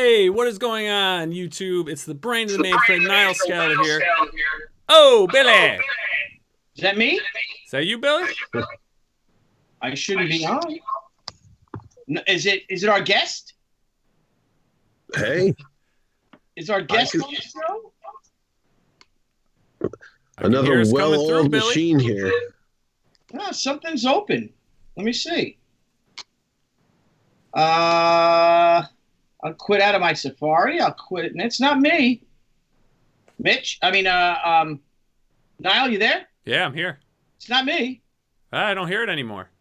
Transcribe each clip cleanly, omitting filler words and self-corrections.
Hey, what is going on, YouTube? It's the brain of the mainframe, Nile Scala here. Oh, Billy! Is that me? Is that you, Billy? I shouldn't be on. Is it our guest? Hey. Is our guest on the show? Another well-oiled machine here. No, something's open. Let me see. I'll quit out of my Safari. I'll quit. And it's not me. Mitch? Nile, you there? Yeah, I'm here. It's not me. I don't hear it anymore.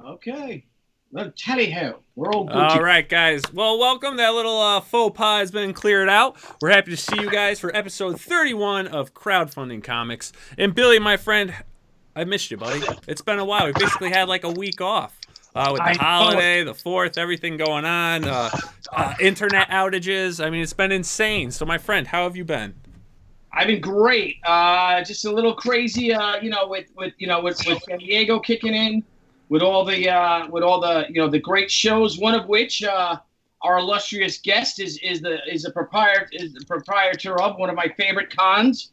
Okay. Well, tally-ho. We're all good. All right, guys. Well, welcome. That little faux pas has been cleared out. We're happy to see you guys for episode 31 of Crowdfunding Comics. And Billy, my friend, I missed you, buddy. It's been a while. We basically had like a week off. With the holiday, the 4th, everything going on, internet outages. I mean, it's been insane. So, my friend, how have you been? I've been great. Just a little crazy, with San Diego kicking in, with all the the great shows. One of which our illustrious guest is the proprietor of one of my favorite cons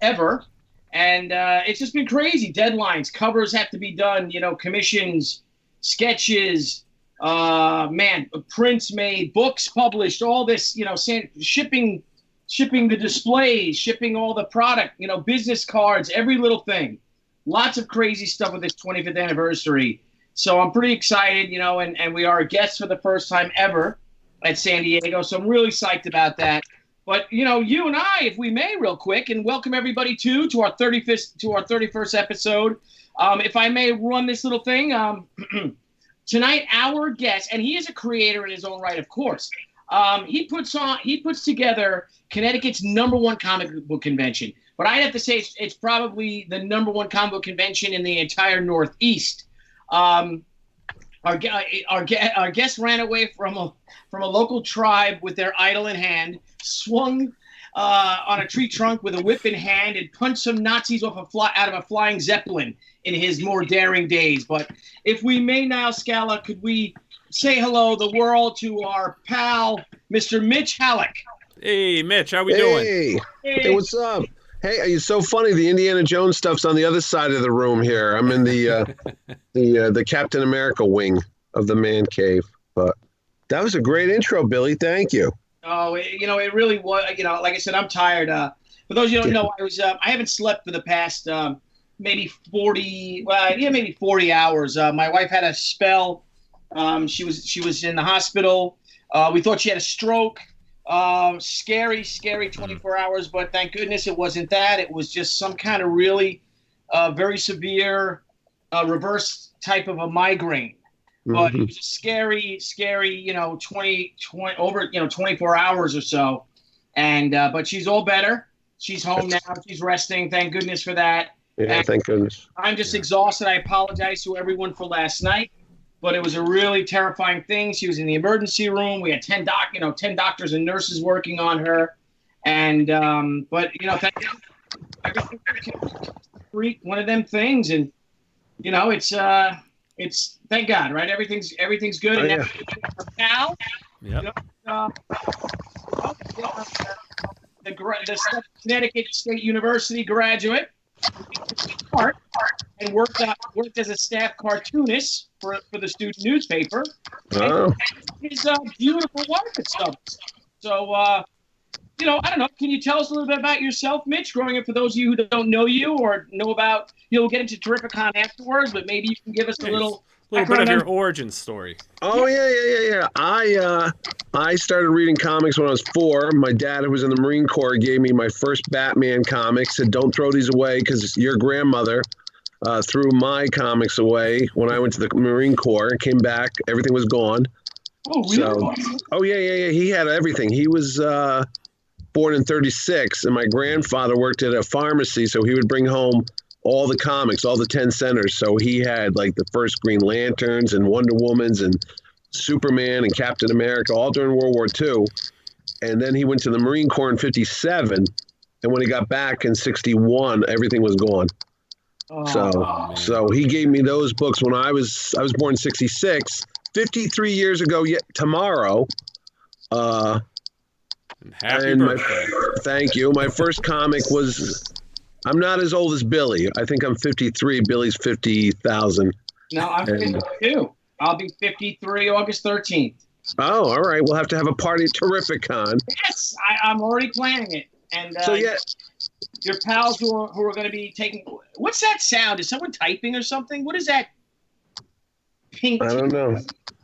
ever, and it's just been crazy. Deadlines, covers have to be done. Commissions, sketches, prints made, books published, all this, shipping the displays, shipping all the product, business cards, every little thing. Lots of crazy stuff with this 25th anniversary. So I'm pretty excited, and we are a guest for the first time ever at San Diego. So I'm really psyched about that. But, you and I, if we may, real quick, and welcome everybody to our 31st episode. If I may run this little thing, tonight our guest, and he is a creator in his own right, of course. He puts together Connecticut's #1 comic book convention, but I'd have to say it's probably the #1 comic book convention in the entire Northeast. Our guest ran away from a local tribe with their idol in hand, swung on a tree trunk with a whip in hand, and punched some Nazis out of a flying zeppelin in his more daring days. But if we may now, Scala, could we say hello, the world, to our pal, Mr. Mitch Hallock? Hey, Mitch, how we doing? Hey, what's up? Hey, it's so funny. The Indiana Jones stuff's on the other side of the room here. I'm in the Captain America wing of the man cave. But that was a great intro, Billy. Thank you. Oh, it really was. Like I said, I'm tired. For those of you who don't know, I haven't slept for the past maybe 40 hours. My wife had a spell. She was in the hospital. We thought she had a stroke. Scary 24 hours, but thank goodness it wasn't that. It was just some kind of really very severe reverse type of a migraine. But it was a scary, 24 hours or so. And but she's all better. She's home now. She's resting. Thank goodness for that. Yeah, and thank goodness. I'm just exhausted. I apologize to everyone for last night. But it was a really terrifying thing. She was in the emergency room. We had 10 doctors and nurses working on her. And thank you. One of them things, and it's thank God, right? Everything's good. Oh, and yeah. Her pal, Yep. the Connecticut State University graduate, and worked as a staff cartoonist for the student newspaper. Oh. And his beautiful wife and stuff. So, I don't know. Can you tell us a little bit about yourself, Mitch? Growing up, for those of you who don't know you or know about, we'll get into Terrificon afterwards, but maybe you can give us a little bit of your origin story. Oh, yeah. I started reading comics when I was 4. My dad, who was in the Marine Corps, gave me my first Batman comics. Said, "Don't throw these away because your grandmother threw my comics away when I went to the Marine Corps. Came back, everything was gone." Oh, really? Yeah. He had everything. He was born in 36, and my grandfather worked at a pharmacy, so he would bring home all the comics, all the 10 centers. So he had like the first Green Lanterns and Wonder Womans and Superman and Captain America, all during World War II. And then he went to the Marine Corps in 57. And when he got back in 61, everything was gone. Oh, So he gave me those books when I was born in 66. 53 years ago, yet tomorrow, And happy and birthday. Thank you. My first comic was. I'm not as old as Billy. I think I'm 53. Billy's 50,000. No, I'm 52. I'll be 53 August 13th. Oh, all right. We'll have to have a party at Terrificon. Yes, I'm already planning it. And So yeah, your pals who are going to be taking. What's that sound? Is someone typing or something? What is that? Pink. I don't know.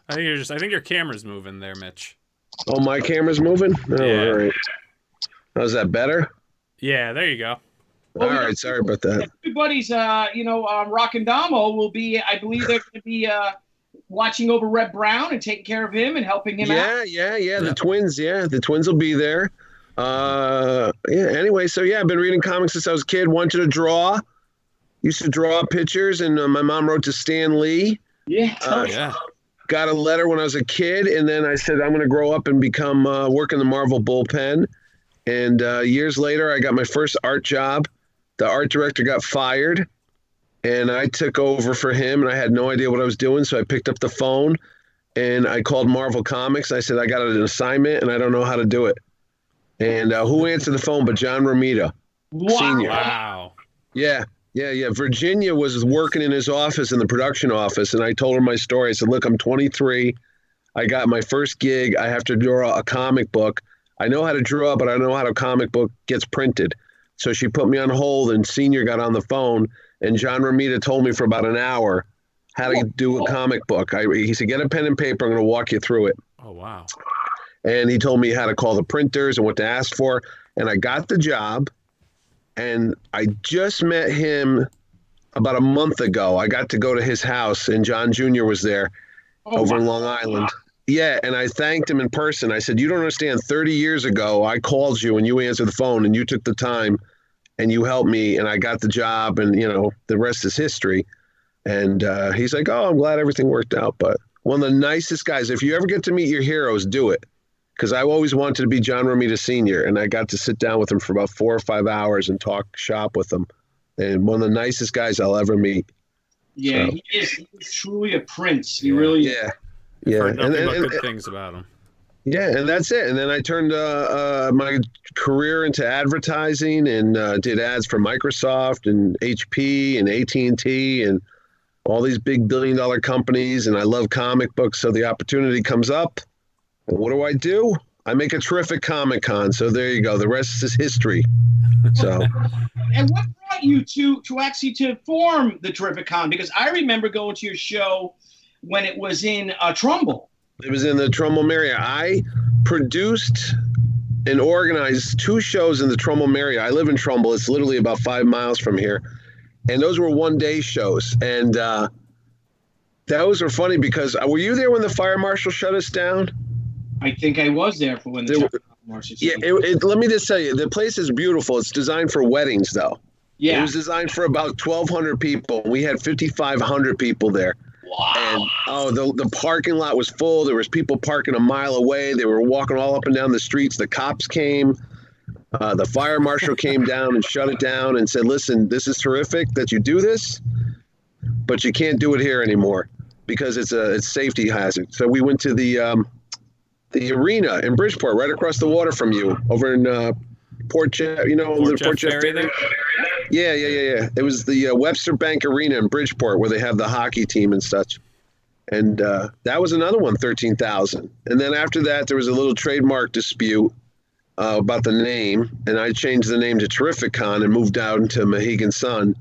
I think your camera's moving there, Mitch. Oh, my camera's moving? Oh, Yeah. all right. How's that better? Yeah, there you go. All right. Sorry about that. Everybody's, Rock and Damo will be. I believe they're going to be watching over Red Brown and taking care of him and helping him out. Yeah. The twins. Yeah, the twins will be there. Anyway, so yeah, I've been reading comics since I was a kid. Wanted to draw. Used to draw pictures, and my mom wrote to Stan Lee. Yeah. Yeah. Got a letter when I was a kid, and then I said I'm going to grow up and become work in the Marvel bullpen. And years later, I got my first art job. The art director got fired, and I took over for him, and I had no idea what I was doing, so I picked up the phone, and I called Marvel Comics. I said, I got an assignment, and I don't know how to do it. And who answered the phone but John Romita, Sr. Wow. Yeah. Virginia was working in his office, in the production office, and I told her my story. I said, look, I'm 23. I got my first gig. I have to draw a comic book. I know how to draw, but I don't know how a comic book gets printed. So she put me on hold, and Senior got on the phone, and John Romita told me for about an hour how to do a comic book. He said, get a pen and paper. I'm going to walk you through it. Oh, wow. And he told me how to call the printers and what to ask for. And I got the job. And I just met him about a month ago. I got to go to his house, and John Jr. was there over in Long Island. Yeah, and I thanked him in person. I said, you don't understand, 30 years ago, I called you, and you answered the phone, and you took the time, and you helped me, and I got the job, and, the rest is history. And he's like, oh, I'm glad everything worked out. But one of the nicest guys. If you ever get to meet your heroes, do it. Because I always wanted to be John Romita Sr., and I got to sit down with him for about 4 or 5 hours and talk shop with him. And one of the nicest guys I'll ever meet. Yeah, so. He is truly a prince. He really is. Yeah. Heard nothing but good things about him. Yeah, and that's it. And then I turned my career into advertising and did ads for Microsoft and HP and AT&T and all these big billion-dollar companies. And I love comic books, so the opportunity comes up. And what do? I make a terrific Comic-Con. So there you go. The rest is history. So. And what brought you to form the Terrificon? Because I remember going to your show when it was in Trumbull. It was in the Trumbull area. I produced and organized 2 shows in the Trumbull area. I live in Trumbull. It's literally about 5 miles from here. And those were one-day shows. And those were funny because were you there when the fire marshal shut us down? I think I was there for when the fire marshal shut us down. Let me just tell you, the place is beautiful. It's designed for weddings, though. Yeah. It was designed for about 1,200 people. We had 5,500 people there. Wow. And the parking lot was full. There was people parking a mile away. They were walking all up and down the streets. The cops came. The fire marshal came down and shut it down and said, listen, this is terrific that you do this, but you can't do it here anymore because it's a safety hazard. So we went to the arena in Bridgeport, right across the water from you, over in Port Jeff, the Port Jeff Ferry. Yeah. It was the Webster Bank Arena in Bridgeport where they have the hockey team and such. And that was another one, 13,000. And then after that, there was a little trademark dispute about the name. And I changed the name to Terrificon and moved out to Mohegan Sun.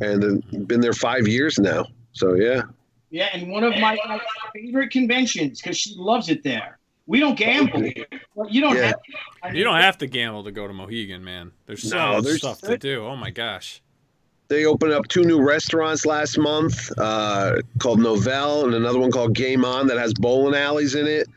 And been there 5 years now. So, yeah. Yeah, and one of my favorite conventions because she loves it there. We don't gamble. Well, you don't have to. You don't have to gamble to go to Mohegan, man. There's so much stuff to do. Oh, my gosh. They opened up 2 new restaurants last month called Novell and another one called Game On that has bowling alleys in it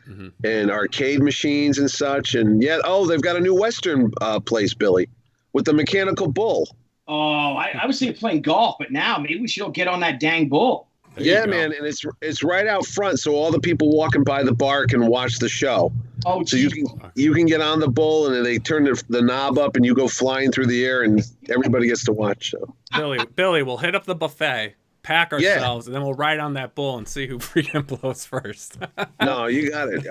and arcade machines and such. And they've got a new Western place, Billy, with the mechanical bull. Oh, I was thinking playing golf, but now maybe we should get on that dang bull. Yeah, man, and it's right out front, so all the people walking by the bar can watch the show. Oh, so you can get on the bull, and then they turn the knob up, and you go flying through the air, and everybody gets to watch. So. Billy, we'll hit up the buffet. pack ourselves, and then we'll ride on that bull and see who freaking blows first. No, you got it.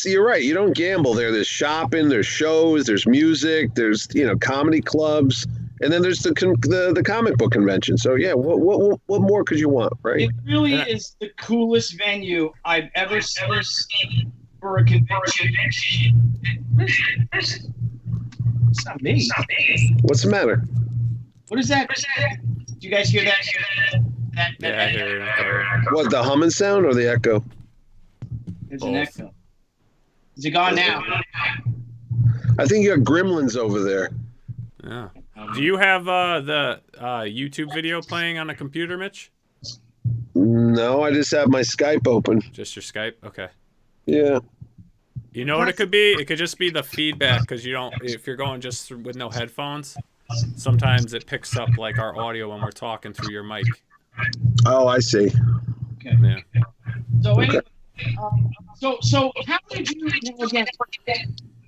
You're right. You don't gamble there. There's shopping, there's shows, there's music, there's comedy clubs, and then there's the comic book convention. So yeah, what more could you want, right? It really is the coolest venue I've ever seen for a convention. It's not me. What's the matter? What is that? Do you guys hear that? Yeah, I hear it. What, the humming sound or the echo? There's an echo. Is it gone now? I think you got gremlins over there. Yeah. Do you have the YouTube video playing on a computer, Mitch? No, I just have my Skype open. Just your Skype? Okay. Yeah. You know what it could be? It could just be the feedback, because if you're going just with no headphones, sometimes it picks up like our audio when we're talking through your mic. Oh, I see. Okay. Yeah. So anyway, so how did you again?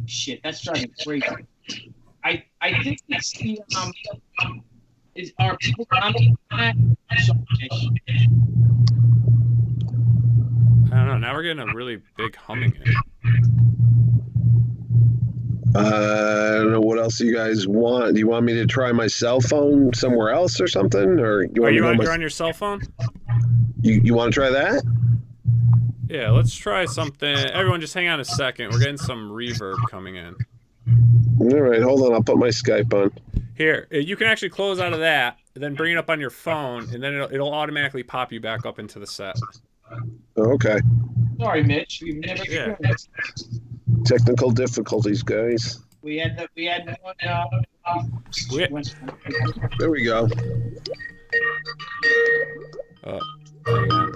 Shit, that's driving me crazy. I think it's the is our people commenting on that? I don't know. Now we're getting a really big humming in. I don't know what else you guys want. Do you want me to try my cell phone somewhere else or something, or You're on your cell phone? You want to try that? Yeah, let's try something. Everyone, just hang on a second. We're getting some reverb coming in. All right, hold on. I'll put my Skype on. Here, you can actually close out of that, then bring it up on your phone, and then it'll automatically pop you back up into the set. Okay. Sorry, Mitch. We've never experienced Technical difficulties, guys. We had one. There we go. Oh, hang on.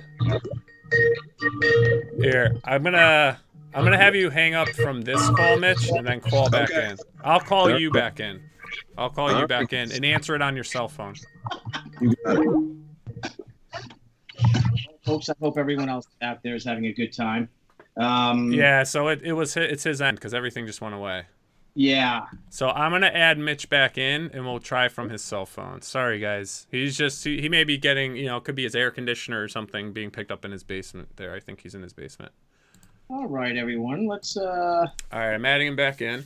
Here, I'm gonna have you hang up from this call, Mitch, and then call back in. I'll call you back in. I'll call you back in and answer it on your cell phone. You got it. Folks, I hope everyone else out there is having a good time. Yeah, so it's his end because everything just went away. Yeah. So I'm gonna add Mitch back in, and we'll try from his cell phone. Sorry, guys. He may be getting, it could be his air conditioner or something being picked up in his basement there. I think he's in his basement. All right, everyone. Let's. All right, I'm adding him back in.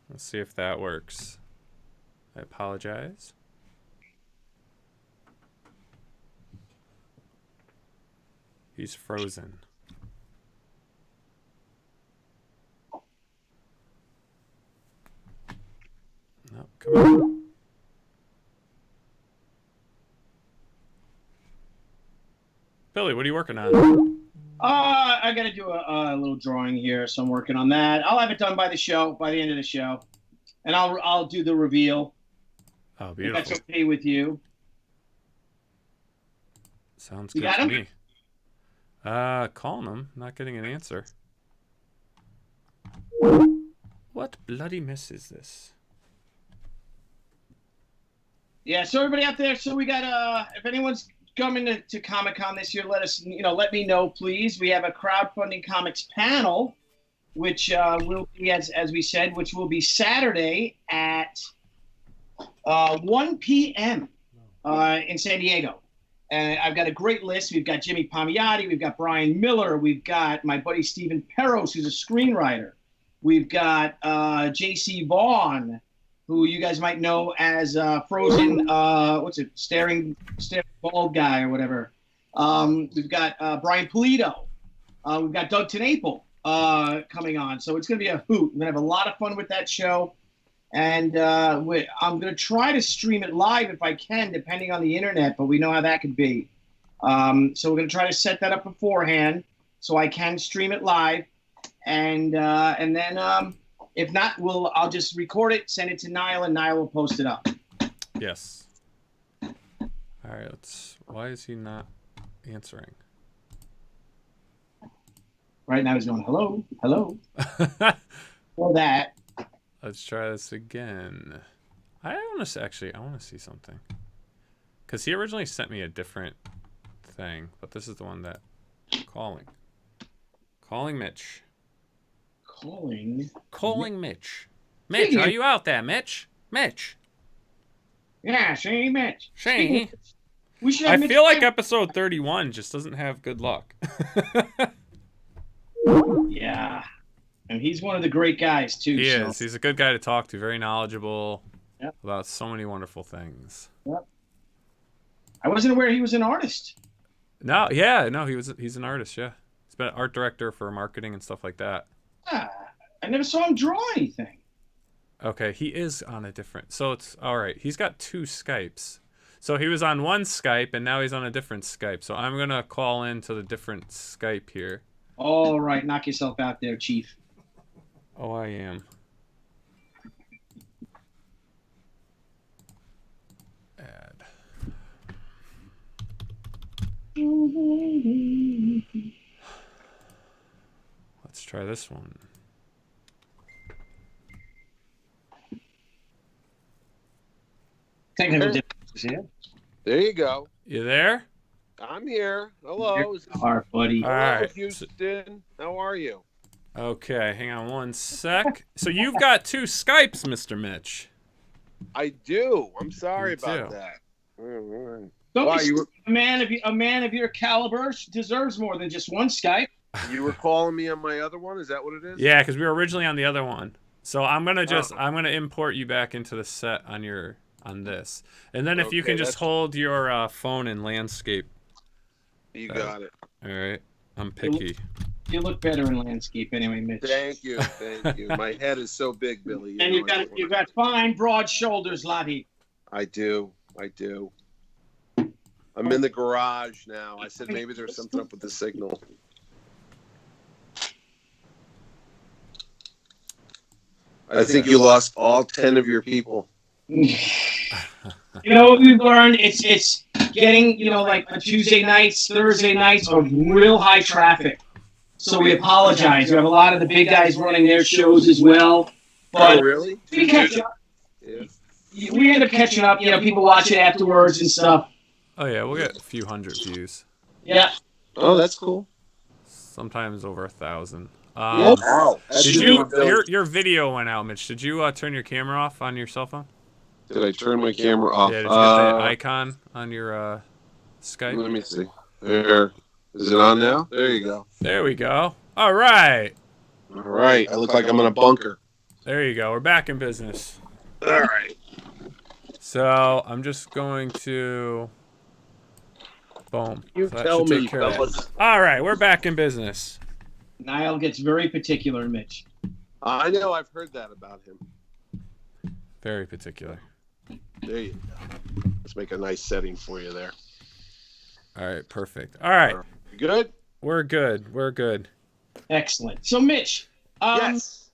Let's see if that works. I apologize. He's frozen. No, come on. Billy, what are you working on? I got to do a little drawing here, so I'm working on that. I'll have it done by the end of the show, and I'll do the reveal. Oh, beautiful. If that's okay with you. Sounds You good got to him? me. Calling him, not getting an answer. What bloody mess is this? Yeah, so everybody out there, so we got if anyone's coming to Comic-Con this year, let me know, please. We have a crowdfunding comics panel, which will be, as we said, which will be Saturday at 1 p.m. In San Diego. And I've got a great list. We've got Jimmy Palmiotti. We've got Brian Miller. We've got my buddy Stephen Peros, who's a screenwriter. We've got J.C. Vaughn, who you guys might know as Frozen, staring bald guy or whatever. We've got Brian Pulido. We've got Doug TenNapel coming on. So it's going to be a hoot. We're going to have a lot of fun with that show. And I'm going to try to stream it live if I can, depending on the internet, but we know how that could be. So we're going to try to set that up beforehand so I can stream it live. And then if not, I'll just record it, send it to Nile, and Nile will post it up. Yes. All right, why is he not answering? Right now he's going, hello, hello. Well, that. Let's try this again. I want to see something. Because he originally sent me a different thing, but this is the one that... Calling Mitch. Calling Calling Mitch. Mitch, are you out there, Mitch? Mitch. Yeah, see, Mitch. Shane. We should I have Mitch feel like Hallock. episode 31 just doesn't have good luck. Yeah. And he's one of the great guys, too. He so. is. He's a good guy to talk to. Very knowledgeable Yep. about so many wonderful things. Yep. I wasn't aware he was an artist. No, yeah, no, he's an artist, yeah. He's been an art director for marketing and stuff like that. Ah, I never saw him draw anything. Okay, he is on a different. So it's all right. He's got 2 Skypes. So he was on one Skype and now he's on a different Skype. So I'm going to call into the different Skype here. All right, knock yourself out there, Chief. Oh, I am. Add. Let's try this one. Technical difficulties here. There you go. You there? I'm here. Hello. You are, buddy. All right. Houston. How are you? Okay, hang on one sec. So you've got 2 Skypes, Mr. Mitch. I do. I'm sorry You about do. that. Don't Why, be you were- a man of your caliber deserves more than just one Skype. You were calling me on my other one? Is that what it is? Yeah, because we were originally on the other one. So I'm gonna import you back into the set on this, and then if you Okay, can just that's- hold your phone in landscape. You got it. All right, I'm picky. You look better in landscape anyway, Mitch. Thank you. Thank you. My head is so big, Billy. And you've got fine, broad shoulders, Lottie. I do. I'm in the garage now. I said maybe there's something up with the signal. I think you lost all 10 of your people. You know what we've learned? It's getting, like on Tuesday nights, Thursday nights of real high traffic. So we apologize. We have a lot of the big guys running their shows as well. But Oh, really? we catch up. Yeah. We end up catching up. People watch it afterwards and stuff. Oh yeah, we'll get a few hundred views. Yeah. Oh, that's cool. Sometimes over 1,000. Wow. Did your video went out, Mitch? Did you turn your camera off on your cell phone? Did I turn my camera off? Yeah, did you get the icon on your Skype? Let me see. There. Is it on now? There you go. There we go. All right. All right. I look like I'm in a bunker. There you go. We're back in business. All right. So I'm just going to boom. You So that tell should take me, care of that. fellas. All right, we're back in business. Nile gets very particular, Mitch. I know. I've heard that about him. Very particular. There you go. Let's make a nice setting for you there. All right, perfect. All right, You good? we're good. We're good. Excellent. So, Mitch, Yes.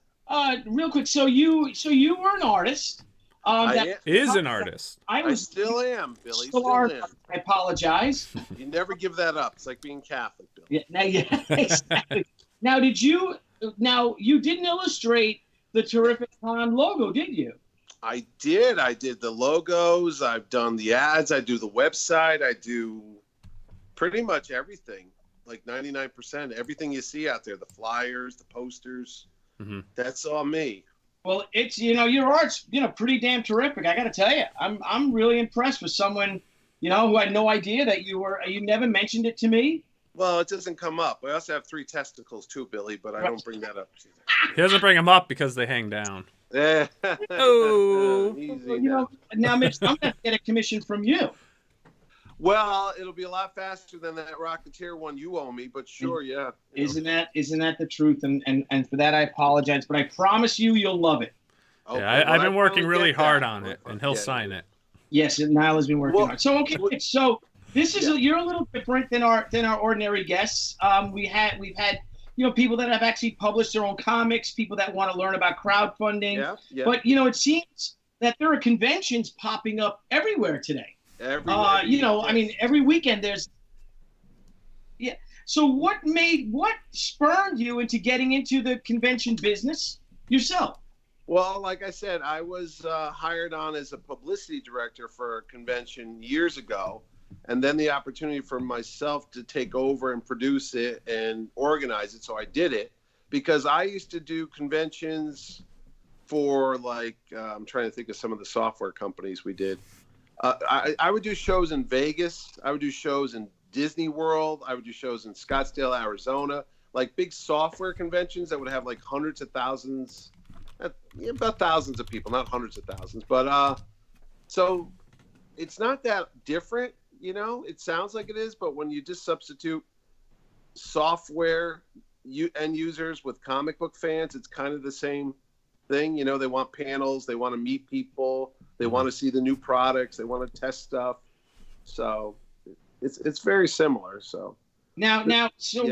real quick. So you were an artist. I Is an artist. I still am, Billy. Still Still are. am. I apologize. You never give that up. It's like being Catholic, Billy. Yeah, exactly. Now, you didn't illustrate the Terrificon logo, did you? I did. I did the logos. I've done the ads. I do the website. I do pretty much everything. Like 99%. Everything you see out there, the flyers, the posters. Mm-hmm. That's all me. Well, it's your art's pretty damn terrific. I got to tell you, I'm really impressed with someone who had no idea that you never mentioned it to me. Well, it doesn't come up. I also have 3 testicles too, Billy, but I don't bring that up. He doesn't bring them up because they hang down. Oh. Well, now, Mitch, I'm going to get a commission from you. Well, it'll be a lot faster than that Rocketeer one you owe me, but sure, yeah. Isn't that the truth? And for that I apologize, but I promise you'll love it. Okay, Yeah, I've well, been working probably really get hard that. on it, and he'll sign it. Yes, Nile has been working on it. So okay, Well, Mitch, so this is you're a little different than our ordinary guests. We've had people that have actually published their own comics, people that want to learn about crowdfunding. Yeah. But it seems that there are conventions popping up everywhere today. Every weekend there's. Yeah. So what spurred you into getting into the convention business yourself? Well, like I said, I was hired on as a publicity director for a convention years ago, and then the opportunity for myself to take over and produce it and organize it. So I did it because I used to do conventions for like I'm trying to think of some of the software companies we did. I would do shows in Vegas. I would do shows in Disney World. I would do shows in Scottsdale, Arizona, like big software conventions that would have like hundreds of thousands, about thousands of people, not hundreds of thousands. But so it's not that different, you know. It sounds like it is, but when you just substitute software end users with comic book fans, it's kind of the same thing. You know, they want panels, they want to meet people, they want to see the new products, they want to test stuff. So it's very similar. So now, so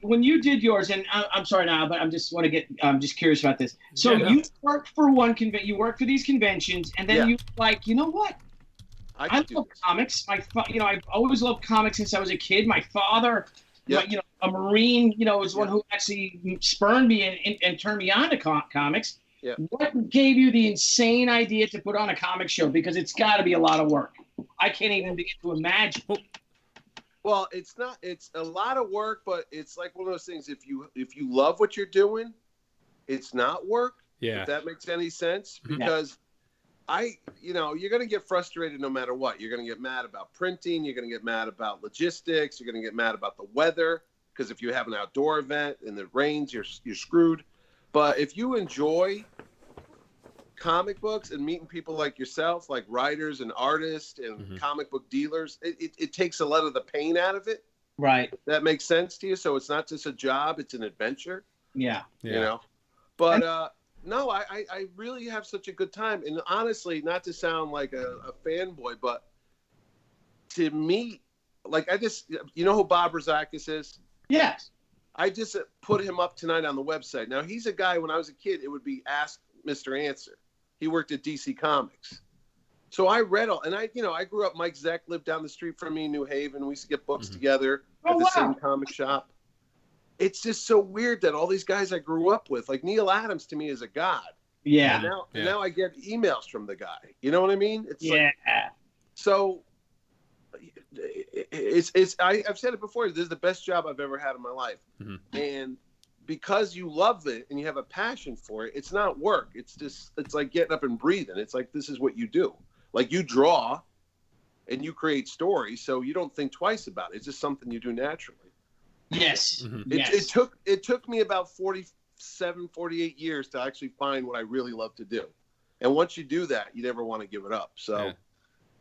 when you did yours, and I'm sorry now, but I'm just curious about this. So you worked for you worked for these conventions, and then you like, you know what? I love comics. I've always loved comics since I was a kid. My father, a Marine, was one who actually spurned me and turned me on to comics. Yeah. What gave you the insane idea to put on a comic show? Because it's got to be a lot of work. I can't even begin to imagine. Well, it's a lot of work, but it's like one of those things. If you love what you're doing, it's not work. Yeah. If that makes any sense, because you're going to get frustrated no matter what. You're going to get mad about printing. You're going to get mad about logistics. You're going to get mad about the weather, because if you have an outdoor event and it rains, you're screwed. But if you enjoy comic books and meeting people like yourself, like writers and artists and comic book dealers, it takes a lot of the pain out of it. Right. That makes sense to you. So it's not just a job, it's an adventure. Yeah. You know? But no, I really have such a good time. And honestly, not to sound like a fanboy, but to meet, like you know who Bob Rozakis is? Yes. I just put him up tonight on the website. Now, he's a guy, when I was a kid, it would be Ask Mr. Answer. He worked at DC Comics. So I read and I grew up, Mike Zeck lived down the street from me in New Haven. We used to get books together at the same comic shop. It's just so weird that all these guys I grew up with, like Neil Adams to me is a god. Yeah. And now I get emails from the guy. You know what I mean? It's like, so I've said it before, this is the best job I've ever had in my life. And because you love it and you have a passion for it, it's not work. It's like getting up and breathing. It's like, this is what you do. Like, you draw and you create stories, so you don't think twice about it. It's just something you do naturally. Yes. It took me about 47, 48 years to actually find what I really love to do. And once you do that, you never want to give it up. So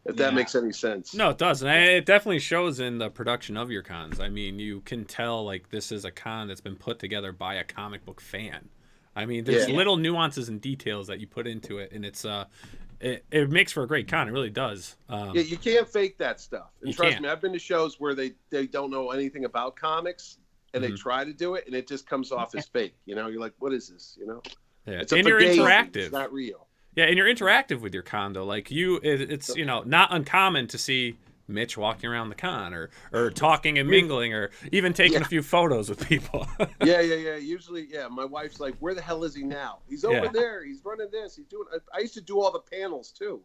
if that makes any sense. No, it does. And it definitely shows in the production of your cons. I mean, you can tell, like, this is a con that's been put together by a comic book fan. I mean, there's little nuances and details that you put into it, and it's it makes for a great con. It really does. You can't fake that stuff. And trust me, I've been to shows where they don't know anything about comics, and they try to do it, and it just comes off as fake. You know, you're like, what is this? You know? Yeah. It's and you're interactive. It's not real. Yeah, and you're interactive with your con, though. Like, it's not uncommon to see Mitch walking around the con or talking and mingling or even taking a few photos with people. Yeah. Usually, my wife's like, where the hell is he now? He's over there. He's running this. He's doing. I used to do all the panels too,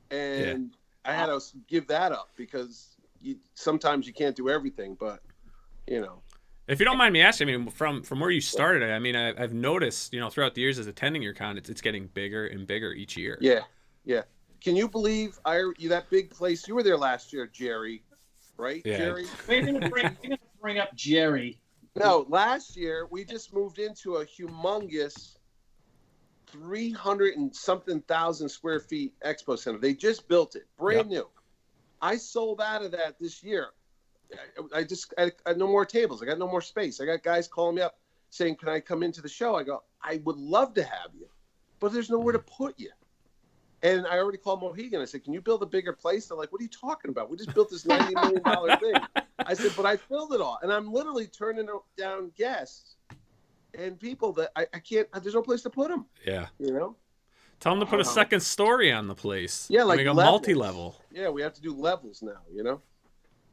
and I had to give that up because sometimes you can't do everything. But if you don't mind me asking, I mean, from where you started, I mean, I've noticed, throughout the years as attending your con, it's getting bigger and bigger each year. Yeah. Can you believe that big place? You were there last year, Jerry, right? Yeah. Jerry? We're gonna bring up Jerry. No, last year we just moved into a humongous 300 and something thousand square feet expo center. They just built it, brand new. I sold out of that this year. I had no more tables. I got no more space. I got guys calling me up saying, can I come into the show? I go, I would love to have you, but there's nowhere to put you. And I already called Mohegan. I said, can you build a bigger place? They're like, what are you talking about? We just built this $90 million thing. I said, but I filled it all. And I'm literally turning down guests and people that I can't, there's no place to put them. Yeah. Tell them to put a second story on the place. Yeah, like a multi-level. Yeah, we have to do levels now,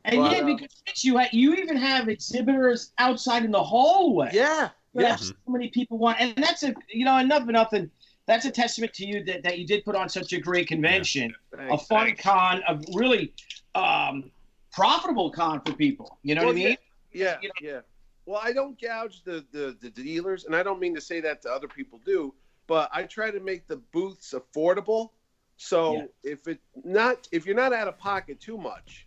And because you even have exhibitors outside in the hallway. Yeah. So many people want, and that's nothing. That's a testament to you that you did put on such a great convention, a fun con, a really profitable con for people. You know what I mean? Yeah. Well, I don't gouge the dealers, and I don't mean to say that to other people do, but I try to make the booths affordable. So if you're not out of pocket too much,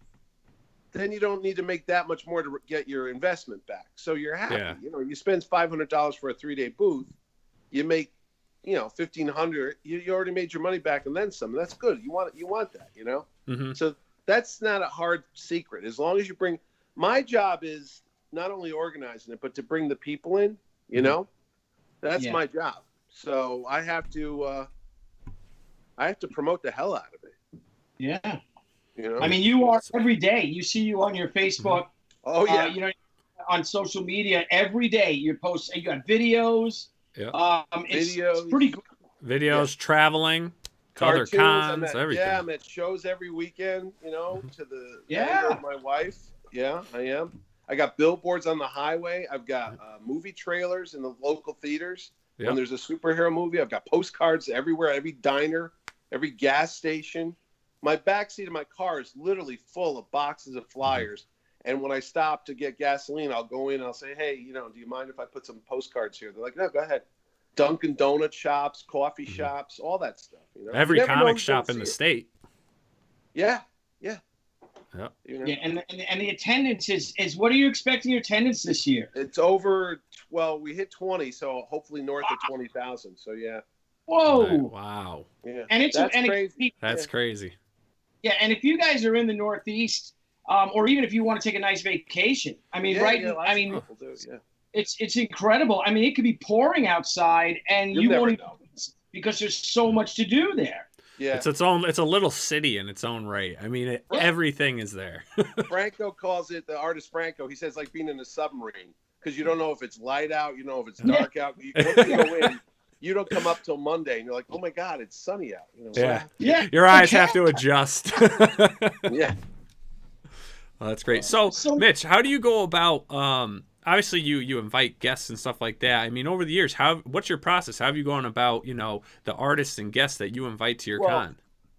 then you don't need to make that much more to get your investment back. So you're happy. Yeah. You know, you spend $500 for a 3-day booth, you make, you know, $1,500. You already made your money back and then some. That's good. You want that, you know. Mm-hmm. So that's not a hard secret. As long as you bring, my job is not only organizing it, but to bring the people in. You know, that's my job. So I have to promote the hell out of it. Yeah. You know? I mean, you are every day. You see you on your Facebook. Oh yeah. You know, on social media every day. You post. You got videos. Yeah. It's pretty good. Videos, traveling, to other cons, everything. Yeah, I'm at shows every weekend. You know, to the anger of my wife. Yeah, I am. I got billboards on the highway. I've got movie trailers in the local theaters. Yep. When there's a superhero movie, I've got postcards everywhere, every diner, every gas station. My backseat of my car is literally full of boxes of flyers. And when I stop to get gasoline, I'll go in and I'll say, hey, you know, do you mind if I put some postcards here? They're like, no, go ahead. Dunkin' Donut shops, coffee shops, all that stuff. You know? Every comic shop in the state. Yeah, yeah. Yep. You know? Yeah, and the attendance is what are you expecting your attendance this year? It's over, well, we hit 20, so hopefully north of 20,000. So, yeah. Whoa. Wow. Yeah. And it's crazy. That's crazy. Yeah, and if you guys are in the Northeast, or even if you want to take a nice vacation, I mean, it's incredible. I mean, it could be pouring outside, and you won't even know because there's so much to do there. Yeah, it's a little city in its own right. I mean, everything is there. Franco calls it, the artist Franco. He says like being in a submarine because you don't know if it's light out, you know if it's dark out. Once you go in, you don't come up till Monday, and you're like, oh my God, it's sunny out. You know, yeah. Your eyes have to adjust. Yeah. Well, that's great. So, Mitch, how do you go about? Obviously, you invite guests and stuff like that. I mean, over the years, what's your process? How have you gone about, you know, the artists and guests that you invite to your con?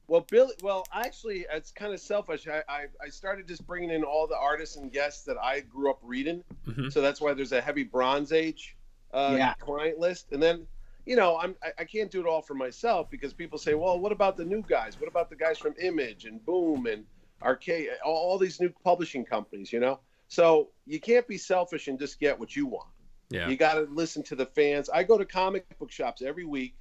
Well, Billy. Well, actually, it's kind of selfish. I started just bringing in all the artists and guests that I grew up reading. Mm-hmm. So that's why there's a heavy Bronze Age client list, and then. You know, I can't do it all for myself because people say, well, what about the new guys? What about the guys from Image and Boom and Arcade, all these new publishing companies, you know? So you can't be selfish and just get what you want. Yeah. You got to listen to the fans. I go to comic book shops every week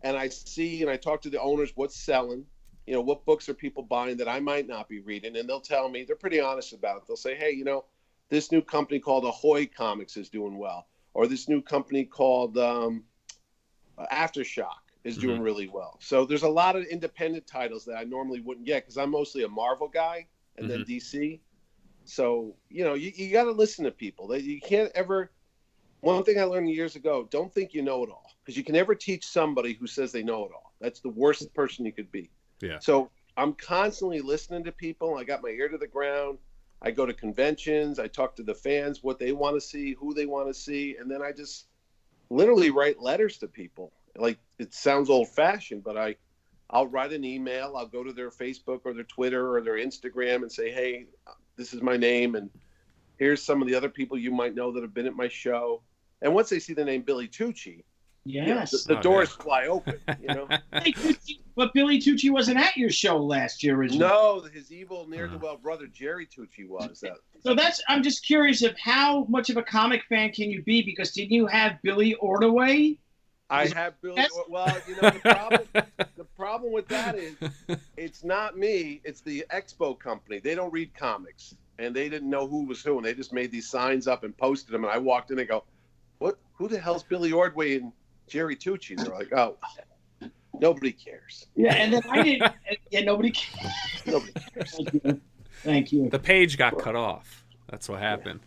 and I see and I talk to the owners what's selling, you know, what books are people buying that I might not be reading. And they'll tell me, they're pretty honest about it. They'll say, hey, you know, this new company called Ahoy Comics is doing well. Or this new company called Aftershock is doing really well. So there's a lot of independent titles that I normally wouldn't get because I'm mostly a Marvel guy and then DC. So, you know, you got to listen to people. You can't ever, one thing I learned years ago, don't think you know it all because you can never teach somebody who says they know it all. That's the worst person you could be. Yeah. So I'm constantly listening to people. I got my ear to the ground. I go to conventions. I talk to the fans, what they want to see, who they want to see. And then I just literally write letters to people. Like it sounds old fashioned, but I'll write an email. I'll go to their Facebook or their Twitter or their Instagram and say, hey, this is my name. And here's some of the other people you might know that have been at my show. And once they see the name Billy Tucci, yes, the doors fly open, you know. But Billy Tucci wasn't at your show last year originally. No, his evil ne'er-do-well brother Jerry Tucci was. So I'm just curious of how much of a comic fan can you be? Because didn't you have Billy Ordway? I have Billy. Well, you know, the problem with that is it's not me. It's the Expo company. They don't read comics, and they didn't know who was who, and they just made these signs up and posted them. And I walked in and go, "What? Who the hell's Billy Ordway and Jerry Tucci?" They're like, "Oh, nobody cares." Yeah, and then I didn't. Yeah, nobody cares. Nobody cares. Thank you. The page got cut off. That's what happened.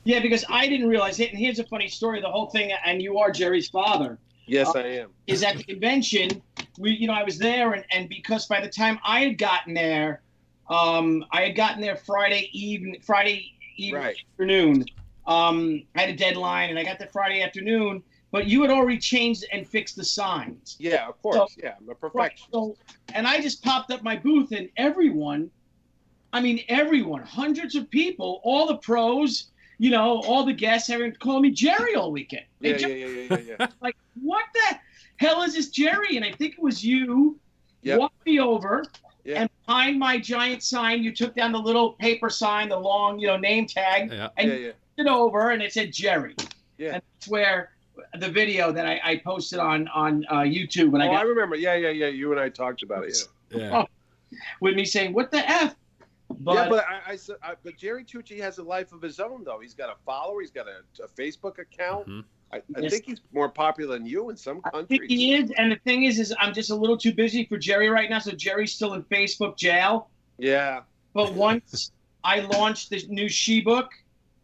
Yeah, because I didn't realize it. And here's a funny story. The whole thing, and you are Jerry's father. Yes, I am. Is at the convention. I was there, and because by the time I had gotten there, Friday evening right. Afternoon. I had a deadline, and I got there Friday afternoon. But you had already changed and fixed the signs. Yeah, of course. Yeah, I'm a perfectionist. So, and I just popped up my booth, and everyone, hundreds of people, all the pros, all the guests, everyone calling me Jerry all weekend. Yeah. Like, what the hell is this Jerry? And I think it was you. Yep. Walked me over, Yeah. and behind my giant sign, you took down the little paper sign, the long, name tag, and you put it over, and it said Jerry. Yeah. And that's where the video that I posted on YouTube. And I remember. Yeah. You and I talked about it. Yeah. With me saying, "What the f?" But, but Jerry Tucci has a life of his own, though. He's got a follower. He's got a Facebook account. Mm-hmm. I think he's more popular than you in some countries. I think he is, and the thing is I'm just a little too busy for Jerry right now, so Jerry's still in Facebook jail. Yeah. But once I launched the new She-Book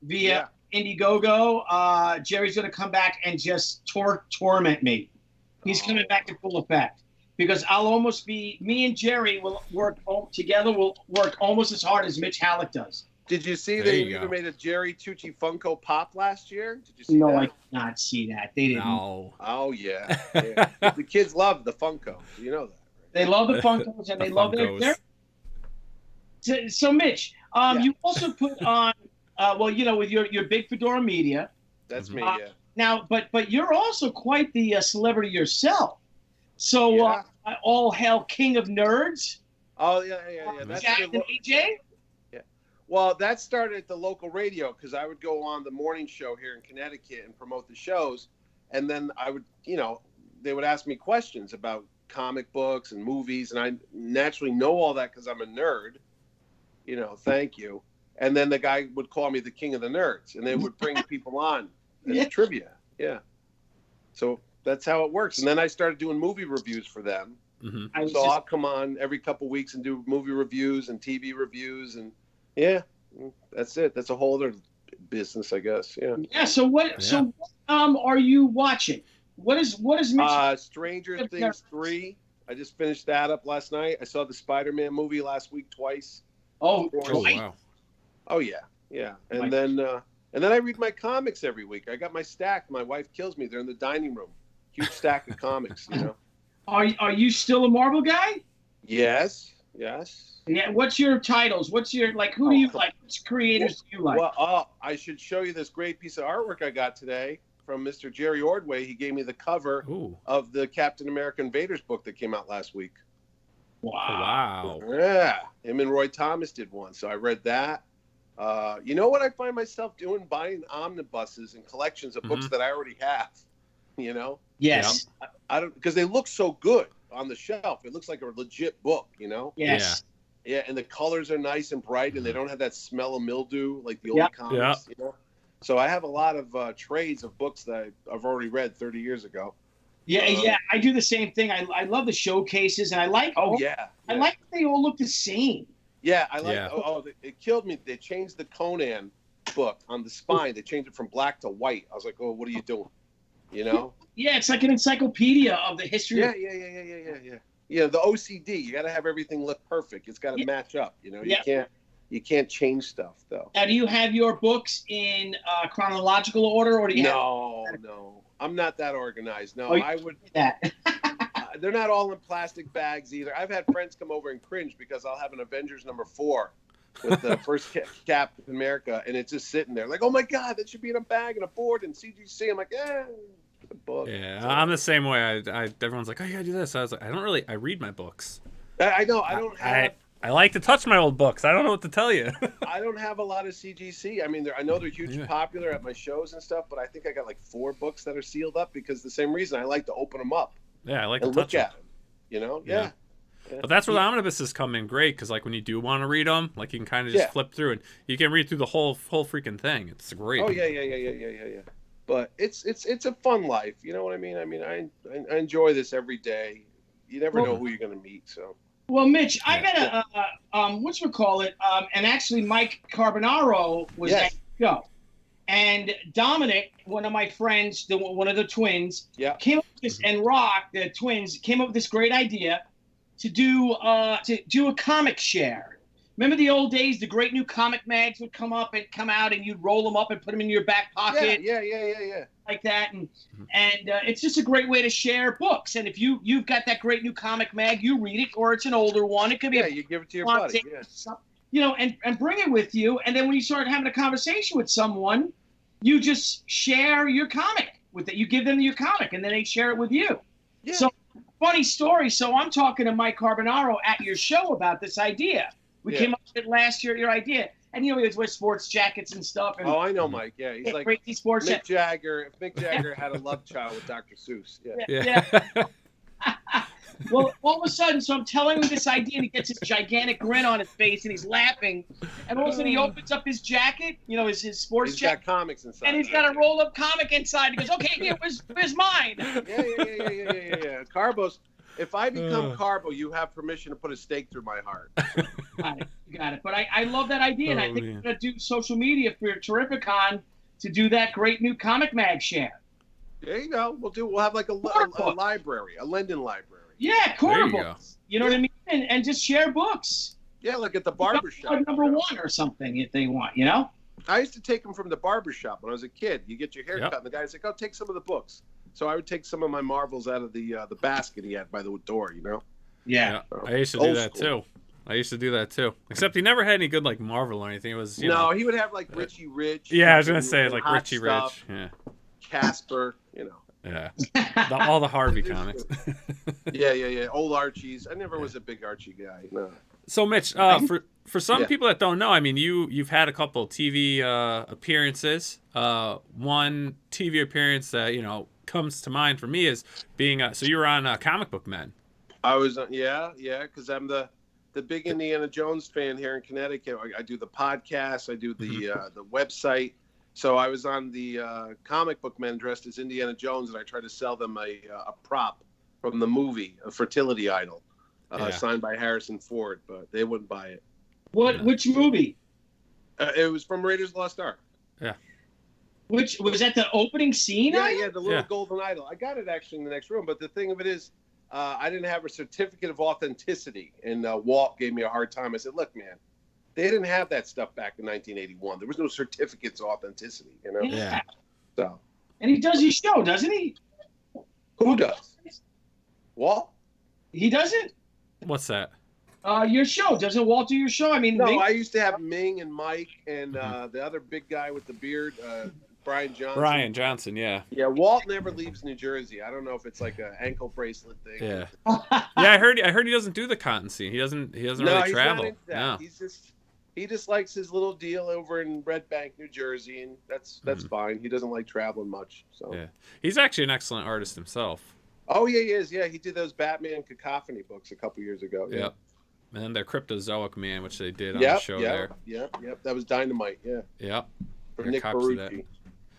via Indiegogo, Jerry's going to come back and just torment me. He's coming back in full effect. Because me and Jerry will work together, will work almost as hard as Mitch Hallock does. Did you see they even made a Jerry Tucci Funko Pop last year? Did you see that? No, I did not see that. They didn't. No. Oh, yeah. The kids love the Funko. You know that, right? They love the Funkos, and they love their... So, Mitch, you also put on, with your big Fedora Media. That's me, yeah. Now, but you're also quite the celebrity yourself. So, all hail King of Nerds. Oh, yeah. That's Jack and AJ? Well, that started at the local radio because I would go on the morning show here in Connecticut and promote the shows. And then I would, they would ask me questions about comic books and movies. And I naturally know all that because I'm a nerd, thank you. And then the guy would call me the King of the Nerds. And they would bring people on as trivia. Yeah. So that's how it works. And then I started doing movie reviews for them. Mm-hmm. So I'll come on every couple of weeks and do movie reviews and TV reviews and that's it. That's a whole other business, I guess. Yeah. Yeah. So what are you watching? What is Mitch? Stranger Things 3. I just finished that up last night. I saw the Spider-Man movie last week twice. Oh wow. Oh yeah. Yeah. And then I read my comics every week. I got my stack. My wife kills me. They're in the dining room. Huge stack of comics, Are you still a Marvel guy? Yes. Yeah. What's your titles? What's your who do you like? Which creators do you like? Well, I should show you this great piece of artwork I got today from Mr. Jerry Ordway. He gave me the cover of the Captain America Invaders book that came out last week. Wow. Yeah. Him and Roy Thomas did one. So I read that. You know what I find myself doing? Buying omnibuses and collections of books that I already have. Yes. I don't, because they look so good on the shelf. It looks like a legit book, Yes. Yeah, and the colors are nice and bright, and they don't have that smell of mildew like the old comics, So I have a lot of trades of books that I've already read 30 years ago. Yeah, I do the same thing. I love the showcases, and I like. I like that they all look the same. Yeah, I like. It killed me. They changed the Conan book on the spine. They changed it from black to white. I was like, oh, what are you doing? Yeah, it's like an encyclopedia of the history. Yeah, the OCD. You got to have everything look perfect. It's got to match up. You can't change stuff though. Now, do you have your books in chronological order, or do you? No. I'm not that organized. No, I would. That. They're not all in plastic bags either. I've had friends come over and cringe because I'll have an Avengers #4 with the first Captain America, and it's just sitting there like, oh my God, that should be in a bag and a board and CGC. I'm like, the book. Yeah, I'm the same way. Everyone's like, oh, you gotta do this. I was like, I read my books. I know. I don't have. I like to touch my old books. I don't know what to tell you. I don't have a lot of CGC. I mean, I know they're hugely popular at my shows and stuff, but I think I got like 4 books that are sealed up because the same reason I like to open them up. Yeah, I like to look at them. Yeah. But that's where the omnibuses come in great because, like, when you do want to read them, like, you can kind of just flip through and you can read through the whole freaking thing. It's great. Oh yeah. But it's a fun life. You know what I mean? I mean, I enjoy this every day. You never know who you're gonna meet. So. Well, Mitch, I got and actually Mike Carbonaro was at the show. And Dominic, one of my friends, one of the twins, came up with this, and Rock, the twins, came up with this great idea to do a comic share. Remember the old days? The great new comic mags would come out, and you'd roll them up and put them in your back pocket. Yeah. Like that, and it's just a great way to share books. And if you've got that great new comic mag, you read it, or it's an older one. It could be you give it to your buddy. And bring it with you. And then when you start having a conversation with someone, you just share your comic with it. You give them your comic, and then they share it with you. Yeah. So, funny story. So I'm talking to Mike Carbonaro at your show about this idea. We came up with it last year, your idea. And he always wears sports jackets and stuff. And I know Mike. Yeah, he's like crazy sports Mick Jagger. If Mick Jagger had a love child with Dr. Seuss. Yeah. Well, all of a sudden, so I'm telling him this idea, and he gets this gigantic grin on his face, and he's laughing. And all of a sudden, he opens up his jacket, his sports jacket. He's got comics inside. And he's got a roll-up comic inside. He goes, okay, here, where's mine? Yeah. Carbos, if I become Carbo, you have permission to put a stake through my heart. You got it. But I love that idea, and I think we're going to do social media for Terrificon to do that great new comic mag share. There you go. We'll have like a library, a Linden library. Yeah, corner books. You know what I mean? And just share books. Yeah, like at the barbershop. Number one or something if they want, I used to take them from the barbershop when I was a kid. You get your hair cut, and the guy's like, "Oh, take some of the books." So I would take some of my Marvels out of the basket he had by the door, Yeah. I used to do that too. Except he never had any good like Marvel or anything. It was he would have like Richie Rich. Yeah, I was gonna say like Richie Stuff, Rich. Yeah. Casper, Yeah. All the Harvey comics. Yeah. Old Archies. I never was a big Archie guy. No. So Mitch, for some people that don't know, I mean, you've had a couple of TV appearances. One TV appearance that comes to mind for me is being so you were on Comic Book Men. I was because I'm the big Indiana Jones fan here in Connecticut. I do the podcast, I do the website. So I was on the Comic Book Men dressed as Indiana Jones, and I tried to sell them a prop from the movie, a fertility idol, signed by Harrison Ford, but they wouldn't buy it. Which movie? It was from Raiders of the Lost Ark. Yeah. Which was that the opening scene? Yeah, the little golden idol. I got it actually in the next room, but the thing of it is, I didn't have a certificate of authenticity, and Walt gave me a hard time. I said, "Look, man, they didn't have that stuff back in 1981. There was no certificates of authenticity, Yeah. So. And he does his show, doesn't he? Who does? Walt? He doesn't? What's that? Your show. Doesn't Walt do your show? I mean, no, I used to have Ming and Mike and the other big guy with the beard, Brian Johnson. Brian Johnson, yeah. Yeah, Walt never leaves New Jersey. I don't know if it's like an ankle bracelet thing. Yeah. I heard he doesn't do the cotton scene. He doesn't really travel. Not into that. No. He just likes his little deal over in Red Bank, New Jersey, and that's fine. He doesn't like traveling much. So yeah, he's actually an excellent artist himself. Oh yeah, he is. Yeah, he did those Batman Cacophony books a couple years ago. Yeah. Yep. And their Cryptozoic Man, which they did on the show there. Yep. That was Dynamite. Yeah. Yep. For Nick Barucci.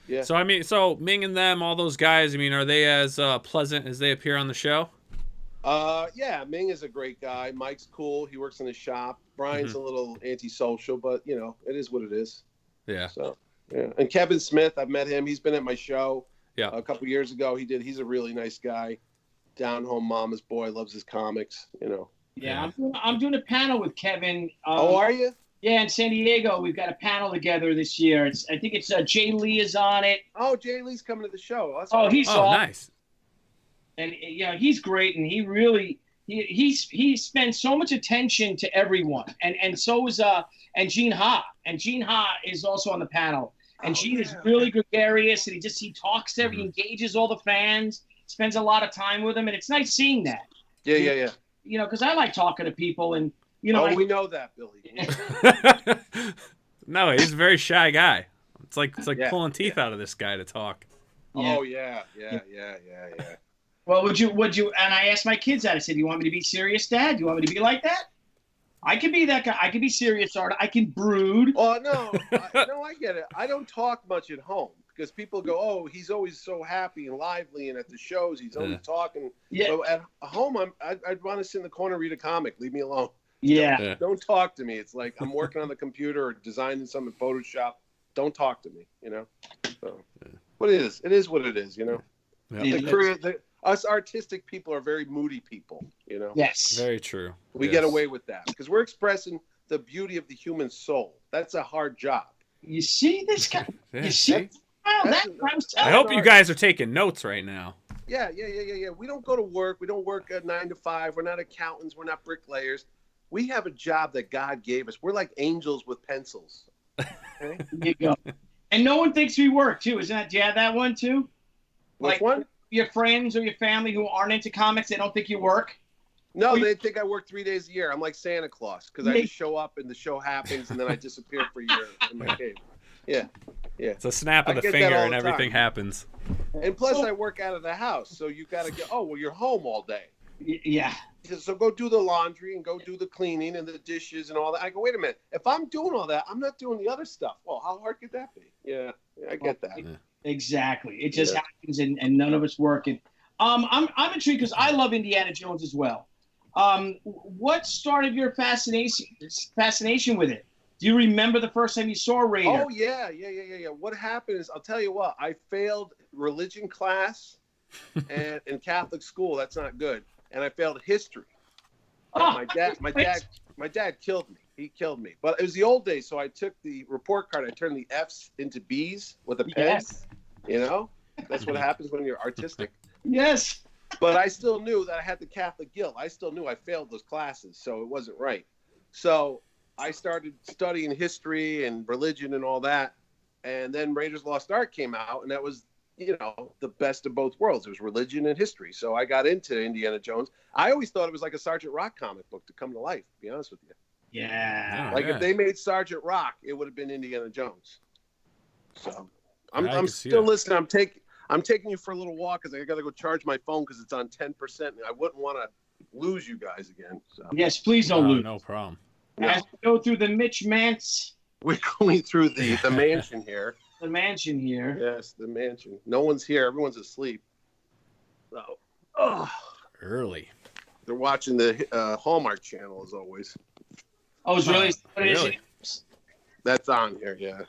Yeah. So so Ming and them, all those guys. I mean, are they as pleasant as they appear on the show? Yeah, Ming is a great guy. Mike's cool. He works in his shop. Brian's a little antisocial, but it is what it is. Yeah. So yeah. And Kevin Smith, I've met him. He's been at my show. Yeah. A couple years ago, he's a really nice guy. Down home mama's boy, loves his comics. Yeah, I'm doing a panel with Kevin. Are you? Yeah, in San Diego, we've got a panel together this year. I think it's Jay Lee is on it. Oh, Jay Lee's coming to the show. He's awesome. Nice. And he's great, and he really he spends so much attention to everyone, and so is and Gene Ha, and Gene Ha is also on the panel, and Gene is really gregarious, and he talks to he engages all the fans, spends a lot of time with them, and it's nice seeing that. Yeah. Because I like talking to people, and we know that, Billy. No, he's a very shy guy. It's like pulling teeth out of this guy to talk. Yeah. Oh yeah. Well, would you? And I asked my kids that. I said, "Do you want me to be serious, Dad? Do you want me to be like that? I can be that guy. I can be serious, Art. I can brood." Oh no, I get it. I don't talk much at home because people go, "Oh, he's always so happy and lively, and at the shows he's always talking." Yeah. So at home, I'd want to sit in the corner and read a comic. Leave me alone. Yeah. Don't talk to me. It's like I'm working on the computer or designing something in Photoshop. Don't talk to me. So what it is what it is. Yeah. Us artistic people are very moody people, Yes. Very true. We get away with that because we're expressing the beauty of the human soul. That's a hard job. You see this guy? Yeah, you see? I hope you guys are taking notes right now. Yeah. We don't go to work. We don't work at 9 to 5. We're not accountants. We're not bricklayers. We have a job that God gave us. We're like angels with pencils. Okay? There you go. And no one thinks we work, too. Isn't that? Do you have that one, too? Which one? your friends or your family who aren't into comics, they don't think you work? No, they think I work 3 days a year. I'm like Santa Claus because I just show up and the show happens and then I disappear for a year in my cave. Yeah. It's a snap of the finger and everything happens. And plus, I work out of the house, so you got to go. Oh, well, you're home all day. Yeah. So go do the laundry and go do the cleaning and the dishes and all that. I go, wait a minute. If I'm doing all that, I'm not doing the other stuff. Well, how hard could that be? Yeah, I get that. Exactly. It just happens, and none of us work. And I'm intrigued because I love Indiana Jones as well. What started your fascination with it? Do you remember the first time you saw Raider? Oh, yeah. What happened is, I'll tell you what, I failed religion class and in Catholic school. That's not good. And I failed history. My dad killed me. He killed me. But it was the old days, so I took the report card. I turned the F's into B's with a pen. Yes. You know? That's what happens when you're artistic. Yes. But I still knew that I had the Catholic guilt. I still knew I failed those classes, so it wasn't right. So I started studying history and religion and all that. And then Raiders Lost Ark came out, and that was, the best of both worlds. It was religion and history. So I got into Indiana Jones. I always thought it was like a Sergeant Rock comic book to come to life, to be honest with you. Yeah. If they made Sergeant Rock, it would have been Indiana Jones. So I'm still listening. I'm taking you for a little walk because I got to go charge my phone because it's on 10%, and I wouldn't want to lose you guys again. So. Yes, please don't lose. No problem. As we go through the Mitch Mance. We're going through the mansion here. The mansion here. Yes, the mansion. No one's here. Everyone's asleep. So, early. They're watching the Hallmark Channel as always. Oh, it's really? Really? That's on here, yeah.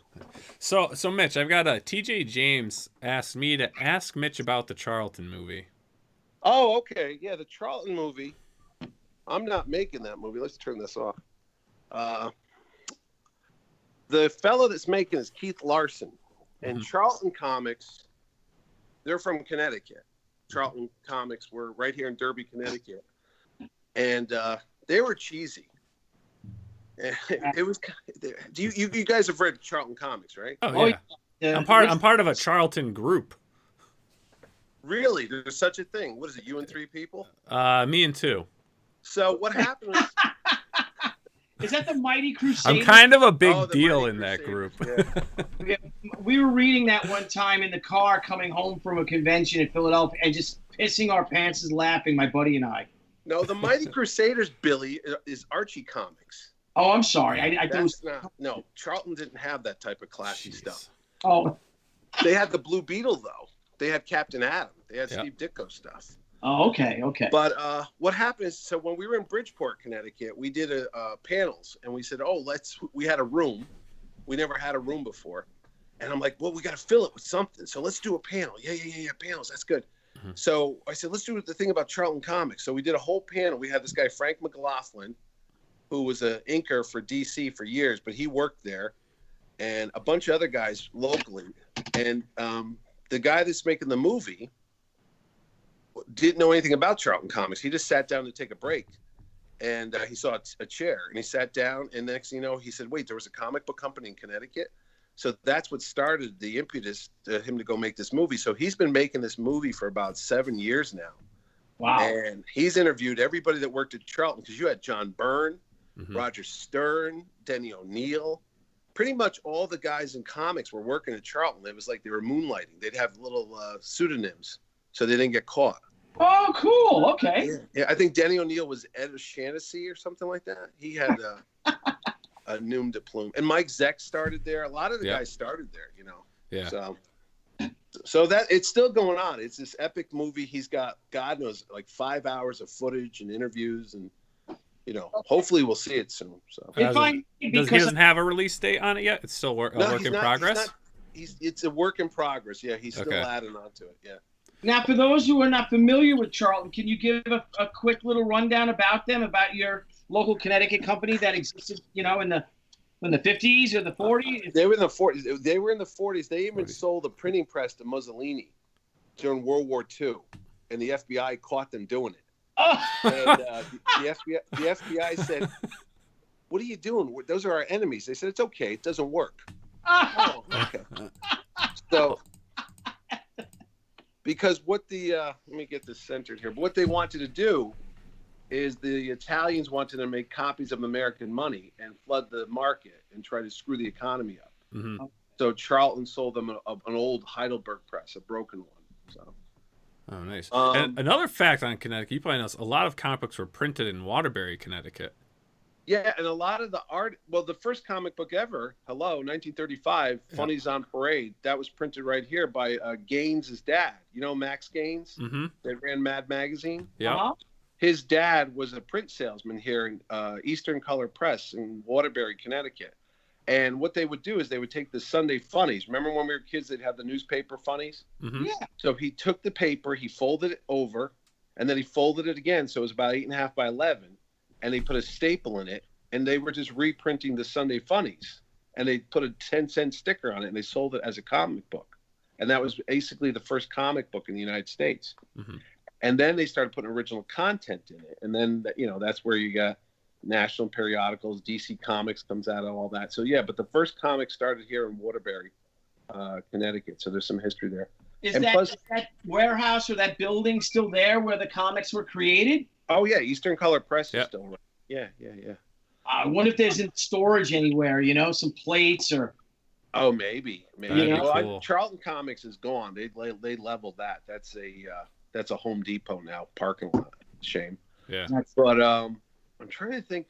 So Mitch, I've got TJ James asked me to ask Mitch about the Charlton movie. Oh, okay. Yeah, the Charlton movie. I'm not making that movie. Let's turn this off. The fellow that's making is Keith Larson. And Charlton Comics, they're from Connecticut. Charlton Comics were right here in Derby, Connecticut. And they were cheesy. It was. You guys have read Charlton Comics, right? Oh yeah. I'm part of a Charlton group. Really? There's such a thing. What is it? You and 3 people? Me and 2. So what happened was, is that the Mighty Crusaders? I'm kind of a big deal in that group. Yeah. We were reading that one time in the car coming home from a convention in Philadelphia and just pissing our pants laughing, my buddy and I. No, the Mighty Crusaders, Billy, is Archie Comics. Oh, I'm sorry. No, Charlton didn't have that type of classy stuff. Oh. They had the Blue Beetle, though. They had Captain Adam. They had Steve Ditko stuff. Oh, okay. But what happened is, so when we were in Bridgeport, Connecticut, we did panels, and we said, we had a room. We never had a room before. And I'm like, well, we got to fill it with something. So let's do a panel. Yeah, panels. That's good. Mm-hmm. So I said, let's do the thing about Charlton Comics. So we did a whole panel. We had this guy, Frank McLaughlin, who was an inker for DC for years, but he worked there, and a bunch of other guys locally. And the guy that's making the movie didn't know anything about Charlton Comics. He just sat down to take a break, and he saw a chair, and he sat down, and the next thing you know, he said, wait, there was a comic book company in Connecticut? So that's what started the impetus to him to go make this movie. So he's been making this movie for about 7 years now. Wow. And he's interviewed everybody that worked at Charlton, because you had John Byrne, Roger Stern, Denny O'Neil. Pretty much all the guys in comics were working at Charlton. It was like they were moonlighting. They'd have little pseudonyms so they didn't get caught. Oh, cool. Okay. Yeah, I think Denny O'Neil was Ed O'Shaughnessy or something like that. He had a Noom de Plume. And Mike Zeck started there. A lot of the guys started there, Yeah. So that it's still going on. It's this epic movie. He's got, God knows, like 5 hours of footage and interviews, and hopefully we'll see it soon. So he doesn't have a release date on it yet? It's still a work in progress? It's a work in progress. Yeah, he's still adding on to it. Yeah. Now, for those who are not familiar with Charlton, can you give a quick little rundown about them, about your local Connecticut company that existed, in the 50s or the 40s? They were in the 40s. They were in the 40s. They even sold a printing press to Mussolini during World War II, and the FBI caught them doing it. Oh. And the FBI said, "What are you doing? Those are our enemies." They said, "It's okay. It doesn't work." Oh, okay. So Because what the let me get this centered here. But what they wanted to do is the Italians wanted to make copies of American money and flood the market and try to screw the economy up. Mm-hmm. So Charlton sold them an old Heidelberg press, a broken one. So. Oh, nice. And another fact on Connecticut, you probably know, a lot of comic books were printed in Waterbury, Connecticut. Yeah, and a lot of the art. Well, the first comic book ever, 1935, Funnies on Parade. That was printed right here by Gaines' dad. You know Max Gaines? Mm-hmm. That ran Mad Magazine. Yeah. Uh-huh. His dad was a print salesman here in Eastern Color Press in Waterbury, Connecticut. And what they would do is they would take the Sunday funnies. Remember when we were kids, they'd have the newspaper funnies? Mm-hmm. Yeah. So he took the paper, he folded it over, and then he folded it again. So it was about 8.5 by 11. And they put a staple in it, and they were just reprinting the Sunday funnies. And they put a 10-cent sticker on it, and they sold it as a comic book. And that was basically the first comic book in the United States. Mm-hmm. And then they started putting original content in it. And then, that's where you got national periodicals, DC Comics comes out of all that. So, yeah, but the first comic started here in Waterbury, Connecticut. So there's some history there. Is that warehouse or that building still there where the comics were created? Oh, yeah. Eastern Color Press is still right. Yeah. I wonder if there's in storage anywhere, some plates or. Oh, maybe. Cool. Charlton Comics is gone. They leveled that. That's a Home Depot now parking lot. Shame. Yeah. But I'm trying to think.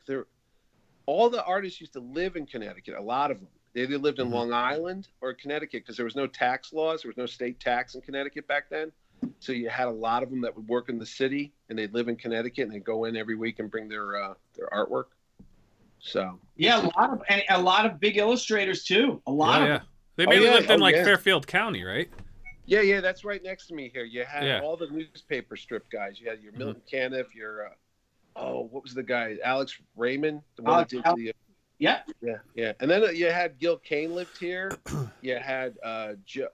All the artists used to live in Connecticut. A lot of them. They either lived in Long Island or Connecticut because there was no tax laws. There was no state tax in Connecticut back then. So you had a lot of them that would work in the city and they'd live in Connecticut and they'd go in every week and bring their artwork. So yeah, a lot of big illustrators too. A lot of them. They mainly lived in Fairfield County, right? Yeah, that's right next to me here. You had all the newspaper strip guys. You had your Milton Caniff, your what was the guy? Alex Raymond, the one that did the. Yeah. And then you had Gil Kane lived here. You had Jim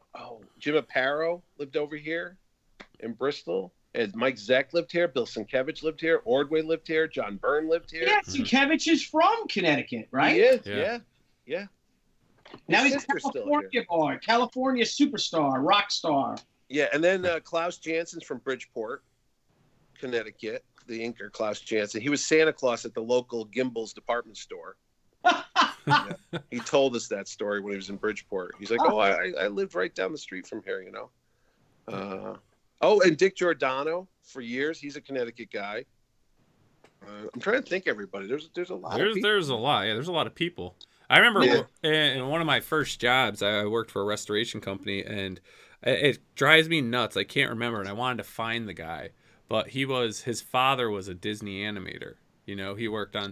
Aparo lived over here in Bristol. And Mike Zeck lived here. Bill Sienkiewicz lived here. Ordway lived here. John Byrne lived here. Yeah, Sienkiewicz is from Connecticut, right? He is. Yeah. Now he's a California boy, California superstar, rock star. Yeah, and then Klaus Jansen's from Bridgeport, Connecticut. The inker Klaus Jansen. He was Santa Claus at the local Gimbel's department store. He told us that story when he was in Bridgeport. He's like, I lived right down the street from here, and Dick Giordano for years. He's a Connecticut guy. I'm trying to think everybody. There's a lot of people. There's a lot. Yeah, there's a lot of people. I remember in one of my first jobs, I worked for a restoration company, and it drives me nuts. I can't remember, and I wanted to find the guy. But his father was a Disney animator. He worked on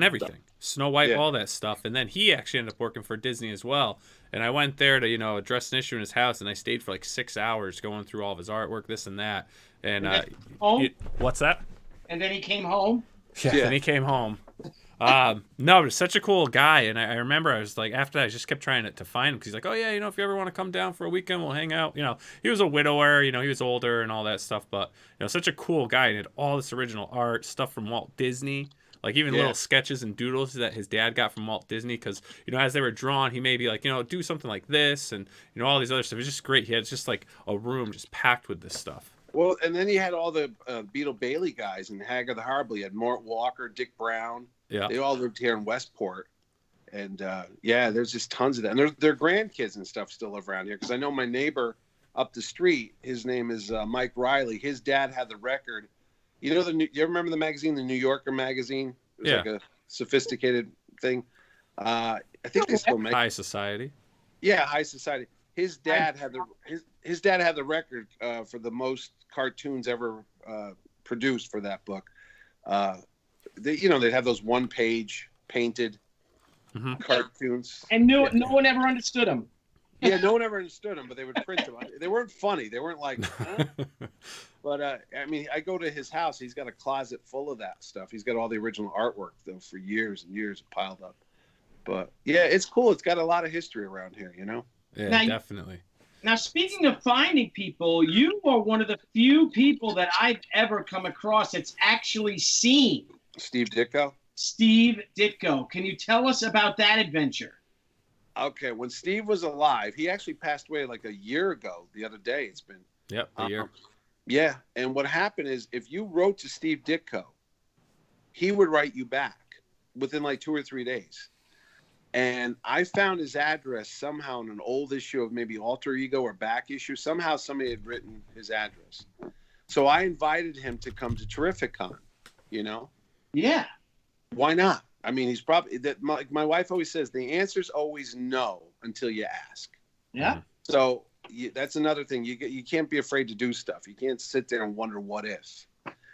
everything. Snow White, all that stuff. And then he actually ended up working for Disney as well. And I went there to, address an issue in his house, and I stayed for like 6 hours going through all of his artwork, this and that. And what's that? And then he came home? Yeah, then he came home. No, but he's such a cool guy. And I remember I was like, after that, I just kept trying to find him because he's like, oh, yeah, if you ever want to come down for a weekend, we'll hang out. He was a widower, he was older and all that stuff. But, such a cool guy. And he had all this original art, stuff from Walt Disney. Like even little sketches and doodles that his dad got from Walt Disney because, as they were drawn, he may be like, do something like this and, all these other stuff. It was just great. He had just like a room just packed with this stuff. Well, and then you had all the Beetle Bailey guys and Haggard the Horrible. You had Mort Walker, Dick Brown. Yeah. They all lived here in Westport. And, there's just tons of that. And their grandkids and stuff still live around here because I know my neighbor up the street, his name is Mike Riley. His dad had the record. You ever remember the magazine, the New Yorker magazine? It was like a sophisticated thing. I think they still make High Society. Yeah, High Society. His dad had the record for the most cartoons ever produced for that book. They'd have those one-page painted cartoons. And no one ever understood them. Yeah, no one ever understood them, but they would print them. They weren't funny. They weren't like, But, I go to his house. He's got a closet full of that stuff. He's got all the original artwork, though, for years and years piled up. But, yeah, it's cool. It's got a lot of history around here, Yeah, definitely. Now, speaking of finding people, you are one of the few people that I've ever come across that's actually seen Steve Ditko. Steve Ditko. Can you tell us about that adventure? Okay, when Steve was alive, he actually passed away like a year ago. The other day, it's been. Yep, a year. Yeah, and what happened is, if you wrote to Steve Ditko, he would write you back within like 2 or 3 days. And I found his address somehow in an old issue of maybe Alter Ego or Back Issue. Somehow somebody had written his address. So I invited him to come to Terrificon, you know? Yeah. Why not? I mean, he's probably that. My wife always says the answer's always no until you ask. Yeah. So that's another thing. You can't be afraid to do stuff. You can't sit there and wonder what if.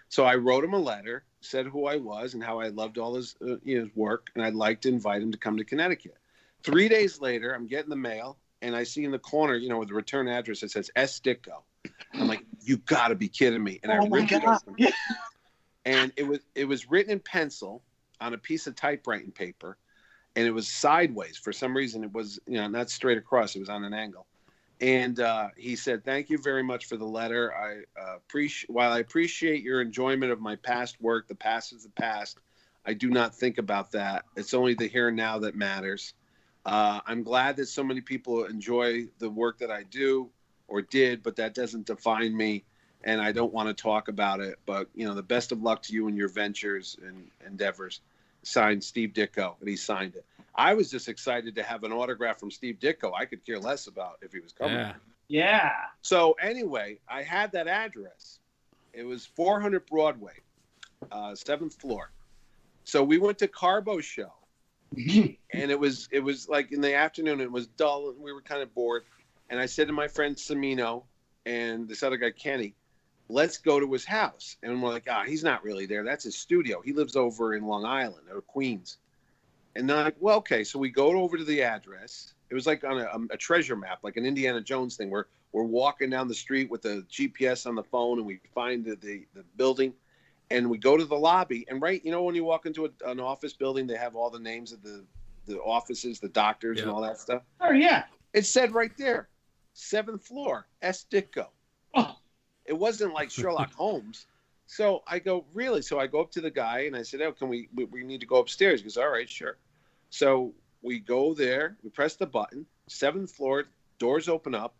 So I wrote him a letter, said who I was and how I loved all his work, and I'd like to invite him to come to Connecticut. 3 days later, I'm getting the mail, and I see in the corner, with the return address, it says S. Ditko. I'm like, you got to be kidding me! And I ripped it open, and it was written in pencil on a piece of typewriting paper, and it was sideways. For some reason, it was not straight across. It was on an angle. And he said, "Thank you very much for the letter. While I appreciate your enjoyment of my past work, the past is the past. I do not think about that. It's only the here and now that matters. I'm glad that so many people enjoy the work that I do or did, but that doesn't define me, and I don't want to talk about it. But the best of luck to you in your ventures and endeavors." Signed, Steve Ditko, and he signed it. I was just excited to have an autograph from Steve Ditko. I could care less about if he was coming. Yeah. Yeah. So anyway, I had that address. It was 400 Broadway, 7th floor. So we went to Carbo's show, and it was like in the afternoon. It was dull, and we were kind of bored. And I said to my friend Semino and this other guy Kenny, let's go to his house. And we're like, he's not really there. That's his studio. He lives over in Long Island or Queens. And they're like, well, okay. So we go over to the address. It was like on a treasure map, like an Indiana Jones thing, where we're walking down the street with the GPS on the phone, and we find the building, and we go to the lobby. And right, when you walk into an office building, they have all the names of the offices, the doctors, and all that stuff. Oh, yeah. It said right there, 7th floor, S. Ditko. Oh. It wasn't like Sherlock Holmes. So I go, really? So I go up to the guy and I said, can we need to go upstairs? He goes, all right, sure. So we go there, we press the button, 7th floor, doors open up,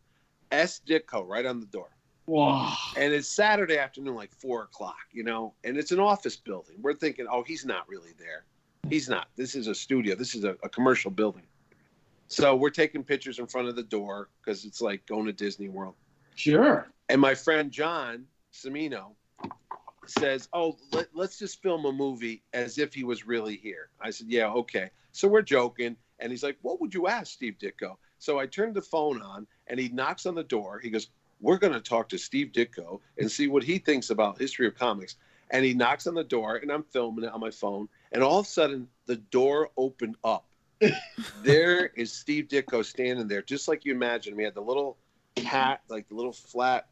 S. Ditko right on the door. Wow. And it's Saturday afternoon, like 4:00, and it's an office building. We're thinking, he's not really there. He's not. This is a studio. This is a commercial building. So we're taking pictures in front of the door because it's like going to Disney World. Sure. And my friend John Semino says, let's just film a movie as if he was really here. I said, yeah, okay. So we're joking. And he's like, what would you ask Steve Ditko? So I turned the phone on, and he knocks on the door. He goes, we're going to talk to Steve Ditko and see what he thinks about history of comics. And he knocks on the door, and I'm filming it on my phone. And all of a sudden, the door opened up. There is Steve Ditko standing there, just like you imagine him. He had the little hat, like the little flat,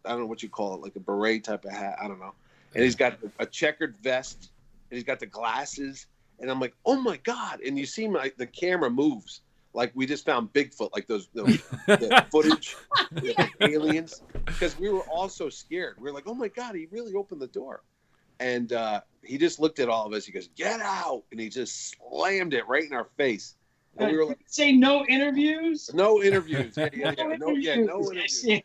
I don't know what you call it, like a beret type of hat. I don't know. And he's got a checkered vest, and he's got the glasses. And I'm like, oh my God. And you see the camera moves. Like we just found Bigfoot, like those the footage of aliens. Because we were all so scared. We were like, oh my God, he really opened the door. And he just looked at all of us. He goes, get out. And he just slammed it right in our face. And we were like, say no interviews? No interviews. No interviews. interviews.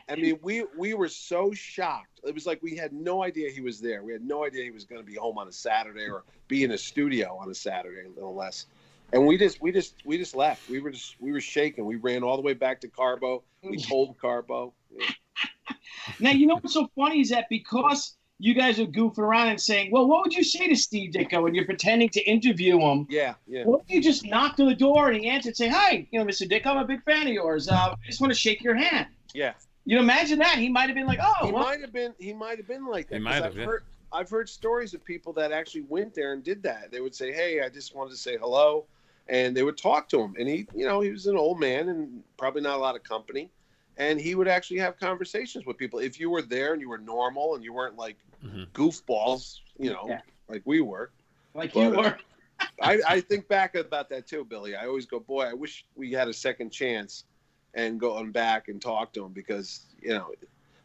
I mean, we were so shocked. It was like we had no idea he was there. We had no idea he was going to be home on a Saturday or be in a studio on a Saturday, a little less. And we just left. We were shaking. We ran all the way back to Carbo. We told Carbo. Yeah. Now, what's so funny is that because you guys are goofing around and saying, well, what would you say to Steve Ditko? And you're pretending to interview him. Yeah. What if you just knocked on the door and he answered and say, hi, Mr. Ditko, I'm a big fan of yours. I just want to shake your hand. Yeah. Imagine that. He might have been like, He might have been like that. He might have. I've heard stories of people that actually went there and did that. They would say, hey, I just wanted to say hello. And they would talk to him. And he was an old man and probably not a lot of company. And he would actually have conversations with people. If you were there and you were normal and you weren't like goofballs, like we were. Like you were. I think back about that too, Billy. I always go, boy, I wish we had a second chance and going back and talk to him because,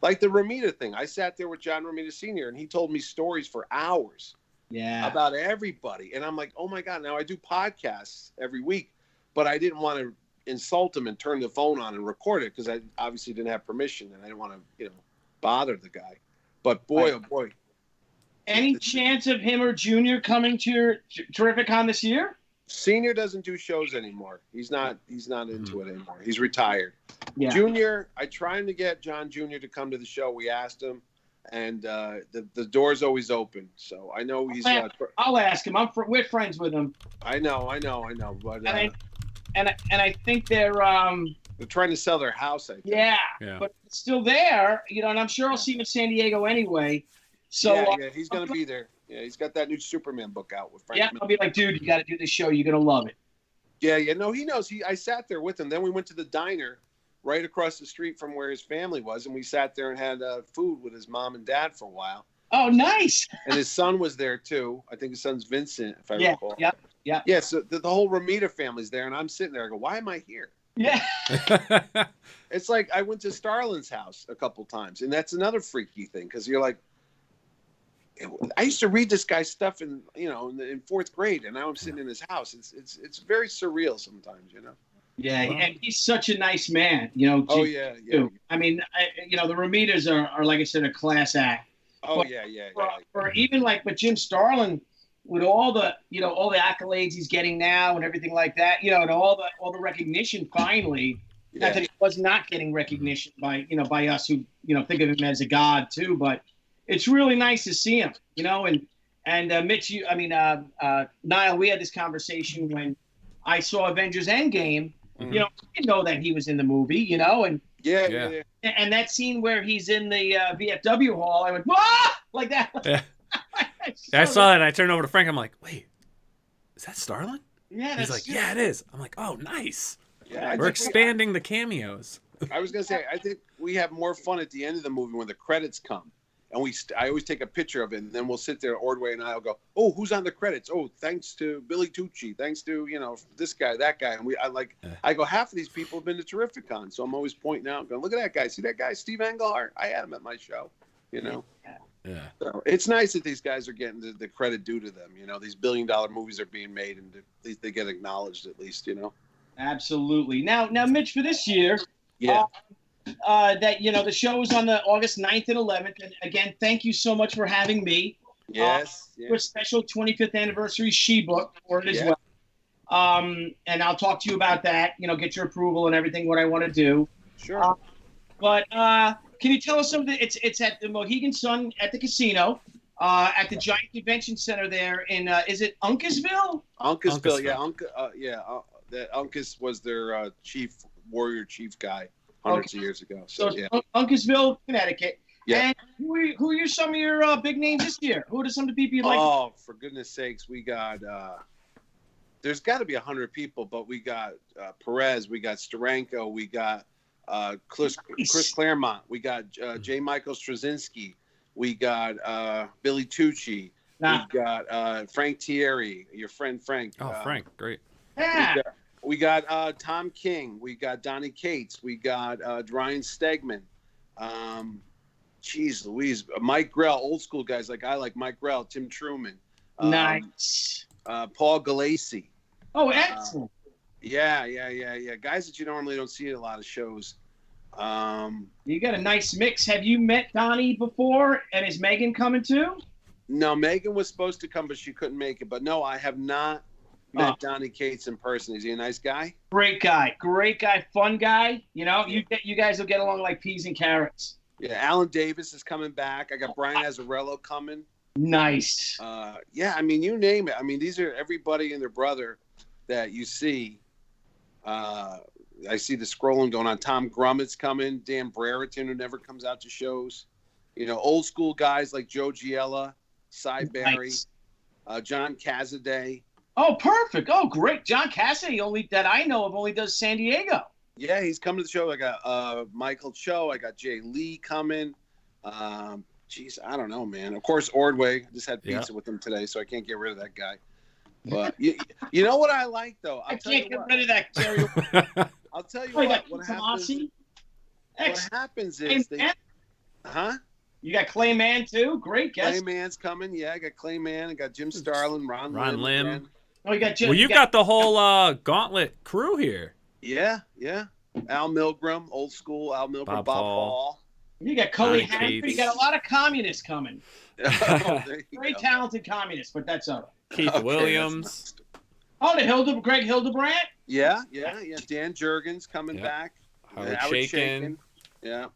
like the Romita thing. I sat there with John Romita Sr. and he told me stories for hours about everybody. And I'm like, oh my God, now I do podcasts every week. but I didn't want to insult him and turn the phone on and record it because I obviously didn't have permission and I didn't want to, bother the guy. But boy, oh boy. Any chance of him or Junior coming to your Terrificon this year? Senior doesn't do shows anymore. He's not into it anymore. He's retired. Yeah. Junior, I tried to get John Jr. to come to the show. We asked him, and the door's always open. So I know he's. I'll ask him. We're friends with him. I know. But and I think they're trying to sell their house. I think. Yeah. But it's still there, and I'm sure I'll see him in San Diego anyway. So yeah, he's gonna be there. Yeah, he's got that new Superman book out with Frank. Yeah, I'll be like, dude, you got to do this show. You're gonna love it. Yeah. No, he knows. I sat there with him. Then we went to the diner right across the street from where his family was, and we sat there and had food with his mom and dad for a while. Oh, nice. And his son was there too. I think his son's Vincent, if I recall. Yeah. Yeah. So the whole Romita family's there, and I'm sitting there. I go, why am I here? Yeah. It's like I went to Starlin's house a couple times, and that's another freaky thing because you're like. I used to read this guy's stuff in fourth grade, and now I'm sitting in his house. It's very surreal sometimes, Yeah, and he's such a nice man, Oh yeah. I mean, the Romitas are like I said, a class act. Oh but yeah. For even like, but Jim Starlin, with all the all the accolades he's getting now and everything like that, and all the recognition finally. Yeah. Not that he was not getting recognition by by us who think of him as a god too, but. It's really nice to see him, and Mitch, Nile, we had this conversation when I saw Avengers Endgame. Mm-hmm. I didn't know that he was in the movie, and yeah. And that scene where he's in the VFW hall, I went, ah! Like that. Yeah. I saw that, and I turned over to Frank. I'm like, wait, is that Starlin? Yeah. He's like, yeah, it is. I'm like, oh, nice. Yeah, we're expanding the cameos. I was gonna say, I think we have more fun at the end of the movie when the credits come. And I always take a picture of it, and then we'll sit there, Ordway and I'll go, oh, who's on the credits? Oh, thanks to Billy Tucci, thanks to, this guy, that guy. And I go, half of these people have been to Terrificon. So I'm always pointing out, going, look at that guy. See that guy, Steve Englehart? I had him at my show, Yeah. So it's nice that these guys are getting the credit due to them. These billion-dollar movies are being made, and at least they get acknowledged at least, Absolutely. Now, Mitch, for this year. Yeah. That the show is on the August 9th and 11th, and again, thank you so much for having me. Yes. For a special 25th anniversary book for it as well. And I'll talk to you about that. Get your approval and everything. What I want to do. Sure. But can you tell us something? It's at the Mohegan Sun at the casino, at the Giant Convention Center there in is it Uncasville? Uncasville, yeah. That Uncas was their warrior chief guy. Hundreds of years ago. So yeah. Uncasville, Connecticut. Yeah. And who are some of your big names this year? Who are some of the people you like? Oh, for goodness sakes, we got. There's got to be 100 people, but we got Perez, we got Steranko, we got Chris Claremont, we got J. Michael Straczynski, we got Billy Tucci, we got Frank Thierry, your friend Frank. Oh, Frank, great. Yeah. We got Tom King. We got Donnie Cates. We got Ryan Stegman. Jeez Louise. Mike Grell, old school guys like Mike Grell, Tim Truman. Nice. Paul Galassi. Oh, excellent. Yeah. Guys that you normally don't see at a lot of shows. You got a nice mix. Have you met Donnie before? And is Megan coming too? No, Megan was supposed to come, but she couldn't make it. But no, I have not met Donnie Cates in person. Is he a nice guy? Great guy, fun guy. You guys will get along like peas and carrots. Yeah, Alan Davis is coming back. I got Brian Azzarello coming. Nice. Yeah, I mean, you name it. I mean, these are everybody and their brother that you see. I see the scrolling going on. Tom Grummett's coming. Dan Brereton, who never comes out to shows. Old school guys like Joe Giella, Cy Barry, John Cassidy. Oh, perfect. Oh, great. John Cassidy, that I know of, only does San Diego. Yeah, he's coming to the show. I got Michael Cho. I got Jay Lee coming. Geez, I don't know, man. Of course, Ordway. I just had pizza with him today, so I can't get rid of that guy. But you know what I like, though? I can't get rid of that, Jerry. I'll tell you what happens is You got Clayman, too? Great guest. Clayman's coming. Yeah, I got Clayman. I got Jim Starlin, Ron Lim. Oh, you got Well, you've got the whole Gauntlet crew here. Yeah. Al Milgram, old school Al Milgram, Bob Hall. You got Cully Hanford. You got a lot of communists coming. Very talented communists, but that's all right. Keith Williams. The Greg Hildebrandt. Yeah. Dan Jurgens coming back. Howard Chaykin. Yeah.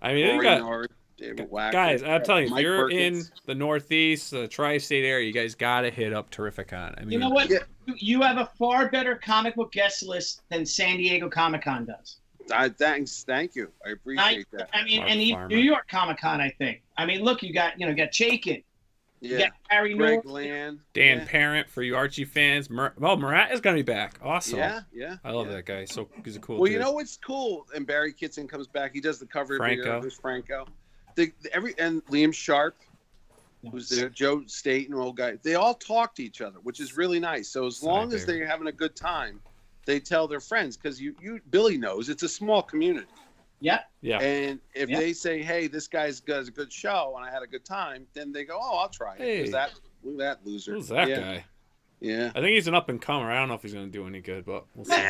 I mean, you got David Wacker. Guys, I'm telling you, if you're Perkins. in the Northeast, the tri-state area, you guys got to hit up Terrificon. I mean, you know what? Yeah. You have a far better comic book guest list than San Diego Comic-Con does. Thank you. I appreciate that. I mean, and even New York Comic-Con, I think. I mean, look, you got Chaykin. You got Harry Greg North. Land. Dan Parent for you Archie fans. Murat is going to be back. Awesome. Yeah. I love that guy. So he's a cool Well, dude. you know what's cool? And Barry Kitson comes back. He does the cover every year. There's Franco. And Liam Sharp, who's there, Joe Staten, old guy. They all talk to each other, which is really nice. So as long as they're having a good time, they tell their friends, because Billy knows it's a small community. Yeah. And if they say, "Hey, this guy's got a good show, and I had a good time," then they go, "Oh, I'll try it." Hey, look at that loser. Who's that guy? Yeah. I think he's an up and comer. I don't know if he's going to do any good, but we'll see.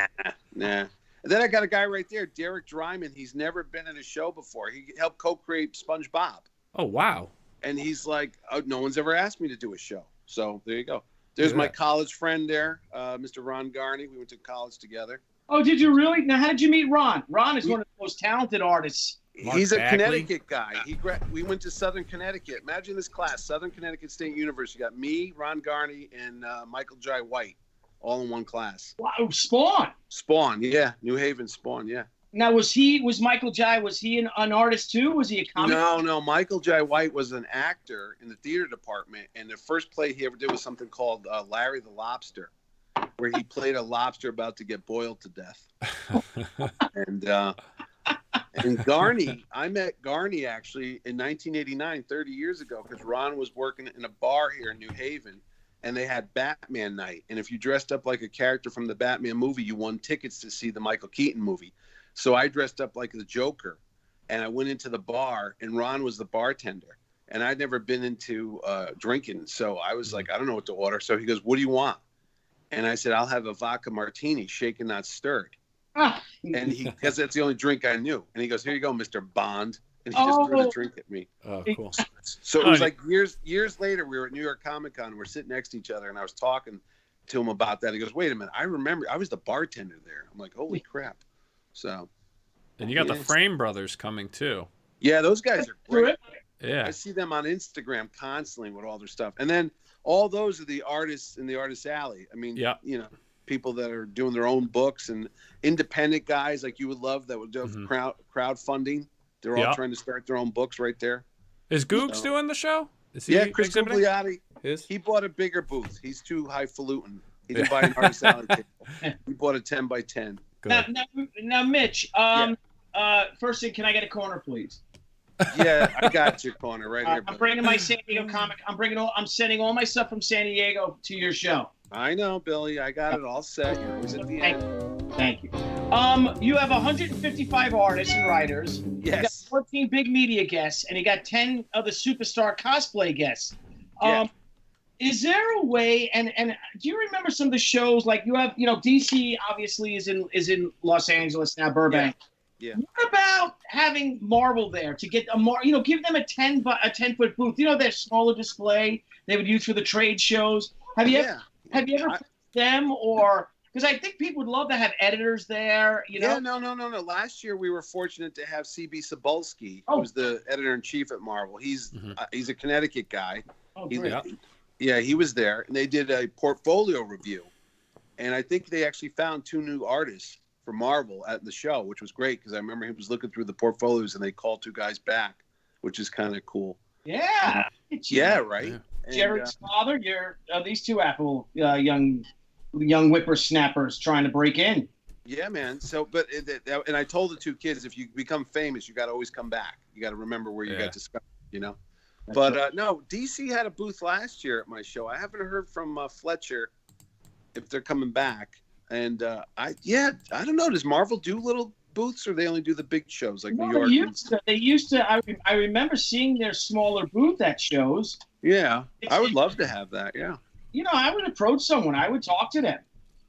Nah. And then I got a guy right there, Derek Dryman. He's never been in a show before. He helped co-create SpongeBob. Oh, wow. And he's like, "Oh, no one's ever asked me to do a show." So there you go. There's my college friend there, Mr. Ron Garney. We went to college together. Oh, did you really? Now, how did you meet Ron? Ron is one of the most talented artists. He's a Connecticut guy. We went to Southern Connecticut. Imagine this class, Southern Connecticut State University. You got me, Ron Garney, and Michael Jai White, all in one class. Wow, Spawn, yeah. New Haven Spawn, yeah. Now, was Michael Jai, was he an artist too? Was he a comic? No. Michael Jai White was an actor in the theater department, and the first play he ever did was something called Larry the Lobster, where he played a lobster about to get boiled to death. And Garney, I met Garney actually in 1989, 30 years ago, because Ron was working in a bar here in New Haven, and they had Batman night. And if you dressed up like a character from the Batman movie, you won tickets to see the Michael Keaton movie. So I dressed up like the Joker, and I went into the bar, and Ron was the bartender. And I'd never been into drinking, so I was like, I don't know what to order. So he goes, "What do you want?" And I said, "I'll have a vodka martini, shaken, not stirred." And because that's the only drink I knew. And he goes, "Here you go, Mr. Bond." And he just threw the drink at me. Oh, cool. So it was like years later, we were at New York Comic Con, and we're sitting next to each other, and I was talking to him about that. He goes, "Wait a minute, I remember I was the bartender there." I'm like, "Holy crap." So. And you got the Frame Brothers coming too. Yeah, those guys are great. Yeah. I see them on Instagram constantly with all their stuff. And then all those are the artists in the Artist Alley. I mean, people that are doing their own books and independent guys like you would love that would do crowdfunding. They're all trying to start their own books right there. Is Googs doing the show? Is he Chris Gugliotti. He bought a bigger booth. He's too highfalutin. He didn't buy an Artist Alley table. He bought a 10 by 10. Now, Mitch, first thing, can I get a corner, please? Yeah, I got your corner right here. I'm bringing my San Diego comic. I'm sending all my stuff from San Diego to your show. I know, Billy. I got it all set. You're always at the end. Thank you. You have 155 artists and writers. Yes. You got 14 big media guests, and you got 10 of the superstar cosplay guests. Is there a way? And do you remember some of the shows? Like you have, DC obviously is in Los Angeles now, Burbank. Yeah. What about having Marvel there to get give them a 10-foot booth? Their smaller display they would use for the trade shows. Have you ever put them, or because I think people would love to have editors there. Yeah, no. Last year we were fortunate to have CB Cebulski, who's the editor-in-chief at Marvel. He's a Connecticut guy. Oh, great. He was there, and they did a portfolio review, and I think they actually found 2 new artists for Marvel at the show, which was great because I remember he was looking through the portfolios, and they called 2 guys back, which is kind of cool. Yeah. Yeah, right. Yeah. Jared's father, you're these 2 Apple young whippersnappers trying to break in. Yeah, man. So, and I told the 2 kids, if you become famous, you got to always come back. You got to remember where you got discovered, But no, DC had a booth last year at my show. I haven't heard from Fletcher if they're coming back. And I don't know. Does Marvel do little booths, or they only do the big shows like New York? They used to. I remember seeing their smaller booth at shows. Yeah, I would love to have that. Yeah. I would approach someone. I would talk to them.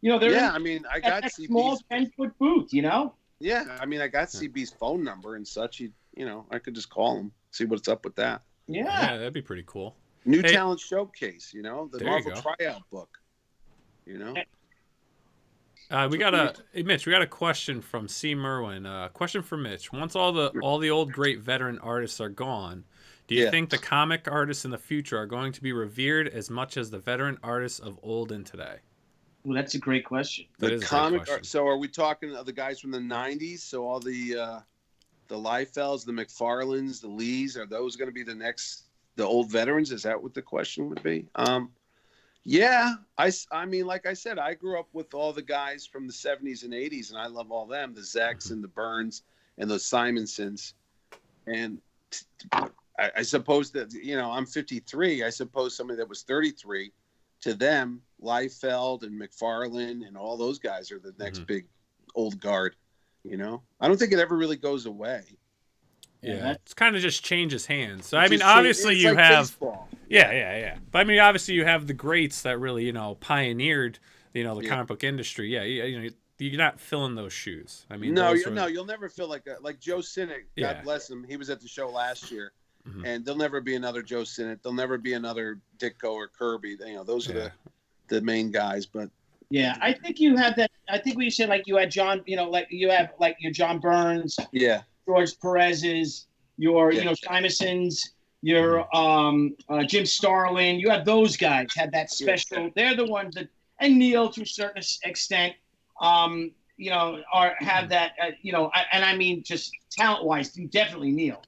They're I mean, I got that CB's small 10-foot booth. Yeah, I mean, I got CB's phone number and such. I could just call him, see what's up with that. Yeah, that'd be pretty cool. New talent showcase. The Marvel tryout book. Mitch, we got a question from C. Merwin. Question for Mitch. Once all the old great veteran artists are gone, do you think the comic artists in the future are going to be revered as much as the veteran artists of old and today? Well, that's a great question. The comic art. So are we talking of the guys from the 90s? So all the Liefelds, the McFarlanes, the Lees, are those going to be the old veterans? Is that what the question would be? Yeah, I mean, like I said, I grew up with all the guys from the 70s and 80s, and I love all them, the Zecks and the Burns and the Simonsons. And I suppose that, I'm 53. I suppose somebody that was 33, to them, Liefeld and McFarlane and all those guys are the next big old guard. I don't think it ever really goes away. Yeah, it's kind of just changes hands. So I mean, obviously you have baseball. Yeah. But I mean, obviously you have the greats that really, pioneered, the comic book industry. Yeah, you're not filling those shoes. I mean, you'll never feel like Joe Sinnott. God bless him. He was at the show last year, and there'll never be another Joe Sinnott. There'll never be another Ditko or Kirby. Those are the main guys. But yeah, I think you have that. I think we said you had John. You have your John Burns. Yeah. George Perez's, your Simonsons, your Jim Starlin. You have those guys had that special. They're the ones that, and Neil to a certain extent, have that. And I mean just talent wise, definitely Neil.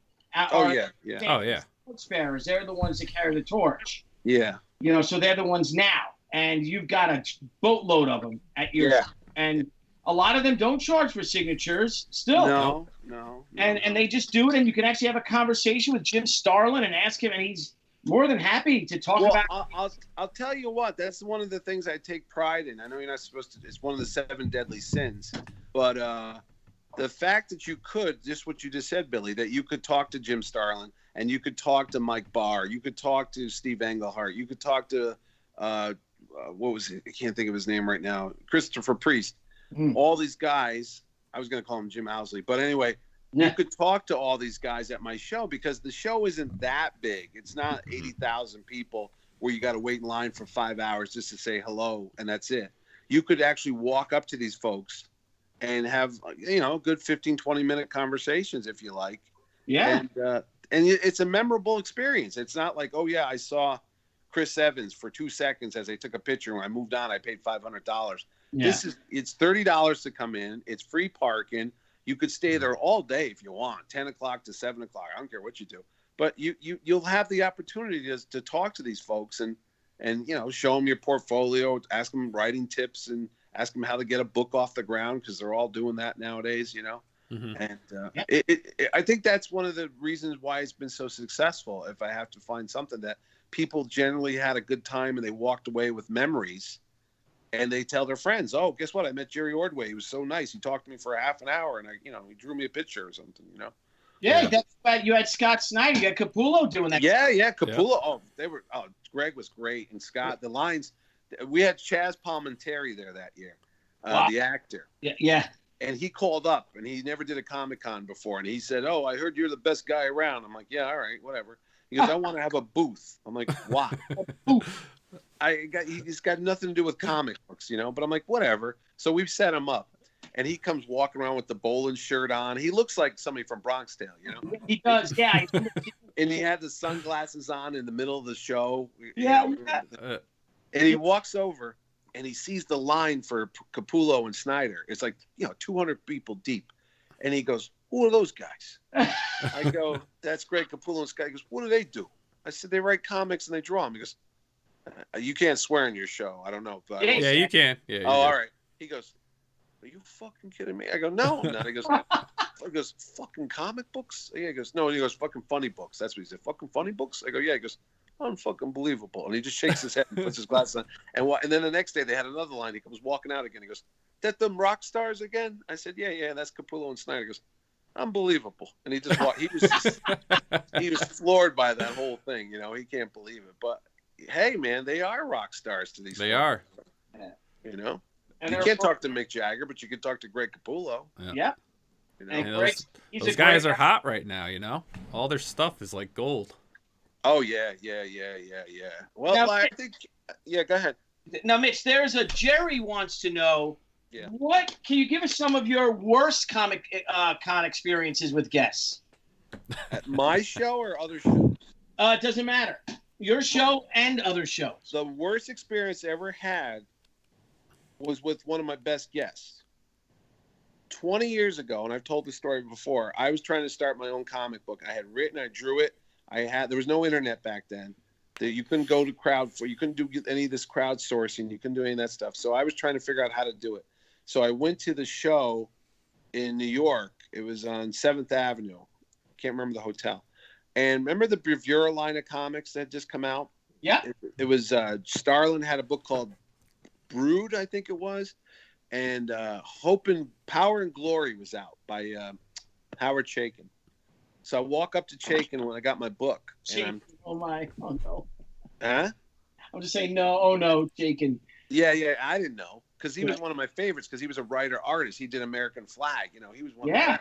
Sparrows. They're the ones that carry the torch. Yeah. So they're the ones now, and you've got a boatload of them at your and. A lot of them don't charge for signatures still. No. And they just do it, and you can actually have a conversation with Jim Starlin and ask him, and he's more than happy to talk about. I'll tell you what, that's one of the things I take pride in. I know you're not supposed to. It's one of the 7 deadly sins, but the fact that you could, just what you just said, Billy, that you could talk to Jim Starlin and you could talk to Mike Barr, you could talk to Steve Englehart, you could talk to what was it? I can't think of his name right now. Christopher Priest. All these guys, I was going to call him Jim Owsley, but anyway, you could talk to all these guys at my show because the show isn't that big. It's not 80,000 people where you got to wait in line for 5 hours just to say hello and that's it. You could actually walk up to these folks and have, good 15, 20-minute conversations if you like. Yeah. And it's a memorable experience. It's not like, I saw Chris Evans for 2 seconds as they took a picture. When I moved on, I paid $500. Yeah. It's $30 to come in. It's free parking. You could stay there all day if you want, 10 o'clock to 7 o'clock. I don't care what you do, but you'll have the opportunity to talk to these folks and show them your portfolio, ask them writing tips, and ask them how to get a book off the ground because they're all doing that nowadays. And I think that's one of the reasons why it's been so successful. If I have to find something that people generally had a good time and they walked away with memories. And they tell their friends, "Oh, guess what? I met Jerry Ordway. He was so nice. He talked to me for a half an hour, and he drew me a picture or something." Yeah, that's right. You had Scott Snyder. You had Capullo doing that. Yeah, Capullo. Yeah. Greg was great, and Scott. The lines. We had Chaz Palminteri there that year, the actor. Yeah. And he called up, and he never did a Comic Con before, and he said, "Oh, I heard you're the best guy around." I'm like, "Yeah, all right, whatever." He goes, "I want to have a booth." I'm like, "Why?" He's got nothing to do with comic books, but I'm like, whatever. So we've set him up and he comes walking around with the bowling shirt on. He looks like somebody from Bronx Tale, He does. Yeah. And he had the sunglasses on in the middle of the show. Yeah. And he walks over and he sees the line for Capullo and Snyder. It's like, 200 people deep. And he goes, "Who are those guys?" I go, "That's Greg Capullo and Scott." He goes, "What do they do?" I said, "They write comics and they draw them." He goes, "You can't swear in your show." I don't know. But yeah, you can. Yeah. All right. He goes, "Are you fucking kidding me?" I go, "No, I'm not." He goes, "Fucking comic books?" Yeah, he goes, "No." He goes, "Fucking funny books." That's what he said. "Fucking funny books?" I go, "Yeah." He goes, "Unfucking believable." And he just shakes his head and puts his glasses on. And then the next day they had another line. He comes walking out again. He goes, "That them rock stars again?" I said, Yeah, that's Capullo and Snyder." He goes, "Unbelievable." And he just walked. He was floored by that whole thing. He can't believe it. But hey, man, they are rock stars to these. They are. You know, And you can't talk to Mick Jagger, but you can talk to Greg Capullo. Yeah. You know? And those guys are hot right now. You know, all their stuff is like gold. Oh yeah. Well, now, I think. Yeah, go ahead. Now, Mitch, there's a Jerry wants to know. Yeah. What can you give us some of your worst Comic Con experiences with guests? At my show or other shows? It doesn't matter. Your show and other shows. The worst experience I ever had was with one of my best guests. 20 years ago, and I've told this story before, I was trying to start my own comic book. I had written, I drew it. There was no internet back then. You couldn't go to you couldn't do any of this crowdsourcing. You couldn't do any of that stuff. So I was trying to figure out how to do it. So I went to the show in New York. It was on 7th Avenue. Can't remember the hotel. And remember the Bravura line of comics that had just come out? Yeah. It was Starlin had a book called Brood, I think it was. And Power and Glory was out by Howard Chaykin. So I walk up to Chaykin when I got my book. Oh no. Huh? I'm just saying no. Oh no, Chaykin. Yeah, I didn't know. Because he was one of my favorites, because he was a writer-artist. He did American Flag. You know, he was one of them.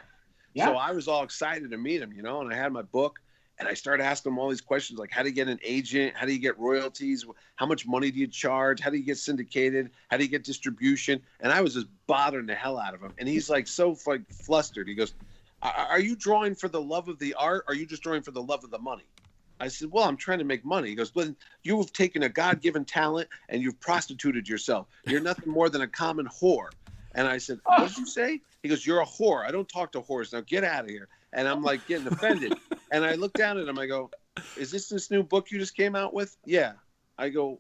Yeah. So I was all excited to meet him, you know, and I had my book. And I started asking him all these questions, like how do you get an agent? How do you get royalties? How much money do you charge? How do you get syndicated? How do you get distribution? And I was just bothering the hell out of him. And he's like so flustered. He goes, are you drawing for the love of the art? Or are you just drawing for the love of the money? I said, well, I'm trying to make money. He goes, well, you have taken a God-given talent and you've prostituted yourself. You're nothing more than a common whore. And I said, what did you say? He goes, you're a whore. I don't talk to whores. Now get out of here. And I'm like getting offended. And I look down at him. I go, is this new book you just came out with? Yeah. I go,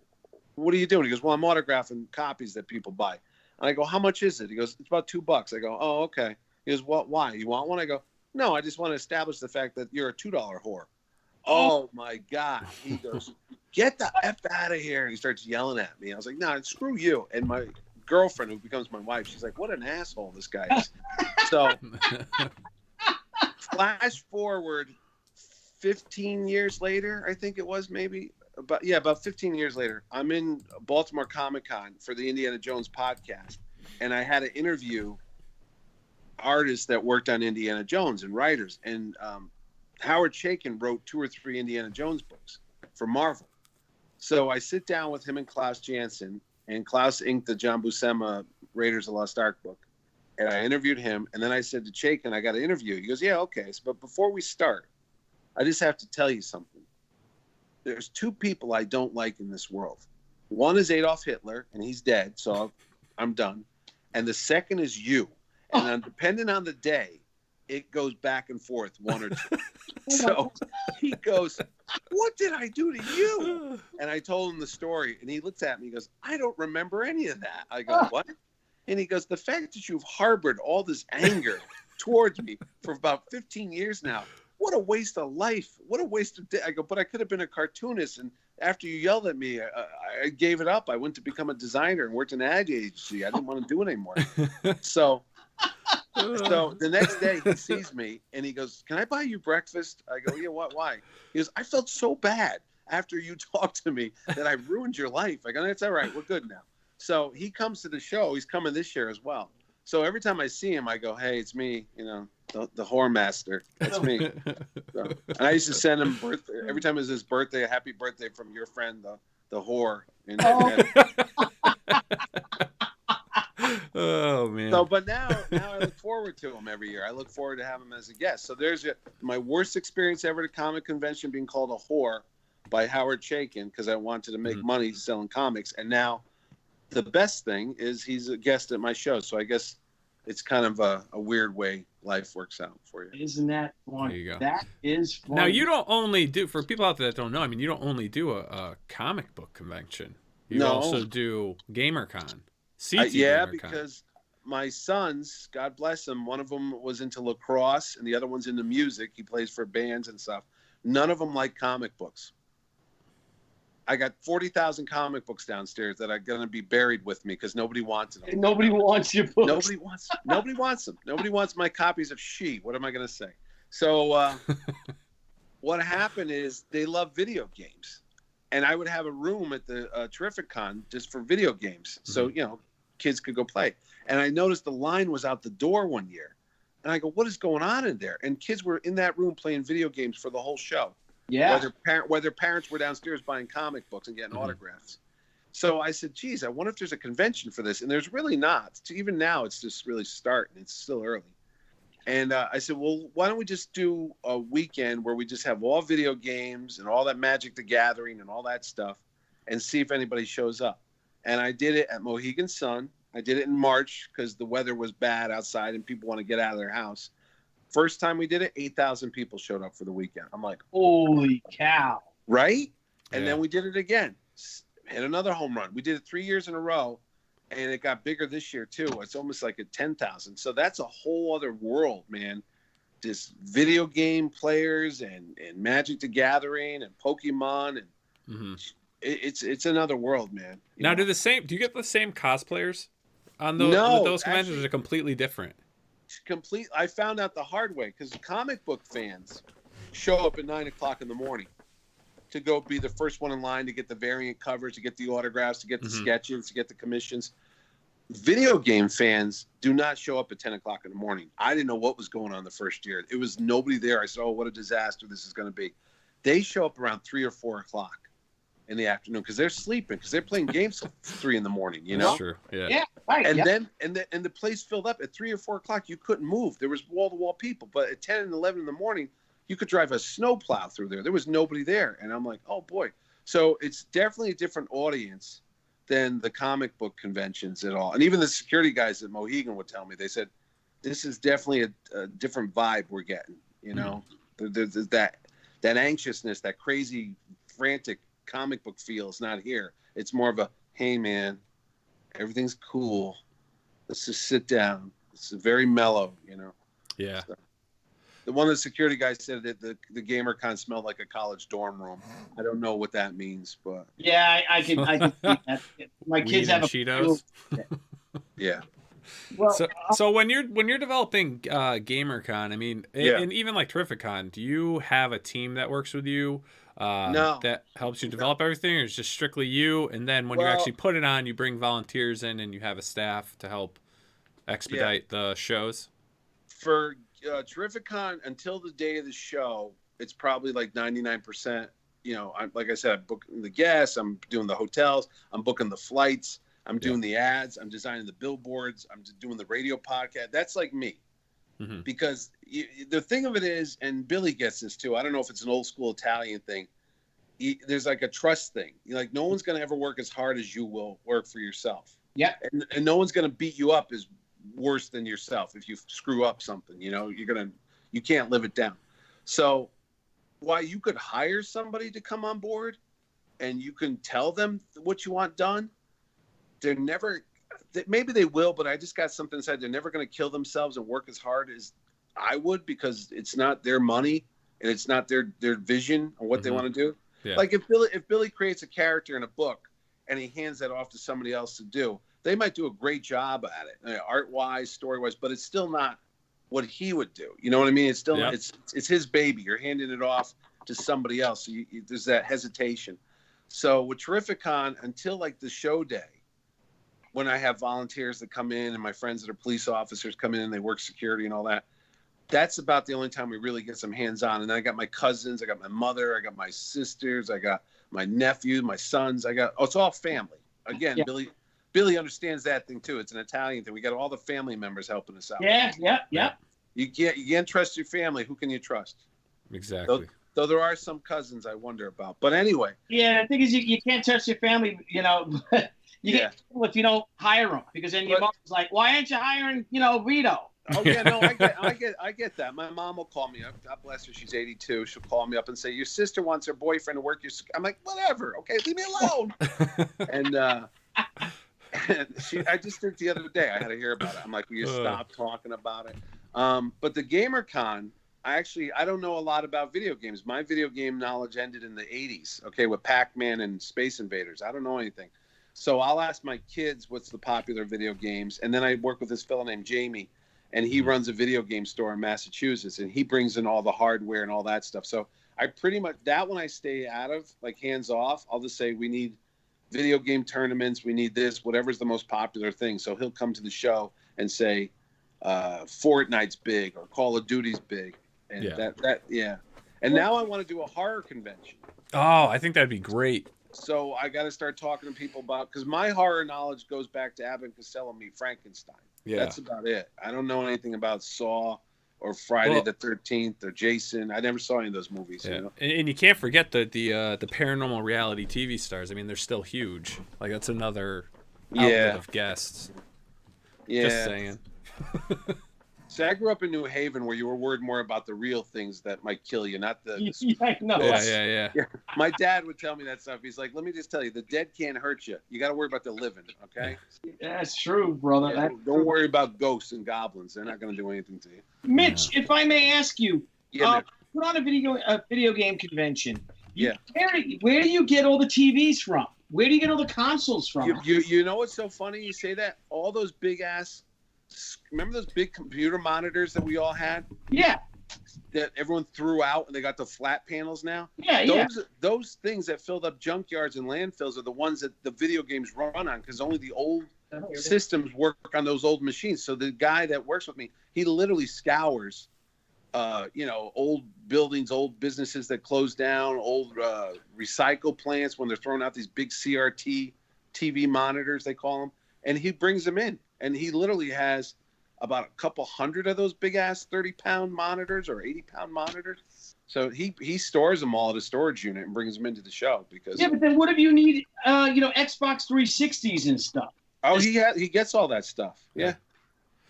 what are you doing? He goes, well, I'm autographing copies that people buy. And I go, how much is it? He goes, it's about $2. I go, oh, okay. He goes, well, why? You want one? I go, no, I just want to establish the fact that you're a $2 whore. Oh my God. He goes, get the F out of here. And he starts yelling at me. I was like, no, screw you. And my girlfriend, who becomes my wife, she's like, what an asshole this guy is. So flash forward 15 years later, I think it was about 15 years later, I'm in Baltimore Comic Con for the Indiana Jones podcast. And I had to interview artists that worked on Indiana Jones and writers. And Howard Chaykin wrote 2 or 3 Indiana Jones books for Marvel. So I sit down with him and Klaus Janson, and Klaus inked the John Buscema Raiders of the Lost Ark book. And I interviewed him, and then I said to Chaykin, I got to interview you. He goes, yeah, okay. But before we start, I just have to tell you something. There's 2 people I don't like in this world. One is Adolf Hitler, and he's dead, so I'm done. And the second is you. And depending on the day, it goes back and forth, 1 or 2. So he goes, what did I do to you? And I told him the story, and he looks at me, he goes, I don't remember any of that. I go, what? And he goes, the fact that you've harbored all this anger towards me for about 15 years now, what a waste of life. What a waste of day. I go, but I could have been a cartoonist. And after you yelled at me, I gave it up. I went to become a designer and worked in an ad agency. I didn't want to do it anymore. So the next day he sees me and he goes, can I buy you breakfast? I go, yeah, what? Why? He goes, I felt so bad after you talked to me that I ruined your life. I go, that's all right. We're good now. So he comes to the show. He's coming this year as well. So every time I see him, I go, hey, it's me, you know, the whore master. That's me. So, and I used to send him every time it was his birthday, a happy birthday from your friend, the whore. Oh man. So, but now I look forward to him every year. I look forward to having him as a guest. So there's my worst experience ever at a comic convention, being called a whore by Howard Chaykin because I wanted to make money selling comics. And now the best thing is he's a guest at my show. So I guess it's kind of a weird way life works out for you. Isn't that fun? There you go. That is fun. Now, you don't only do, for people out there that don't know, I mean, you don't only do a comic book convention. You also do GamerCon. Yeah, GamerCon. because my sons, God bless them, one of them was into lacrosse and the other one's into music. He plays for bands and stuff. None of them like comic books. I got 40,000 comic books downstairs that are going to be buried with me because nobody wants them. Nobody wants your books. Nobody wants them. Nobody wants my copies of She. What am I going to say? So what happened is they love video games. And I would have a room at the Terrificon just for video games. So, kids could go play. And I noticed the line was out the door one year. And I go, what is going on in there? And kids were in that room playing video games for the whole show. Yeah. Whether parents were downstairs buying comic books and getting autographs. So I said, geez, I wonder if there's a convention for this. And there's really not. Even now, it's just really starting. It's still early. And I said, well, why don't we just do a weekend where we just have all video games and all that Magic the Gathering and all that stuff and see if anybody shows up. And I did it at Mohegan Sun. I did it in March because the weather was bad outside and people want to get out of their house. First time we did it, 8,000 people showed up for the weekend. I'm like, holy cow. Right? And then we did it again. Hit another home run. We did it 3 years in a row. And it got bigger this year, too. It's almost like at 10,000. So that's a whole other world, man. Just video game players and Magic the Gathering and Pokemon. And it's another world, man. Now, do you get the same cosplayers on those, with those conventions? Actually, are completely different? I found out the hard way because comic book fans show up at 9 o'clock in the morning to go be the first one in line to get the variant covers, to get the autographs, to get the sketches, to get the commissions. Video game fans do not show up at 10 o'clock in the morning. I didn't know what was going on the first year. It was nobody there. I said, oh, what a disaster this is going to be. They show up around 3 or 4 o'clock in the afternoon because they're sleeping, because they're playing games till 3 in the morning, Sure, yeah. Yeah, right. And then the place filled up at 3 or 4 o'clock. You couldn't move. There was wall-to-wall people. But at 10 and 11 in the morning, you could drive a snowplow through there. There was nobody there. And I'm like, oh, boy. So it's definitely a different audience than the comic book conventions at all. And even the security guys at Mohegan would tell me, they said, this is definitely a different vibe we're getting. There's that anxiousness, that crazy, frantic comic book feel is not here. It's more of a, hey, man, everything's cool. Let's just sit down. It's very mellow, Yeah. So, one of the security guys said that the GamerCon smelled like a college dorm room. I don't know what that means, but yeah, I can see that. My kids have Cheetos. Yeah. Well, so when you're developing GamerCon, I mean, and even like Terrificon, do you have a team that works with you? No. That helps you develop everything, or is it just strictly you? And then when you actually put it on, you bring volunteers in and you have a staff to help expedite the shows? For Terrificon, until the day of the show, it's probably like 99%. Like I said, I'm booking the guests, I'm doing the hotels, I'm booking the flights, I'm doing the ads, I'm designing the billboards, I'm doing the radio podcast. That's like me. Because the thing of it is, and Billy gets this too, I don't know if it's an old school Italian thing, there's like a trust thing. No one's going to ever work as hard as you will work for yourself. Yeah. And no one's going to beat you up as worse than yourself if you screw up something. You can't live it down. So while you could hire somebody to come on board and you can tell them what you want done, they're never, maybe they will, but I just got something inside. They're never going to kill themselves and work as hard as I would, because it's not their money and it's not their vision or what they want to do. Yeah. Like if Billy creates a character in a book and he hands that off to somebody else to do, they might do a great job at it, art-wise, story-wise, but it's still not what he would do. You know what I mean? It's still it's his baby. You're handing it off to somebody else. So there's that hesitation. So with Terrificon, until like the show day, when I have volunteers that come in and my friends that are police officers come in and they work security and all that, that's about the only time we really get some hands-on. And then I got my cousins, I got my mother, I got my sisters, I got my nephew, my sons. It's all family. Again, Billy understands that thing too. It's an Italian thing. We got all the family members helping us out. Yeah. You can't trust your family. Who can you trust? Exactly. Though there are some cousins I wonder about. But anyway. Yeah, the thing is you can't trust your family, You get if you don't hire them, because then your mom's like, why aren't you hiring, Rito? Oh yeah, no, I get that. My mom will call me up. God bless her. She's 82. She'll call me up and say, your sister wants her boyfriend to work your. I'm like, whatever. Okay, leave me alone. And I just think the other day I had to hear about it. I'm like, will you stop talking about it? But the GamerCon, I don't know a lot about video games. My video game knowledge ended in the 80s. Okay, with Pac-Man and Space Invaders. I don't know anything. So I'll ask my kids what's the popular video games, and then I work with this fellow named Jamie. And he runs a video game store in Massachusetts, and he brings in all the hardware and all that stuff. So I pretty much, that one I stay out of, like hands off. I'll just say we need video game tournaments. We need this, whatever's the most popular thing. So he'll come to the show and say, Fortnite's big or Call of Duty's big. And yeah. And now I want to do a horror convention. Oh, I think that'd be great. So I got to start talking to people about, because my horror knowledge goes back to Abbott and Costello and Meet Frankenstein. Yeah. That's about it. I don't know anything about Saw or Friday the 13th or Jason. I never saw any of those movies. Yeah. You know? And you can't forget the paranormal reality TV stars. I mean, they're still huge. Like, that's another outlet of guests. Yeah. Just saying. So I grew up in New Haven, where you were worried more about the real things that might kill you, not the. I know. Yeah. My dad would tell me that stuff. He's like, "Let me just tell you, the dead can't hurt you. You got to worry about the living, okay?" That's true, brother. Yeah, don't worry about ghosts and goblins. They're not going to do anything to you. Mitch, if I may ask you, put on a video game convention. Where do you get all the TVs from? Where do you get all the consoles from? You know what's so funny? You say that, all those big ass. Remember those big computer monitors that we all had? Yeah. That everyone threw out, and they got the flat panels now? Yeah, Those things that filled up junkyards and landfills are the ones that the video games run on, because only the old systems work on those old machines. So the guy that works with me, he literally scours, old buildings, old businesses that close down, old recycle plants when they're throwing out these big CRT TV monitors, they call them, and he brings them in. And he literally has about a couple hundred of those big ass 30-pound monitors or 80-pound monitors. So he stores them all at a storage unit and brings them into the show because. Yeah, but then what if you need Xbox 360s and stuff? Oh, he gets all that stuff. Yeah.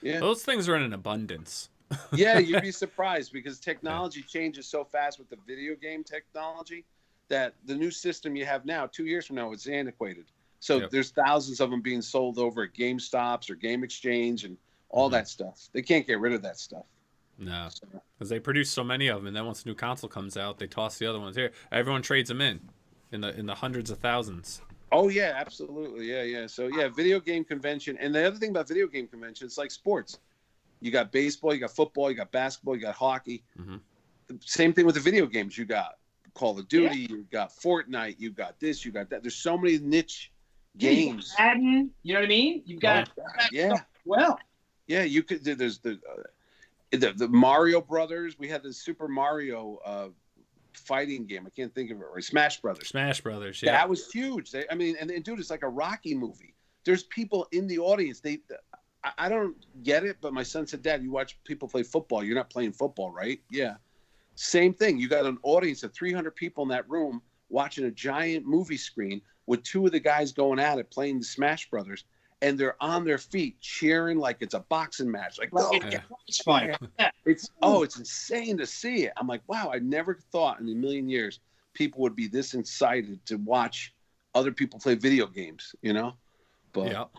Those things are in an abundance. Yeah, you'd be surprised because technology changes so fast with the video game technology that the new system you have now, 2 years from now, it's antiquated. So there's thousands of them being sold over at GameStops or Game Exchange and all that stuff. They can't get rid of that stuff. No, because they produce so many of them, and then once a new console comes out, they toss the other ones here. Everyone trades them in the hundreds of thousands. Oh yeah, absolutely, yeah. So video game convention, and the other thing about video game convention, it's like sports. You got baseball, you got football, you got basketball, you got hockey. Mm-hmm. Same thing with the video games. You got Call of Duty, you got Fortnite, you got this, you got that. There's so many niche games. Madden, you know what I mean? You've got you could. There's the Mario Brothers. We had the Super Mario fighting game. I can't think of it right. Smash Brothers. Yeah, that was huge. And dude, it's like a Rocky movie. There's people in the audience. I don't get it, but my son said, "Dad, you watch people play football. You're not playing football, right?" Yeah. Same thing. You got an audience of 300 people in that room watching a giant movie screen with two of the guys going at it, playing the Smash Brothers, and they're on their feet cheering like it's a boxing match. Like, it's fun. It's insane to see it. I'm like, wow, I never thought in a million years people would be this excited to watch other people play video games, you know? But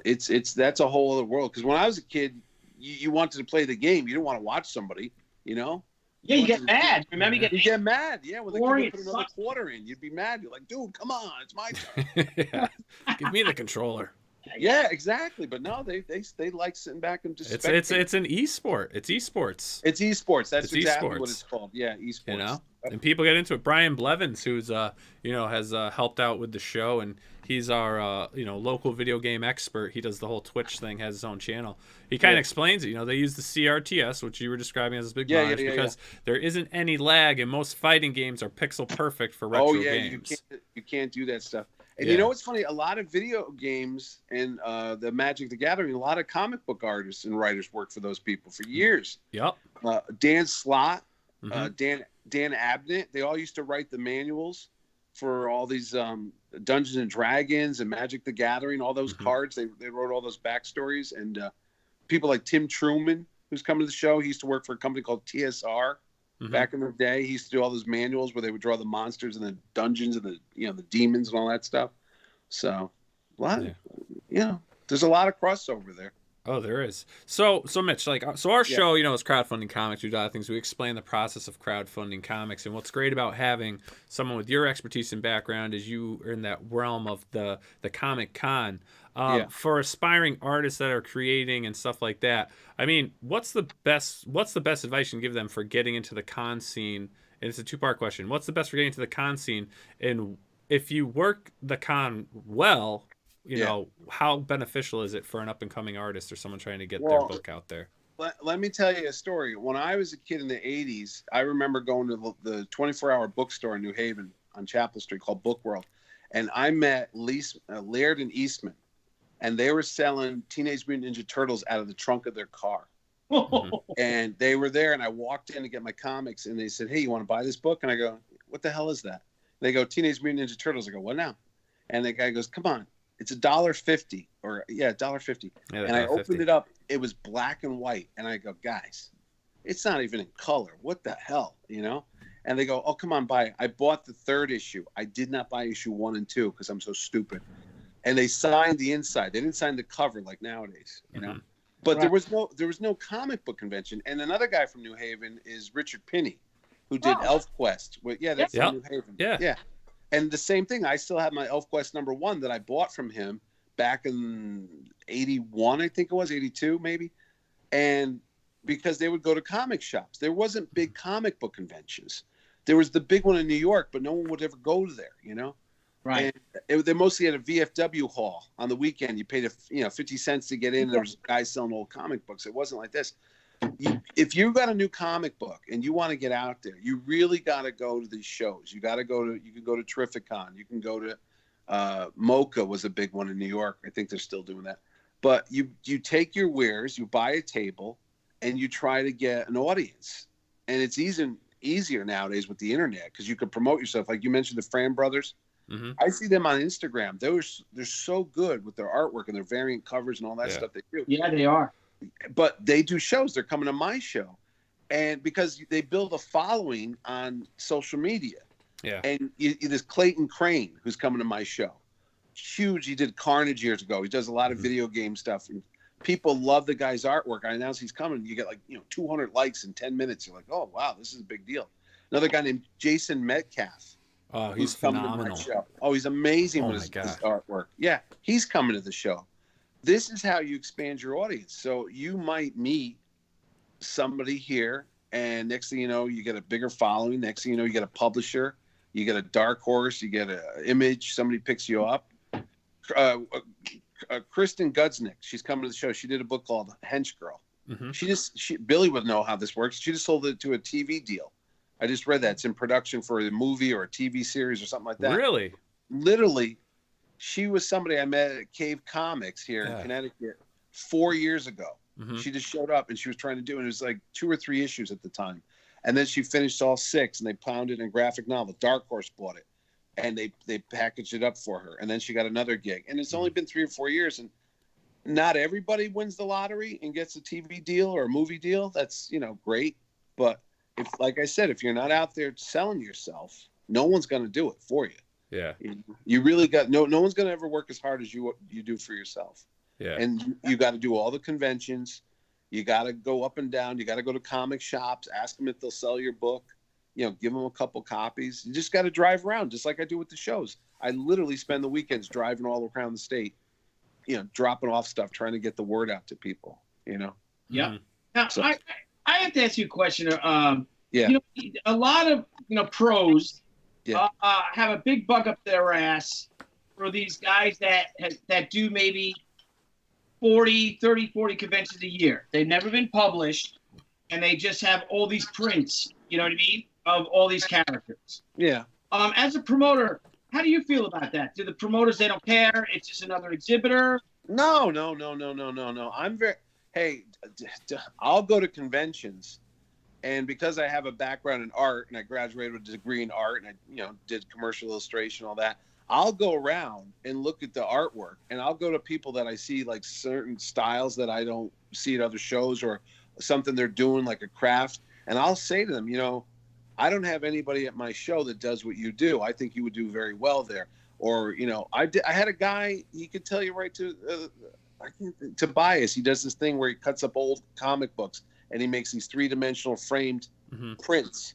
that's a whole other world. Because when I was a kid, you wanted to play the game. You didn't want to watch somebody, you know? Yeah, you get mad. Remember, you get mad. Yeah, when the kid put another quarter in, you'd be mad. You're like, dude, come on, it's my turn. Give me the controller. Yeah, exactly. But no, they like sitting back and just. It's an e-sport. It's esports. It's esports. That's exactly what it's called. Yeah, esports. You know, and people get into it. Brian Blevins, who's has helped out with the show, and he's our local video game expert. He does the whole Twitch thing, has his own channel. He kind of explains it. You know, they use the CRTS, which you were describing as big monitors, because there isn't any lag, and most fighting games are pixel perfect for retro games. You can't do that stuff. And you know what's funny? A lot of video games and the Magic the Gathering, a lot of comic book artists and writers work for those people for years. Yep. Dan Slott, Dan Abnett, they all used to write the manuals for all these Dungeons and Dragons and Magic the Gathering, all those cards. They wrote all those backstories. And people like Tim Truman, who's coming to the show, he used to work for a company called TSR. Back in the day, he used to do all those manuals where they would draw the monsters and the dungeons and the demons and all that stuff. So, there's a lot of crossover there. Oh, there is. So Mitch, our show, is Crowdfunding Comics. We do a lot of things. We explain the process of crowdfunding comics, and what's great about having someone with your expertise and background is you are in that realm of the Comic Con. For aspiring artists that are creating and stuff like that, I mean, what's the best advice you can give them for getting into the con scene and it's a two-part question. What's the best for getting to the con scene? And if you work the con well, you know, how beneficial is it for an up-and-coming artist or someone trying to get their book out there? Let me tell you a story. When I was a kid in the 80s, I remember going to the 24-hour bookstore in New Haven on Chapel Street called Book World. And I met Laird and Eastman. And they were selling Teenage Mutant Ninja Turtles out of the trunk of their car. And they were there, and I walked in to get my comics, and they said, "Hey, you want to buy this book?" And I go, "What the hell is that?" They go, "Teenage Mutant Ninja Turtles." I go, "What now?" And the guy goes, "Come on, it's $1.50 or $1.50." Yeah, and I opened it up. It was black and white, and I go, "Guys, it's not even in color. What the hell, you know?" And they go, "Oh, come on, buy it." I bought the 3rd issue. I did not buy issue 1 and 2 because I'm so stupid. And they signed the inside. They didn't sign the cover like nowadays, you know. But there was no comic book convention. And another guy from New Haven is Richard Pinney, who did ElfQuest. Well, yeah, that's from New Haven. Yeah. And the same thing. I still have my ElfQuest #1 that I bought from him back in 81, I think it was, 82 maybe. And because they would go to comic shops. There wasn't big comic book conventions. There was the big one in New York, but no one would ever go there, you know? Right. And they mostly had a VFW hall on the weekend. You paid 50 cents to get in. And there was guys selling old comic books. It wasn't like this. If you got a new comic book and you want to get out there, you really got to go to these shows. You can go to Terrificon. You can go to Mocha was a big one in New York. I think they're still doing that. But you take your wares, you buy a table, and you try to get an audience. And it's easier nowadays with the internet because you can promote yourself. Like you mentioned, the Fran brothers. Mm-hmm. I see them on Instagram. They're so good with their artwork and their variant covers and all that stuff they do. Yeah, they are. But they do shows. They're coming to my show. And because they build a following on social media. Yeah. And there's Clayton Crane, who's coming to my show. Huge. He did Carnage years ago. He does a lot of video game stuff. And people love the guy's artwork. I announce he's coming. You get 200 likes in 10 minutes. You're like, oh, wow, this is a big deal. Another guy named Jason Metcalf. Oh, he's phenomenal. Oh, he's amazing with his artwork. Yeah, he's coming to the show. This is how you expand your audience. So you might meet somebody here, and next thing you know, you get a bigger following. Next thing you know, you get a publisher. You get a dark horse. You get an image. Somebody picks you up. Kristen Gudznick, she's coming to the show. She did a book called Hench Girl. Mm-hmm. Billy would know how this works. She just sold it to a TV deal. I just read that. It's in production for a movie or a TV series or something like that. Really? Literally, she was somebody I met at Cave Comics here in Connecticut 4 years ago. Mm-hmm. She just showed up and she was trying to do it. It was like 2 or 3 issues at the time. And then she finished all 6 and they pounded in a graphic novel. Dark Horse bought it and they packaged it up for her. And then she got another gig. And it's only been 3 or 4 years. And not everybody wins the lottery and gets a TV deal or a movie deal. That's, great. But like I said, if you're not out there selling yourself, no one's going to do it for you. Yeah. You really got no one's going to ever work as hard as you do for yourself. Yeah. And you got to do all the conventions. You got to go up and down. You got to go to comic shops, ask them if they'll sell your book, give them a couple copies. You just got to drive around just like I do with the shows. I literally spend the weekends driving all around the state, dropping off stuff, trying to get the word out to people, Yeah. Mm-hmm. Now, so, I have to ask you a question. A lot of pros have a big bug up their ass for these guys that do maybe 40 conventions a year. They've never been published, and they just have all these prints. You know what I mean? Of all these characters. Yeah. As a promoter, how do you feel about that? Do the promoters, they don't care? It's just another exhibitor? No. I'll go to conventions, and because I have a background in art and I graduated with a degree in art and I, did commercial illustration, all that, I'll go around and look at the artwork, and I'll go to people that I see like certain styles that I don't see at other shows or something they're doing like a craft. And I'll say to them, I don't have anybody at my show that does what you do. I think you would do very well there. Or, I had a guy, he could tell you right to Tobias. He does this thing where he cuts up old comic books and he makes these 3-dimensional framed prints.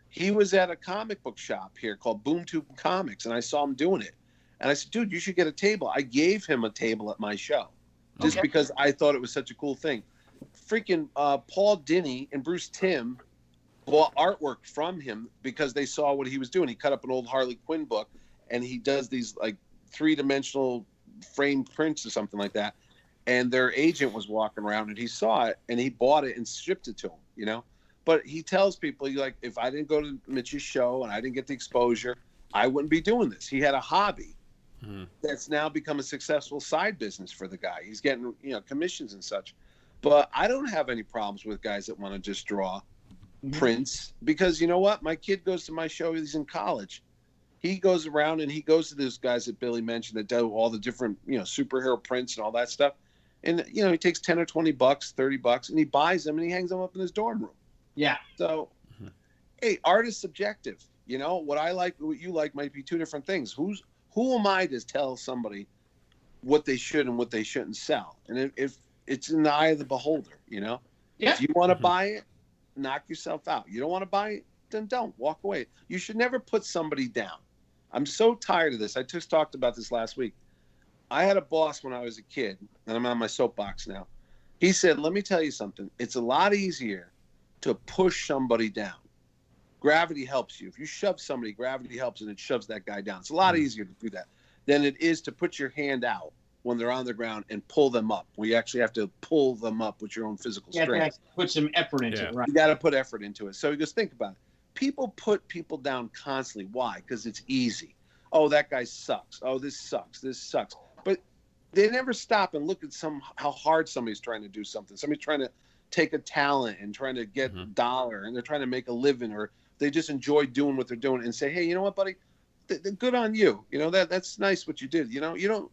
He was at a comic book shop here called Boom Tube Comics, and I saw him doing it. And I said, dude, you should get a table. I gave him a table at my show just because I thought it was such a cool thing. Freaking Paul Dini and Bruce Timm bought artwork from him because they saw what he was doing. He cut up an old Harley Quinn book, and he does these like 3-dimensional framed prints or something like that. And their agent was walking around, and he saw it, and he bought it and shipped it to him, you know. But he tells people, like, if I didn't go to Mitch's show and I didn't get the exposure, I wouldn't be doing this. He had a hobby that's now become a successful side business for the guy. He's getting, you know, commissions and such. But I don't have any problems with guys that want to just draw prints, because you know what? My kid goes to my show. He's in college. He goes around and he goes to those guys that Billy mentioned that do all the different, you know, superhero prints and all that stuff. And, you know, he takes 10 or 20 bucks, 30 bucks, and he buys them and he hangs them up in his dorm room. Yeah. So, hey, art is subjective. You know, what I like, what you like might be two different things. Who am I to tell somebody what they should and what they shouldn't sell? And if it's in the eye of the beholder, you know, if you want to buy it, knock yourself out. You don't want to buy it, then don't. Walk away. You should never put somebody down. I'm so tired of this. I just talked about this last week. I had a boss when I was a kid, and I'm on my soapbox now. He said, let me tell you something. It's a lot easier to push somebody down. Gravity helps you. If you shove somebody, gravity helps, and it shoves that guy down. It's a lot easier to do that than it is to put your hand out when they're on the ground and pull them up, where you actually have to pull them up with your own physical strength. You have to put some effort into it, right? You got to put effort into it. So you just think about it. People put people down constantly. Why? Because it's easy. Oh, that guy sucks. Oh, this sucks. This sucks. But they never stop and look at how hard somebody's trying to do something. Somebody's trying to take a talent and trying to get a dollar, and they're trying to make a living, or they just enjoy doing what they're doing, and say, hey, you know what, buddy? Good on you. You know, that's nice what you did. You know, you don't.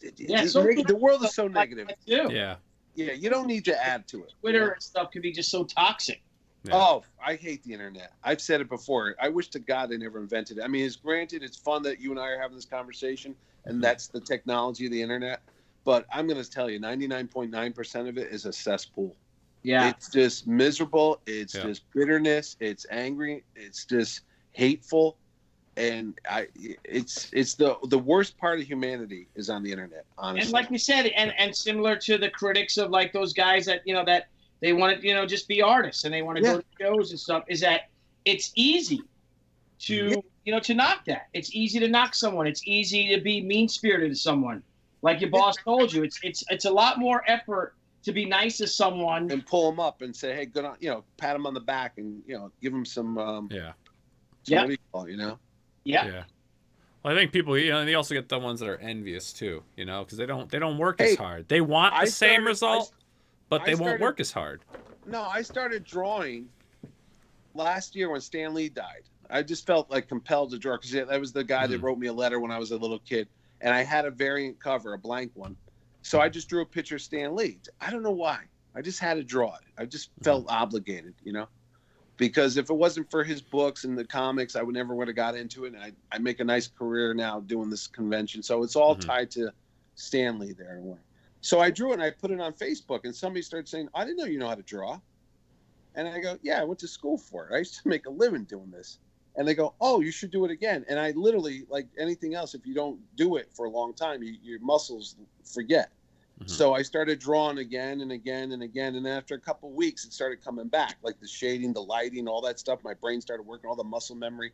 The world is so negative. Yeah. Yeah, you don't need to add to it. Twitter and stuff can be just so toxic. Yeah. Oh, I hate the internet. I've said it before. I wish to God they never invented it. I mean, it's fun that you and I are having this conversation, and that's the technology of the internet. But I'm going to tell you, 99.9% of it is a cesspool. Yeah. It's just miserable. It's just bitterness. It's angry. It's just hateful. And it's the worst part of humanity is on the internet, honestly. And like you said, and similar to the critics of like those guys that, you know, that they want to, you know, just be artists and they want to go to shows and stuff, is that it's easy to, you know, to knock that. It's easy to knock someone. It's easy to be mean-spirited to someone. Like your boss told you, it's a lot more effort to be nice to someone and pull them up and say, hey, good on, you know, pat them on the back and, you know, give them some, what do you call it, you know? Yeah. Well, I think people, you know, they also get the ones that are envious too, you know, because they don't work as hard. They want the same result, but they won't work as hard. No, I started drawing last year when Stan Lee died. I just felt like compelled to draw because that was the guy that wrote me a letter when I was a little kid, and I had a variant cover, a blank one. So I just drew a picture of Stan Lee. I don't know why. I just had to draw it. I just felt obligated, you know. Because if it wasn't for his books and the comics, I would have got into it. And I make a nice career now doing this convention. So it's all tied to Stan Lee there in a way. So I drew it and I put it on Facebook, and somebody started saying, I didn't know you know how to draw. And I go, yeah, I went to school for it. I used to make a living doing this. And they go, oh, you should do it again. And I literally, like anything else, if you don't do it for a long time, your muscles forget. So I started drawing again and again and again. And after a couple of weeks, it started coming back, like the shading, the lighting, all that stuff. My brain started working, all the muscle memory.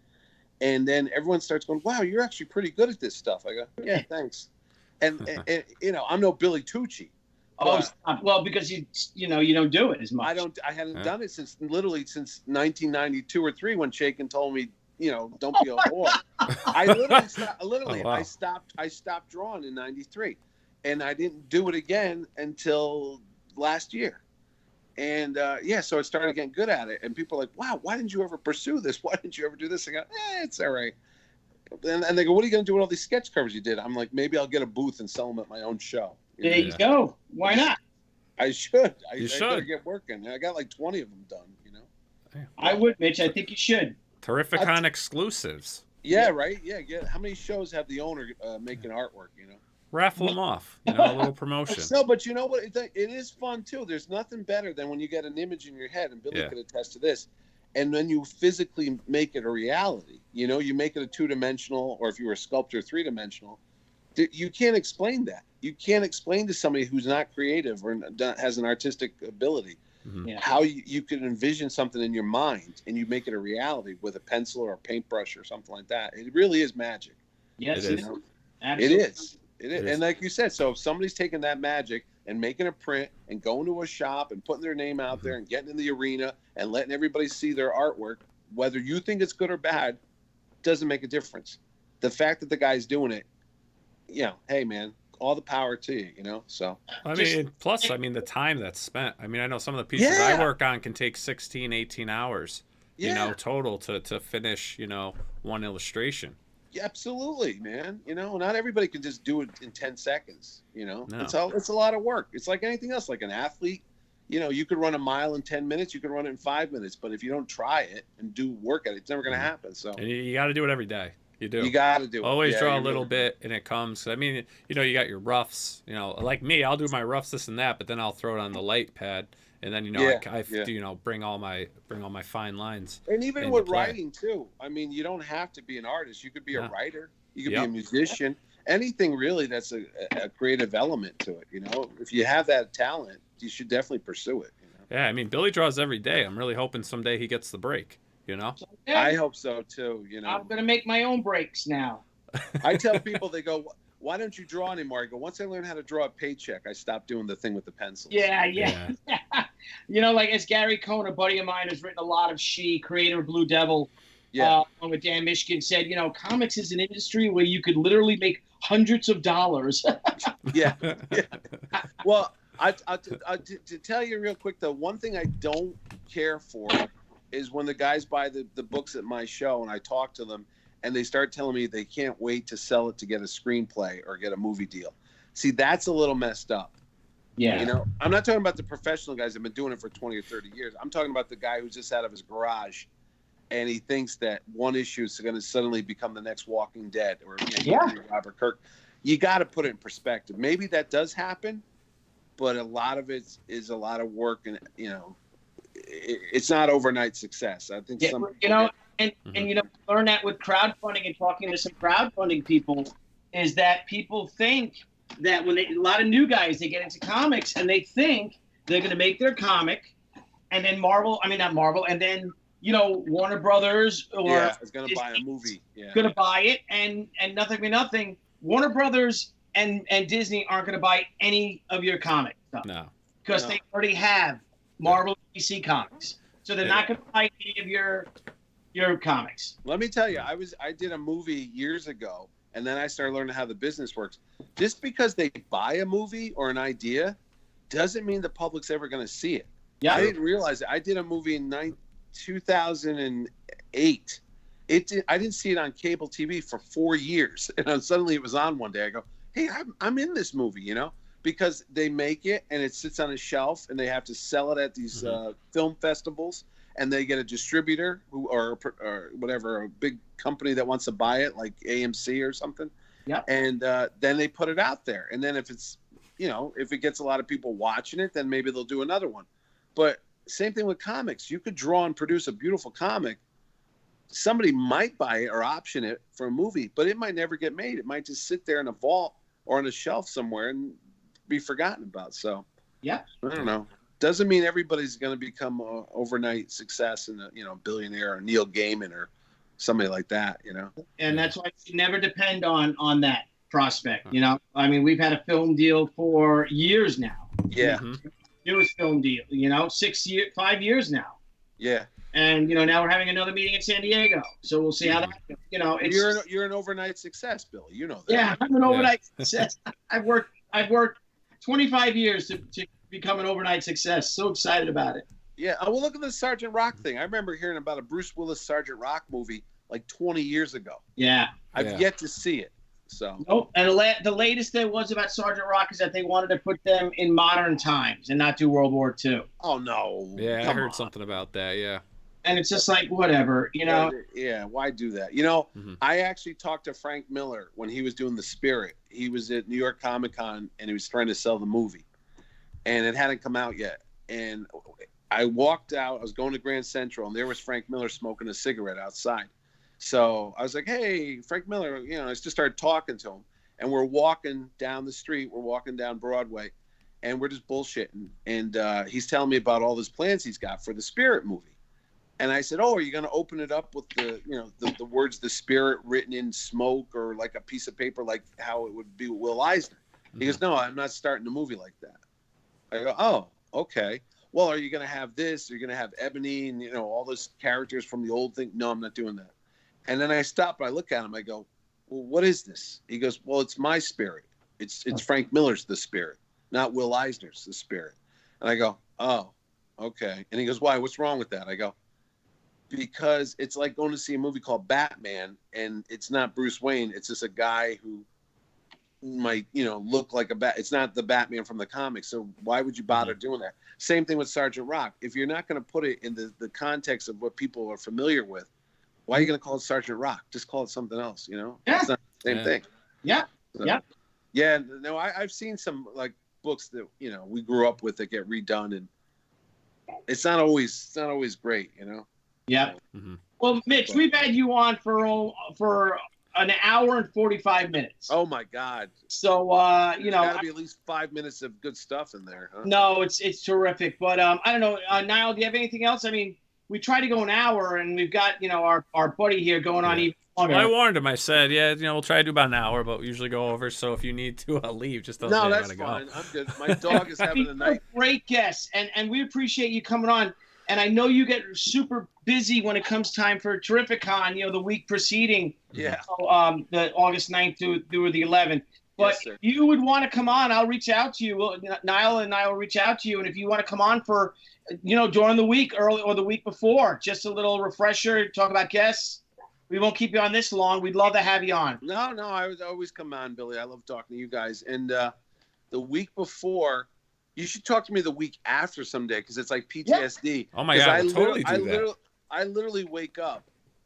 And then everyone starts going, wow, you're actually pretty good at this stuff. I go, yeah, thanks. And you know, I'm no Billy Tucci. Oh, well, because you don't do it as much. I hadn't done it since 1992 or 3 when Shakin told me, you know, don't be a whore. I stopped drawing in 93. And I didn't do it again until last year. And, so I started getting good at it. And people are like, wow, why didn't you ever pursue this? Why didn't you ever do this? I go, it's all right. And they go, what are you going to do with all these sketch covers you did? I'm like, maybe I'll get a booth and sell them at my own show. There you go. Why not? I should. You should. Better get working. I got like 20 of them done, you know? I would, Mitch. I think you should. Terrificon exclusives. Yeah, right? Yeah. How many shows have the owner making artwork, you know? Raffle them off, you know, a little promotion. No, but you know what? It is fun too. There's nothing better than when you get an image in your head, and Billy could attest to this. And then you physically make it a reality. You know, you make it a 2-dimensional, or if you were a sculptor, 3-dimensional. You can't explain that. You can't explain to somebody who's not creative or has an artistic ability. Yeah. how you can envision something in your mind and you make it a reality with a pencil or a paintbrush or something like that. It really is magic. Yes, It it is. is. It Absolutely. is. It is. And like you said, so if somebody's taking that magic and making a print and going to a shop and putting their name out there and getting in the arena and letting everybody see their artwork, whether you think it's good or bad, doesn't make a difference. The fact that the guy's doing it, hey man, all the power to you, So I mean, plus, I mean, the time that's spent. I mean, I know some of the pieces I work on can take 16, 18 hours, total to finish, one illustration. Yeah, absolutely, man. Not everybody can just do it in 10 seconds. No. It's a lot of work. It's like anything else, like an athlete. You could run a mile in 10 minutes. You could run it in 5 minutes. But if you don't try it and do work at it, it's never going to happen. So And you got to do it every day. You do. You got to do it. Always Yeah, draw a you little really bit, and it comes. I mean, you got your roughs. Like me, I'll do my roughs, this and that, but then I'll throw it on the light pad, and then I bring all my fine lines. And even into with play. writing too. I mean, you don't have to be an artist. You could be a writer. You could be Yep. a musician. Anything really that's a creative element to it. If you have that talent, you should definitely pursue it. Yeah, I mean, Billy draws every day. I'm really hoping someday he gets the break. I hope so too. I'm going to make my own breaks now. I tell people, they go, "Why don't you draw anymore?" I go, "Once I learn how to draw a paycheck, I stopped doing the thing with the pencils." Yeah. Like as Gary Cohn, a buddy of mine, has written a lot of creator of Blue Devil. With Dan Mishkin said, comics is an industry where you could literally make hundreds of dollars. Yeah. Well, to tell you real quick, though, one thing I don't care for is when the guys buy the books at my show and I talk to them and they start telling me they can't wait to sell it to get a screenplay or get a movie deal. See, that's a little messed up. Yeah. I'm not talking about the professional guys that have been doing it for 20 or 30 years. I'm talking about the guy who's just out of his garage and he thinks that one issue is going to suddenly become the next Walking Dead or Robert Kirk. You got to put it in perspective. Maybe that does happen, but a lot of it is a lot of work and, it's not overnight success. I think learn that with crowdfunding and talking to some crowdfunding people is that people think that when a lot of new guys, they get into comics and they think they're going to make their comic and then and then, Warner Brothers is going to buy a movie. Yeah. Going to buy it and nothing. Warner Brothers and Disney aren't going to buy any of your comic stuff. No. Because they already have Marvel and DC comics. So they're not going to buy any of your comics. Let me tell you, I did a movie years ago, and then I started learning how the business works. Just because they buy a movie or an idea doesn't mean the public's ever going to see it. Yeah. I didn't realize it. I did a movie in 2008. I didn't see it on cable TV for 4 years, and then suddenly it was on one day. I go, "Hey, I'm in this movie," because they make it and it sits on a shelf and they have to sell it at these film festivals and they get a distributor or whatever, a big company that wants to buy it like AMC or something. Yeah. And then they put it out there. And then if it's, if it gets a lot of people watching it, then maybe they'll do another one. But same thing with comics. You could draw and produce a beautiful comic. Somebody might buy it or option it for a movie, but it might never get made. It might just sit there in a vault or on a shelf somewhere and be forgotten about. So yeah, I don't know. Doesn't mean everybody's going to become an overnight success and a billionaire or Neil Gaiman or somebody like that. And that's why you never depend on that prospect. I mean, we've had a film deal for years now. Yeah. Newest film deal. 5 years now. Yeah. And now we're having another meeting in San Diego, so we'll see how that goes. You're an overnight success, Billy. You know that. Yeah, I'm an overnight success. I've worked 25 years to become an overnight success. So excited about it. Yeah, well, look at the Sergeant Rock thing. I remember hearing about a Bruce Willis Sergeant Rock movie like 20 years ago. Yeah, I've yet to see it. So nope. And the latest there was about Sergeant Rock is that they wanted to put them in modern times and not do World War II. Oh no! Yeah, I heard something about that. Yeah. And it's just like, whatever, Yeah, why do that? I actually talked to Frank Miller when he was doing The Spirit. He was at New York Comic Con, and he was trying to sell the movie. And it hadn't come out yet. And I walked out. I was going to Grand Central, and there was Frank Miller smoking a cigarette outside. So I was like, hey, Frank Miller, I just started talking to him. And we're walking down the street. We're walking down Broadway. and we're just bullshitting. And he's telling me about all his plans he's got for the Spirit movie. And I said, "Oh, are you going to open it up with the words 'the Spirit' written in smoke or like a piece of paper, like how it would be with Will Eisner?" He goes, "No, I'm not starting a movie like that." I go, "Oh, okay. Well, are you going to have this? Are you going to have Ebony and all those characters from the old thing?" "No, I'm not doing that." And then I stop. I look at him. I go, "Well, what is this?" He goes, "Well, it's my Spirit. It's Frank Miller's The Spirit, not Will Eisner's The Spirit." And I go, "Oh, okay." And he goes, "Why? What's wrong with that?" I go, "Because it's like going to see a movie called Batman, and it's not Bruce Wayne. It's just a guy who might, look like a bat. It's not the Batman from the comics. So why would you bother doing that?" Same thing with Sergeant Rock. If you're not going to put it in the context of what people are familiar with, why are you going to call it Sergeant Rock? Just call it something else. Yeah. It's not the same thing. Yeah. So, yeah. Yeah. No, I've seen some like books that we grew up with that get redone, and it's not always great. Yeah. Well, Mitch, we've had you on for an hour and 45 minutes. Oh my God. So There's got to be at least 5 minutes of good stuff in there, huh? No, it's terrific. But I don't know, Nile, do you have anything else? I mean, we try to go an hour, and we've got our buddy here going on even longer. Well, I warned him. I said, we'll try to do about an hour, but we usually go over. So if you need to leave, just tell us No, you that's gotta fine. go. I'm good. My dog is having a night. Great guest, and we appreciate you coming on. And I know you get super busy when it comes time for Terrificon, the week preceding. Yeah. The August 9th through the 11th. But Yes, if you would want to come on, I'll reach out to you. Nile and I will reach out to you. And if you want to come on for, during the week, early or the week before, just a little refresher, talk about guests. We won't keep you on this long. We'd love to have you on. No, I would always come on, Billy. I love talking to you guys. And the week before, you should talk to me the week after someday, because it's like PTSD. Yeah. Oh my God, we'll totally do that. I literally wake up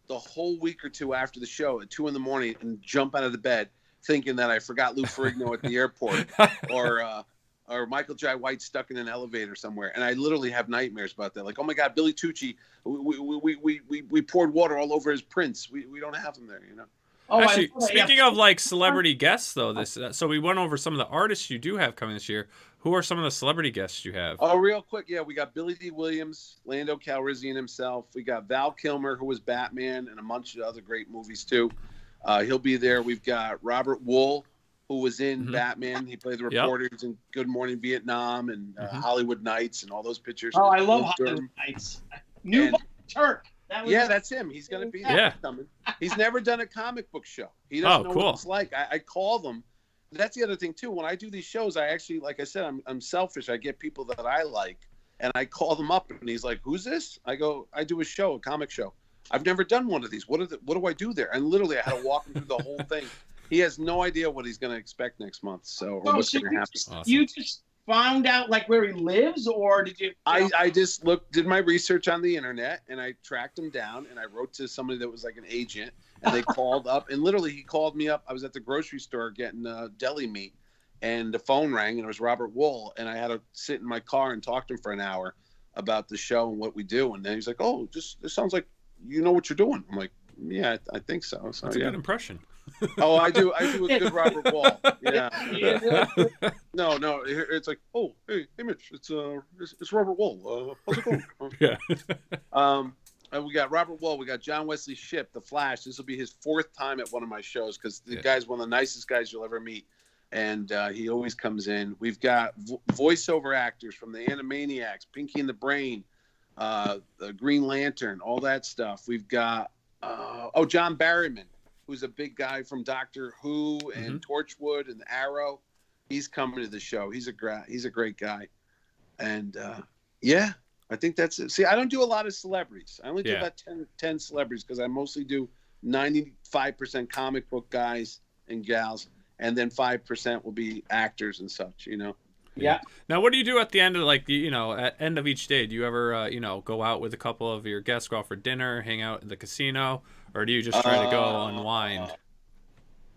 the whole week or two after the show at 2 a.m. and jump out of the bed thinking that I forgot Lou Ferrigno at the airport or Michael Jai White stuck in an elevator somewhere. And I literally have nightmares about that. Like, oh my God, Billy Tucci, we poured water all over his prints. We don't have him there, Oh, actually, speaking of like celebrity guests, though, so we went over some of the artists you do have coming this year. Who are some of the celebrity guests you have? Oh, real quick, yeah, we got Billy D. Williams, Lando Calrissian himself. We got Val Kilmer, who was Batman, and a bunch of other great movies too. He'll be there. We've got Robert Wool, who was in Batman. He played the reporters in Good Morning Vietnam and Hollywood Nights and all those pictures. Oh, I love Hollywood Nights. New Turk. That's him. He's going to be there. Yeah. Coming. He's never done a comic book show. He doesn't know what it's like. I call them. That's the other thing too. When I do these shows, I actually, like I said, I'm selfish. I get people that I like, and I call them up, and he's like, "Who's this?" I go, "I do a show, a comic show. I've never done one of these. What do I do there?" And literally, I had to walk him through the whole thing. He has no idea what he's going to expect next month. So what's going to happen? Awesome. You just found out like where he lives, or did you? I just did my research on the internet, and I tracked him down, and I wrote to somebody that was like an agent, and they called up, and literally he called me up. I was at the grocery store getting deli meat, and the phone rang, and it was Robert Wool, and I had to sit in my car and talk to him for an hour about the show and what we do, and then he's like, "Oh, this sounds like you know what you're doing." I'm like, "Yeah, I think so." So that's a good impression. Oh, I do a good Robert Wall. Yeah. No, it's like, "Oh, hey, Mitch, it's Robert Wall. How's it going?" Yeah. And we got Robert Wall. We got John Wesley Shipp, The Flash. This will be his 4th time at one of my shows because the guy's one of the nicest guys you'll ever meet, and he always comes in. We've got voiceover actors from the Animaniacs, Pinky and the Brain, the Green Lantern, all that stuff. We've got John Barrowman, who's a big guy from Doctor Who and Torchwood and Arrow. He's coming to the show. He's a great guy. And I think that's it. See, I don't do a lot of celebrities. I only do about 10 celebrities because I mostly do 95% comic book guys and gals, and then 5% will be actors and such, Yeah. Now, what do you do at the end of at end of each day? Do you ever go out with a couple of your guests, go out for dinner, hang out at the casino, or do you just try to go unwind?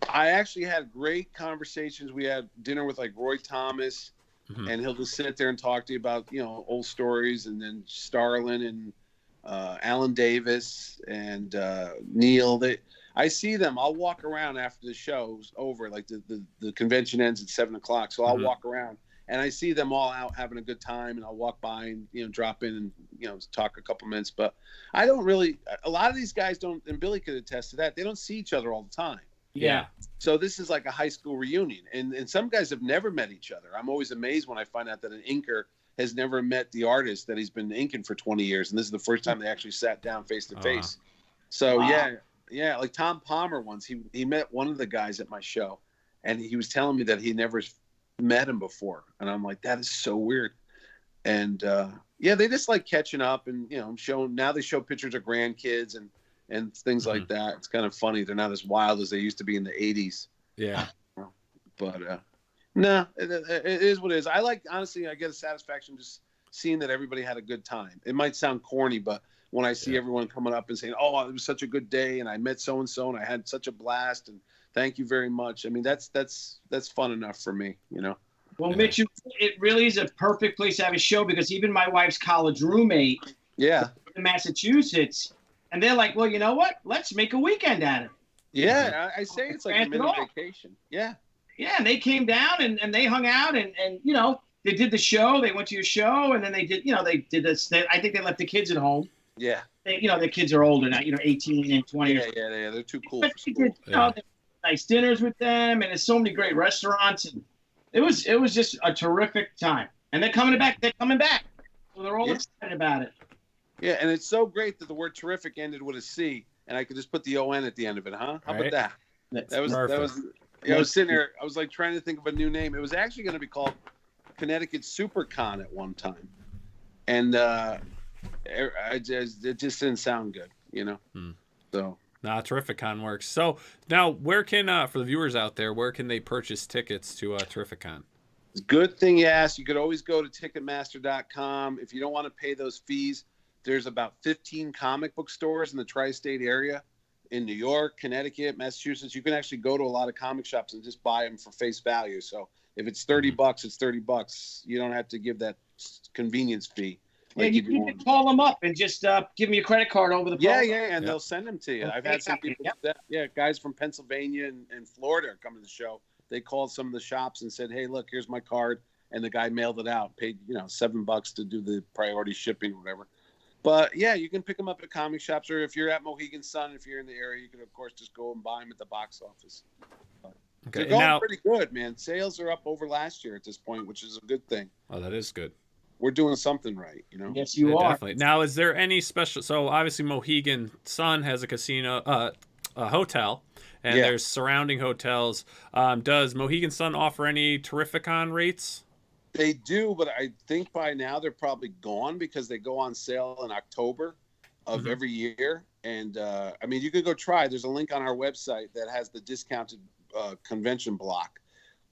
I actually had great conversations. We had dinner with like Roy Thomas, and he'll just sit there and talk to you about old stories, and then Starlin and Alan Davis and Neil. I see them. I'll walk around after the show's over. Like the convention ends at 7:00, so I'll walk around. and I see them all out having a good time, and I'll walk by and drop in and talk a couple minutes. But I don't really. A lot of these guys don't, and Billy could attest to that. They don't see each other all the time. Yeah. So this is like a high school reunion, and some guys have never met each other. I'm always amazed when I find out that an inker has never met the artist that he's been inking for 20 years, and this is the first time they actually sat down face to face. So yeah, like Tom Palmer once, he met one of the guys at my show, and he was telling me that he never met him before, and I'm like, that is so weird. And they just like catching up, and now they show pictures of grandkids and things like that. It's kind of funny. They're not as wild as they used to be in the 80s. Yeah. But no, it is what it is. Honestly, I get a satisfaction just seeing that everybody had a good time. It might sound corny, but when I see everyone coming up and saying, "Oh, it was such a good day, and I met so and so, and I had such a blast, and thank you very much." I mean, that's fun enough for me, Well, Mitch, it really is a perfect place to have a show, because even my wife's college roommate, in Massachusetts, and they're like, "Well, you know what? Let's make a weekend out of it." Yeah, I say it's like a mini vacation. Yeah. Yeah, and they came down and they hung out and they did the show. They went to your show, and then they did this. I think they left the kids at home. Yeah. The kids are older now, 18 and 20. Yeah, they're too cool. But they did, nice dinners with them, and there's so many great restaurants, and it was just a terrific time. And they're coming back. So they're all excited about it. Yeah, and it's so great that the word terrific ended with a C, and I could just put the O-N at the end of it, huh? How about that? That was I was sitting there, I was like trying to think of a new name. It was actually going to be called Connecticut SuperCon at one time. And it just didn't sound good, So. Nah, Terrificon works. So now, where can for the viewers out there, where can they purchase tickets to Terrificon? Good thing you asked. You could always go to Ticketmaster.com. If you don't want to pay those fees, there's about 15 comic book stores in the tri-state area. In New York, Connecticut, Massachusetts, you can actually go to a lot of comic shops and just buy them for face value. So if it's $30, it's $30. You don't have to give that convenience fee. Like you can call them up and just give me a credit card over the phone. Yeah, and they'll send them to you. I've had some people, guys from Pennsylvania and Florida are coming to the show. They called some of the shops and said, "Hey, look, here's my card," and the guy mailed it out, paid $7 to do the priority shipping or whatever. But yeah, you can pick them up at comic shops, or if you're at Mohegan Sun, if you're in the area, you can of course just go and buy them at the box office. They're going pretty good, man. Sales are up over last year at this point, which is a good thing. Oh, that is good. We're doing something right, Yes, you are. Definitely. Now, is there any special? So obviously, Mohegan Sun has a casino, a hotel, and there's surrounding hotels. Does Mohegan Sun offer any Terrificon rates? They do, but I think by now they're probably gone because they go on sale in October of every year. And I mean, you could go try. There's a link on our website that has the discounted convention block.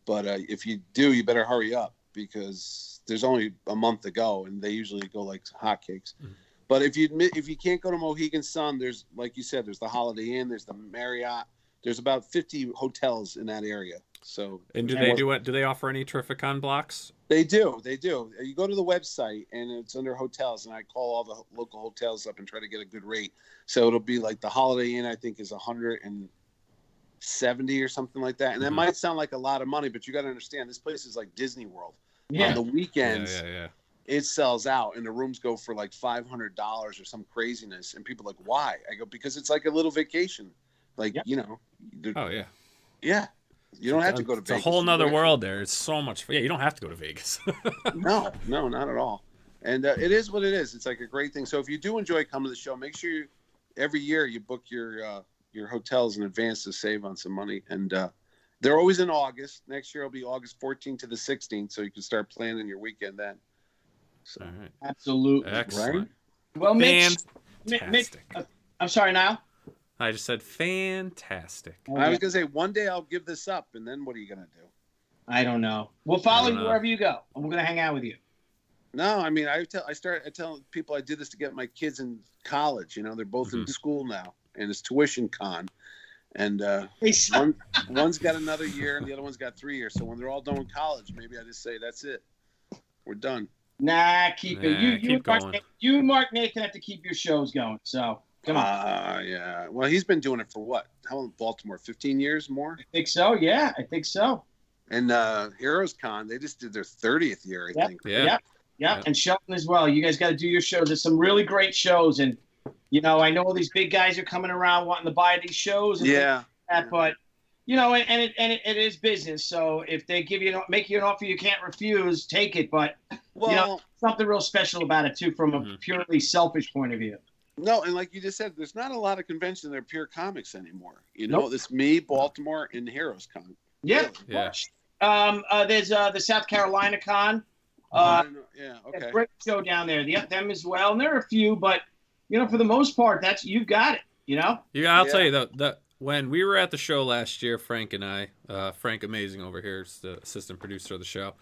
But if you do, you better hurry up because there's only a month to go, and they usually go like hotcakes. But if you can't go to Mohegan Sun, there's, like you said, there's the Holiday Inn, there's the Marriott. There's about 50 hotels in that area. So, and do they offer any Terrificon blocks? They do. You go to the website and it's under hotels, and I call all the local hotels up and try to get a good rate. So it'll be like the Holiday Inn, I think, is 170 or something like that. And that might sound like a lot of money, but you got to understand this place is like Disney World. On the weekends, it sells out, and the rooms go for like $500 or some craziness. And people are like, why? I go, because it's like a little vacation. Like, Yeah. You don't have to go to Vegas. It's a whole nother world there. It's so much. Yeah, you don't have to go to Vegas. No, not at all. And it is what it is. It's like a great thing. So if you do enjoy coming to the show, make sure every year you book your hotels in advance to save on some money. And they're always in August. Next year will be August 14th to the 16th, so you can start planning your weekend then. So, all right. Absolutely. Excellent. Right? Well, Mitch, I'm sorry, Nile. I just said fantastic. I was going to say, one day I'll give this up, and then what are you going to do? I don't know. We'll follow you wherever you go, and we're going to hang out with you. No, I mean, I tell people I did this to get my kids in college. They're both in school now, and it's tuition con. And one's got another year, and the other one's got 3 years. So when they're all done with college, maybe I just say, that's it. We're done. Nah, keep it. You, Mark Nathan, have to keep your shows going, so... Come on. Yeah. Well, he's been doing it for what? How long? Baltimore? 15 years more? I think so. Yeah, I think so. And Heroes Con, they just did their 30th year, I think. Yeah. And Shelton as well. You guys got to do your shows. There's some really great shows, and I know all these big guys are coming around wanting to buy these shows. And but it is business. So if they make you an offer you can't refuse, take it. But something real special about it too, from a purely selfish point of view. No, and like you just said, there's not a lot of conventions that are pure comics anymore. It's me, Baltimore, and Heroes Con. Yeah. Really. There's the South Carolina Con. Okay. Great show down there. Them as well. And there are a few, but for the most part, you've got it. I'll tell you though, when we were at the show last year, Frank and I, Frank Amazing over here is the assistant producer of the show.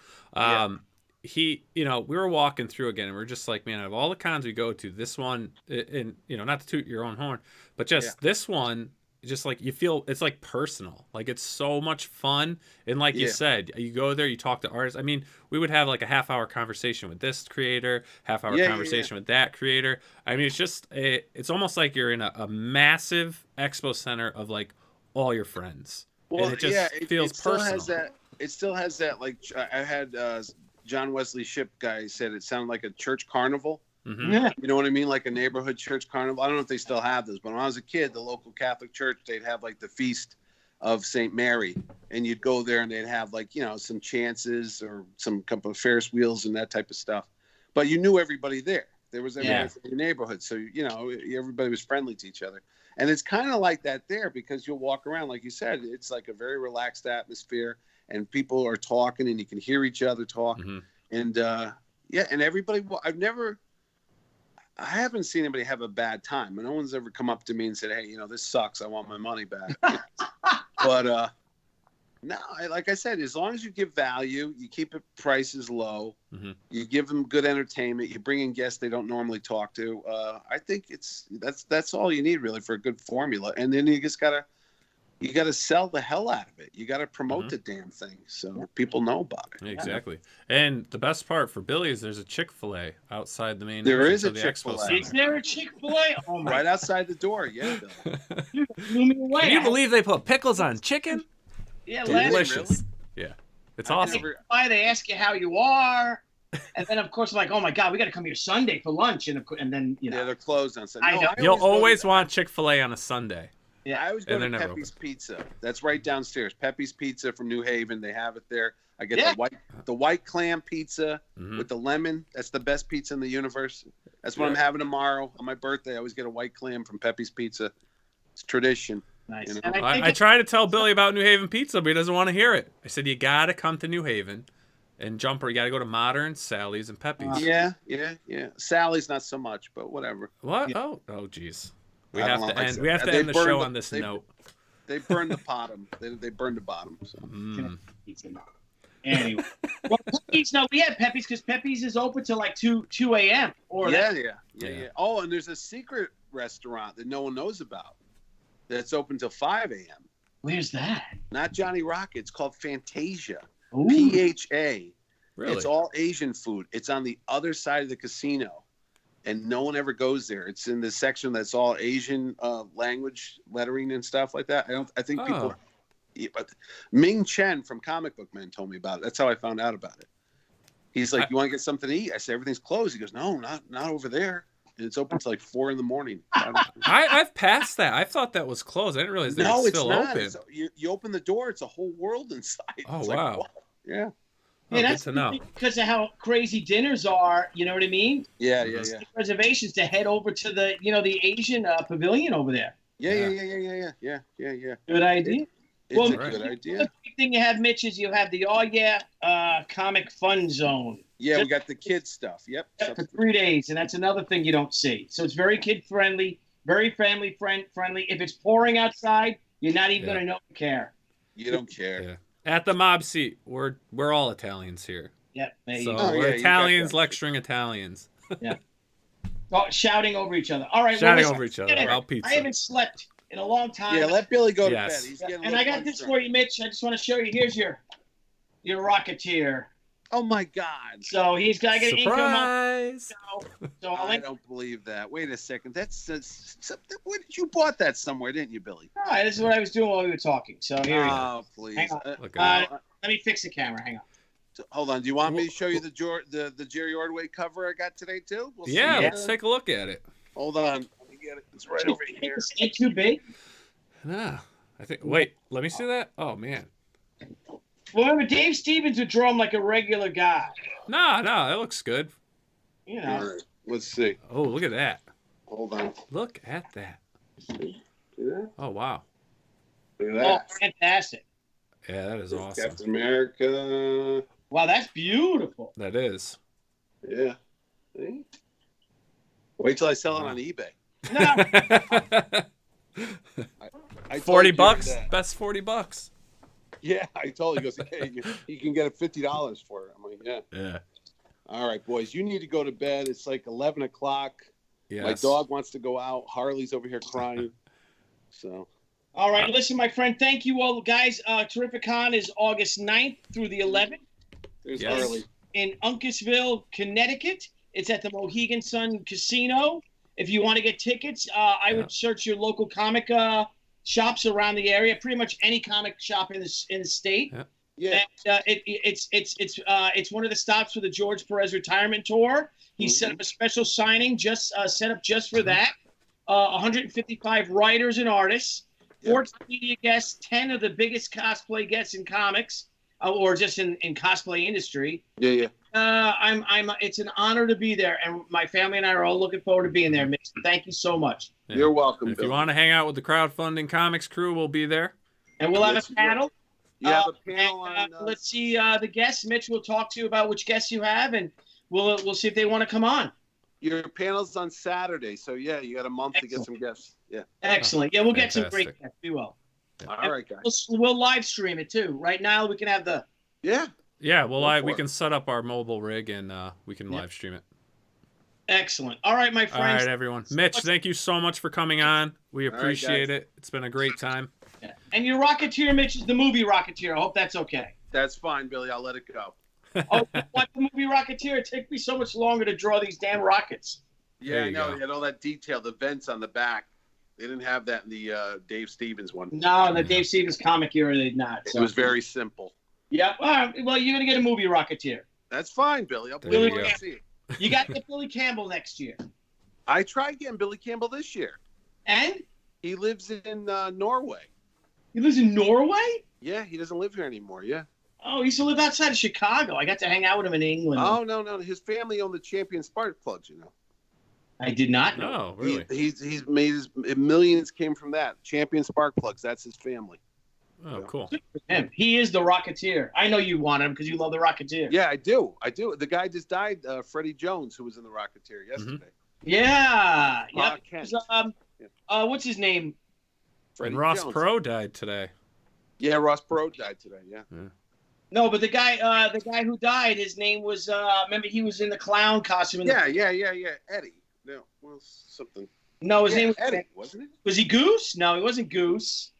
We were walking through again, and we're just like, man, out of all the cons we go to, this one, and not to toot your own horn, but just this one. Just like you feel it's like personal, like it's so much fun. And like you said, you go there, you talk to artists. I mean, we would have like a half-hour conversation with this creator, half-hour conversation with that creator. I mean, it's just it's almost like you're in a massive expo center of like all your friends. Well, and it just feels personal. It still has that, like I had John Wesley Shipp guy said it sounded like a church carnival. Mm-hmm. Yeah. You know what I mean? Like a neighborhood church carnival. I don't know if they still have this, but when I was a kid, the local Catholic church, they'd have like the feast of St. Mary, and you'd go there and they'd have like, some chances or some couple of Ferris wheels and that type of stuff. But you knew everybody there. There was everybody from your neighborhood. So, everybody was friendly to each other. And it's kind of like that there, because you'll walk around, like you said, it's like a very relaxed atmosphere, and people are talking and you can hear each other talk. Mm-hmm. And and everybody, I haven't seen anybody have a bad time. No one's ever come up to me and said, hey, this sucks. I want my money back. But no, like I said, as long as you give value, you keep it prices low, you give them good entertainment, you bring in guests they don't normally talk to. I think that's all you need really for a good formula. And then you just gotta sell the hell out of it. You gotta promote the damn thing so people know about it. Exactly. And the best part for Billy is there's a Chick-fil-A outside the main. There is a the Chick-fil-A. Is there a Chick-fil-A? Oh my! Right outside the door. Yeah. Dude, blew me away. Can you believe they put pickles on chicken? Yeah, delicious. Really? Yeah, it's awesome. They ask you how you are, and then of course like, oh my God, we got to come here Sunday for lunch, and then they're closed on Sunday. You'll always want Chick-fil-A on a Sunday. Yeah, I always go to Pepe's Pizza. That's right downstairs. Pepe's Pizza from New Haven. They have it there. I get the white clam pizza with the lemon. That's the best pizza in the universe. That's what I'm having tomorrow on my birthday. I always get a white clam from Pepe's Pizza. It's tradition. Nice. I try to tell Billy about New Haven pizza, but he doesn't want to hear it. I said, you got to come to New Haven and Jumper. You got to go to Modern, Sally's, and Pepe's. Yeah. Sally's not so much, but whatever. What? Yeah. Oh, geez. We have to end the show on this note. They burned the bottom. They burned the bottom. So. Anyway, well, Pepe's. No, we had Pepe's because Pepe's is open till like 2 a.m. Yeah. Oh, and there's a secret restaurant that no one knows about that's open till 5 a.m. Where's that? Not Johnny Rocket. It's called Fantasia. Ooh. PHA. Really? It's all Asian food. It's on the other side of the casino, and no one ever goes there. It's in the section that's all Asian language lettering and stuff like that. I think people. But Ming Chen from Comic Book Man told me about it. That's how I found out about it. He's like, "You want to get something to eat?" I said, "Everything's closed." He goes, "No, not over there." And it's open till like 4 a.m. I've passed that. I thought that was closed. I didn't realize that it's still open. You open the door, it's a whole world inside. Oh, it's wow. Like, yeah. Yeah, that's to know. Because of how crazy dinners are. You know what I mean? Yeah. Reservations to head over to the the Asian pavilion over there. Yeah. Good idea. It's a good idea. The big thing you have, Mitch, is you have the Comic Fun Zone. Yeah, we got the kids stuff. Yep. For 3 days, and that's another thing you don't see. So it's very kid friendly, very family friendly. If it's pouring outside, you're not even going to know you care. You don't care. Yeah. At the mob seat, we're all Italians here. Yep. We're Italians lecturing Italians. Yeah. Shouting over each other. All right. Shouting over each other about pizza. I haven't slept in a long time. Yeah, let Billy go to bed. He's getting and I got this for you, Mitch. I just want to show you. Here's your Rocketeer. Oh my God! So he's got to get surprise. Income. So I don't believe that. Wait a second. That's where did you bought that somewhere, didn't you, Billy? All right, this is what I was doing while we were talking. So here. Oh, please. Hang on. Let me fix the camera. Hang on. Hold on. Do you want me to show you the Jerry Ordway cover I got today too? We'll yeah, see. let's take a look at it. Hold on. Let me get it. It's right over here. Is it too big? Nah, I think. Wait, let me see that. Oh man. Well, remember, Dave Stevens would draw him like a regular guy. Nah, that looks good. You know. All right. Let's see. Oh, look at that. Hold on. Look at that. See that? Oh wow. Look at Oh, that. fantastic. Yeah, that is awesome. Captain America. Wow, that's beautiful. That is. Yeah. See? Wait till I sell it on eBay. No. I 40 told bucks. Jerry that. Best $40. Yeah, I told him. He goes, hey, you can get it $50 for it. I'm like, yeah. Yeah. All right, boys, you need to go to bed. It's like 11 o'clock. Yes. My dog wants to go out. Harley's over here crying. So. All right, listen, my friend, thank you all, guys. Terrificon is August 9th through the 11th There's Yes. Harley. in Uncasville, Connecticut. It's at the Mohegan Sun Casino. If you want to get tickets, I would search your local comic shops around the area. Pretty much any comic shop in the state. Yeah. And, it's one of the stops for the George Perez retirement tour. He set up a special signing set up just for that. 155 writers and artists, 14 media guests, 10 of the biggest cosplay guests in comics, or just in cosplay industry. Yeah. It's an honor to be there, and my family and I are all looking forward to being there, Mitch. Thank you so much. Yeah. You're welcome, If Bill. you want to hang out with the Crowdfunding Comics crew, we'll be there. And we'll have a panel. You have a panel on. Let's see the guests. Mitch will talk to you about which guests you have, and we'll see if they want to come on. Your panel's on Saturday, so yeah, you got a month to get some guests. Yeah. Excellent. Yeah, we'll get some Fantastic. great guests. We will. All right, guys. We'll live stream it too. Right now, we can have the. Yeah. Yeah, well, Go for we it. can set up our mobile rig and we can live stream it. Excellent. All right, my All friends. right, everyone. Mitch, thank you so much for coming on. We All right, appreciate guys. it. It's been a great time. And your Rocketeer, Mitch, is the movie Rocketeer. I hope that's okay. That's fine, Billy. I'll let it go. Oh, like the movie Rocketeer. It took me so much longer to draw these damn rockets. Yeah, There I you know. go. They had all that detail, the vents on the back. They didn't have that in the Dave Stevens one. No, the Dave Stevens comic era, they did not. It So. was very simple. Yeah. Well, you're gonna get a movie Rocketeer. That's fine, Billy. I'll There put you it go. on see it. You got to get Billy Campbell next year. I tried getting Billy Campbell this year. And He lives in Norway. he lives in Norway. Yeah, he doesn't live here anymore. Yeah. Oh, he used to live outside of Chicago. I got to hang out with him in England. Oh no. His family owned the Champion Spark plugs. You know. I did not know. No, really? He's made millions came from that. Champion Spark plugs. That's his family. Oh, cool. Him. He is the Rocketeer. I know you want him because you love the Rocketeer. Yeah, I do. The guy just died. Freddie Jones, who was in the Rocketeer yesterday. Yeah. Pa Yep. Kent. What's his name? Freddie And Ross Jones. Perot died today. Yeah, Ross Perot died today. Yeah. No, but the guy who died, his name was. Remember, he was in the clown costume. Yeah. Eddie. No, well, something. No, his name was Eddie, wasn't it? Was he Goose? No, he wasn't Goose.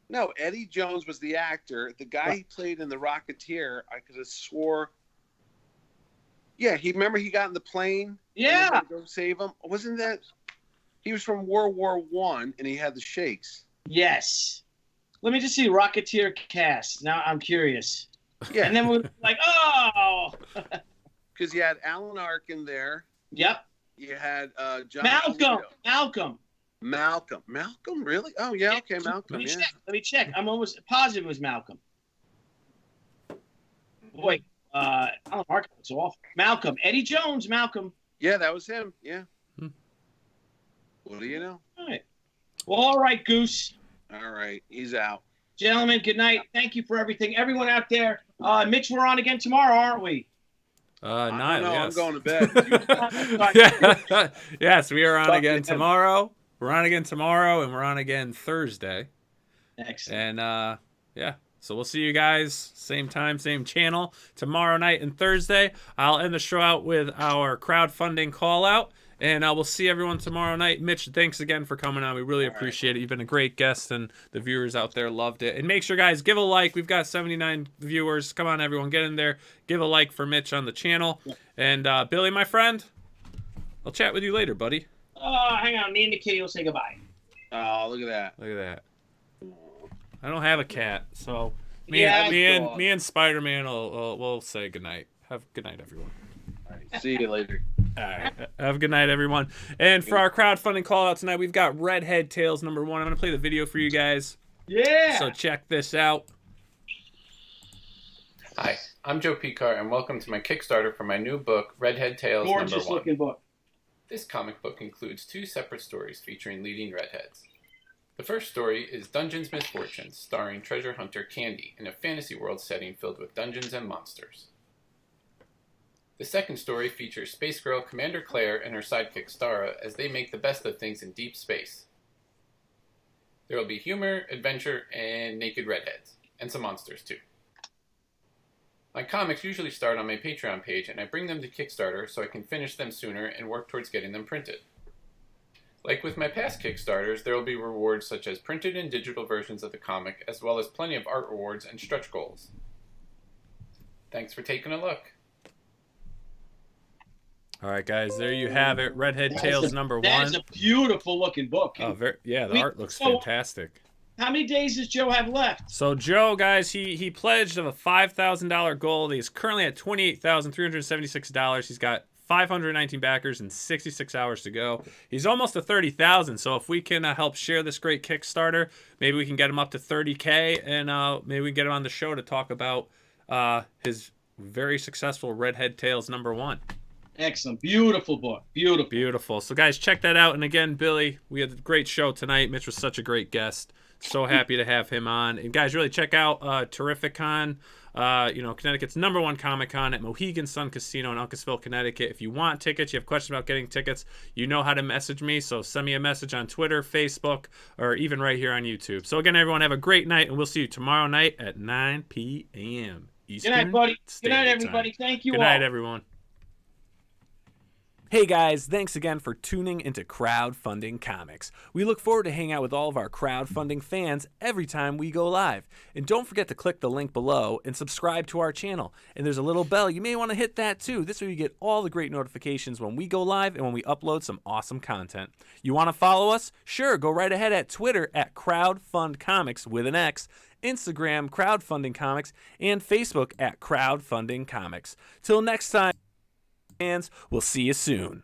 No, Eddie Jones was the actor. The guy he played in the Rocketeer, I could have swore. Yeah, he got in the plane. Yeah. And they had to go save him. Wasn't that? He was from World War I, and he had the shakes. Yes. Let me just see Rocketeer cast. Now I'm curious. Yeah, And then we're like, oh. because you had Alan Arkin there. Yep. You had John. Malcolm. Polito. Malcolm, really? Oh yeah, okay, Malcolm. Let me Yeah. check. Let me check. I'm almost positive it was Malcolm. Wait. Alan Arkin was awful. Malcolm. Eddie Jones. Malcolm. Yeah, that was him. Yeah. Hmm. What do you know? All right. Well, all right, Goose. All right, he's out. Gentlemen, good night. Thank you for everything. Everyone out there. Mitch, we're on again tomorrow, aren't we? Nile, I don't know. yes. I'm going to bed. Yeah. Yes, we are on Talk again to him. tomorrow. We're on again tomorrow, and we're on again Thursday. Excellent. And yeah, so we'll see you guys same time, same channel tomorrow night and Thursday. I'll end the show out with our crowdfunding call out, and I will see everyone tomorrow night. Mitch, thanks again for coming on. We really appreciate it. You've been a great guest, and the viewers out there loved it. And make sure, guys, give a like. We've got 79 viewers. Come on, everyone, get in there. Give a like for Mitch on the channel. And Billy, my friend, I'll chat with you later, buddy. Hang on. Me and the kitty will say goodbye. Oh, look at that. Look at that. I don't have a cat, so Me and Spider-Man we'll say goodnight. Have good night, everyone. All right, see you later. All right. Have a good night, everyone. And for our crowdfunding call out tonight, we've got Redhead Tales #1. I'm going to play the video for you guys. Yeah. So check this out. Hi, I'm Joe Picar, and welcome to my Kickstarter for my new book, Redhead Tales #1. Gorgeous looking book. This comic book includes 2 separate stories featuring leading redheads. The first story is Dungeon's Misfortunes, starring treasure hunter Candy in a fantasy world setting filled with dungeons and monsters. The second story features Space Girl Commander Claire and her sidekick Stara as they make the best of things in deep space. There will be humor, adventure, and naked redheads, and some monsters too. My comics usually start on my Patreon page, and I bring them to Kickstarter so I can finish them sooner and work towards getting them printed. Like with my past Kickstarters, there will be rewards such as printed and digital versions of the comic, as well as plenty of art rewards and stretch goals. Thanks for taking a look. All right, guys, there you have it. Redhead Tales #1. That's a beautiful looking book. Oh, the art looks fantastic. How many days does Joe have left? So Joe, guys, he pledged a $5,000 goal. He's currently at $28,376. He's got 519 backers and 66 hours to go. He's almost to 30,000. So if we can help share this great Kickstarter, maybe we can get him up to 30K, and maybe we can get him on the show to talk about his very successful Redhead Tales #1. Excellent. Beautiful book. Beautiful. So, guys, check that out. And again, Billy, we had a great show tonight. Mitch was such a great guest. So happy to have him on. And, guys, really check out Terrificon, Connecticut's #1 Comic-Con at Mohegan Sun Casino in Uncasville, Connecticut. If you want tickets, you have questions about getting tickets, you know how to message me. So send me a message on Twitter, Facebook, or even right here on YouTube. So, again, everyone, have a great night, and we'll see you tomorrow night at 9 p.m. Eastern Good night, buddy. Good Standard night, everybody. Time. Thank you all. Good night, everyone. Hey guys, thanks again for tuning into Crowdfunding Comics. We look forward to hanging out with all of our crowdfunding fans every time we go live. And don't forget to click the link below and subscribe to our channel. And there's a little bell, you may want to hit that too. This way you get all the great notifications when we go live and when we upload some awesome content. You want to follow us? Sure, go right ahead at Twitter at CrowdFundComics with an X, Instagram Crowdfunding Comics, and Facebook at Crowdfunding Comics. Till next time, we'll see you soon.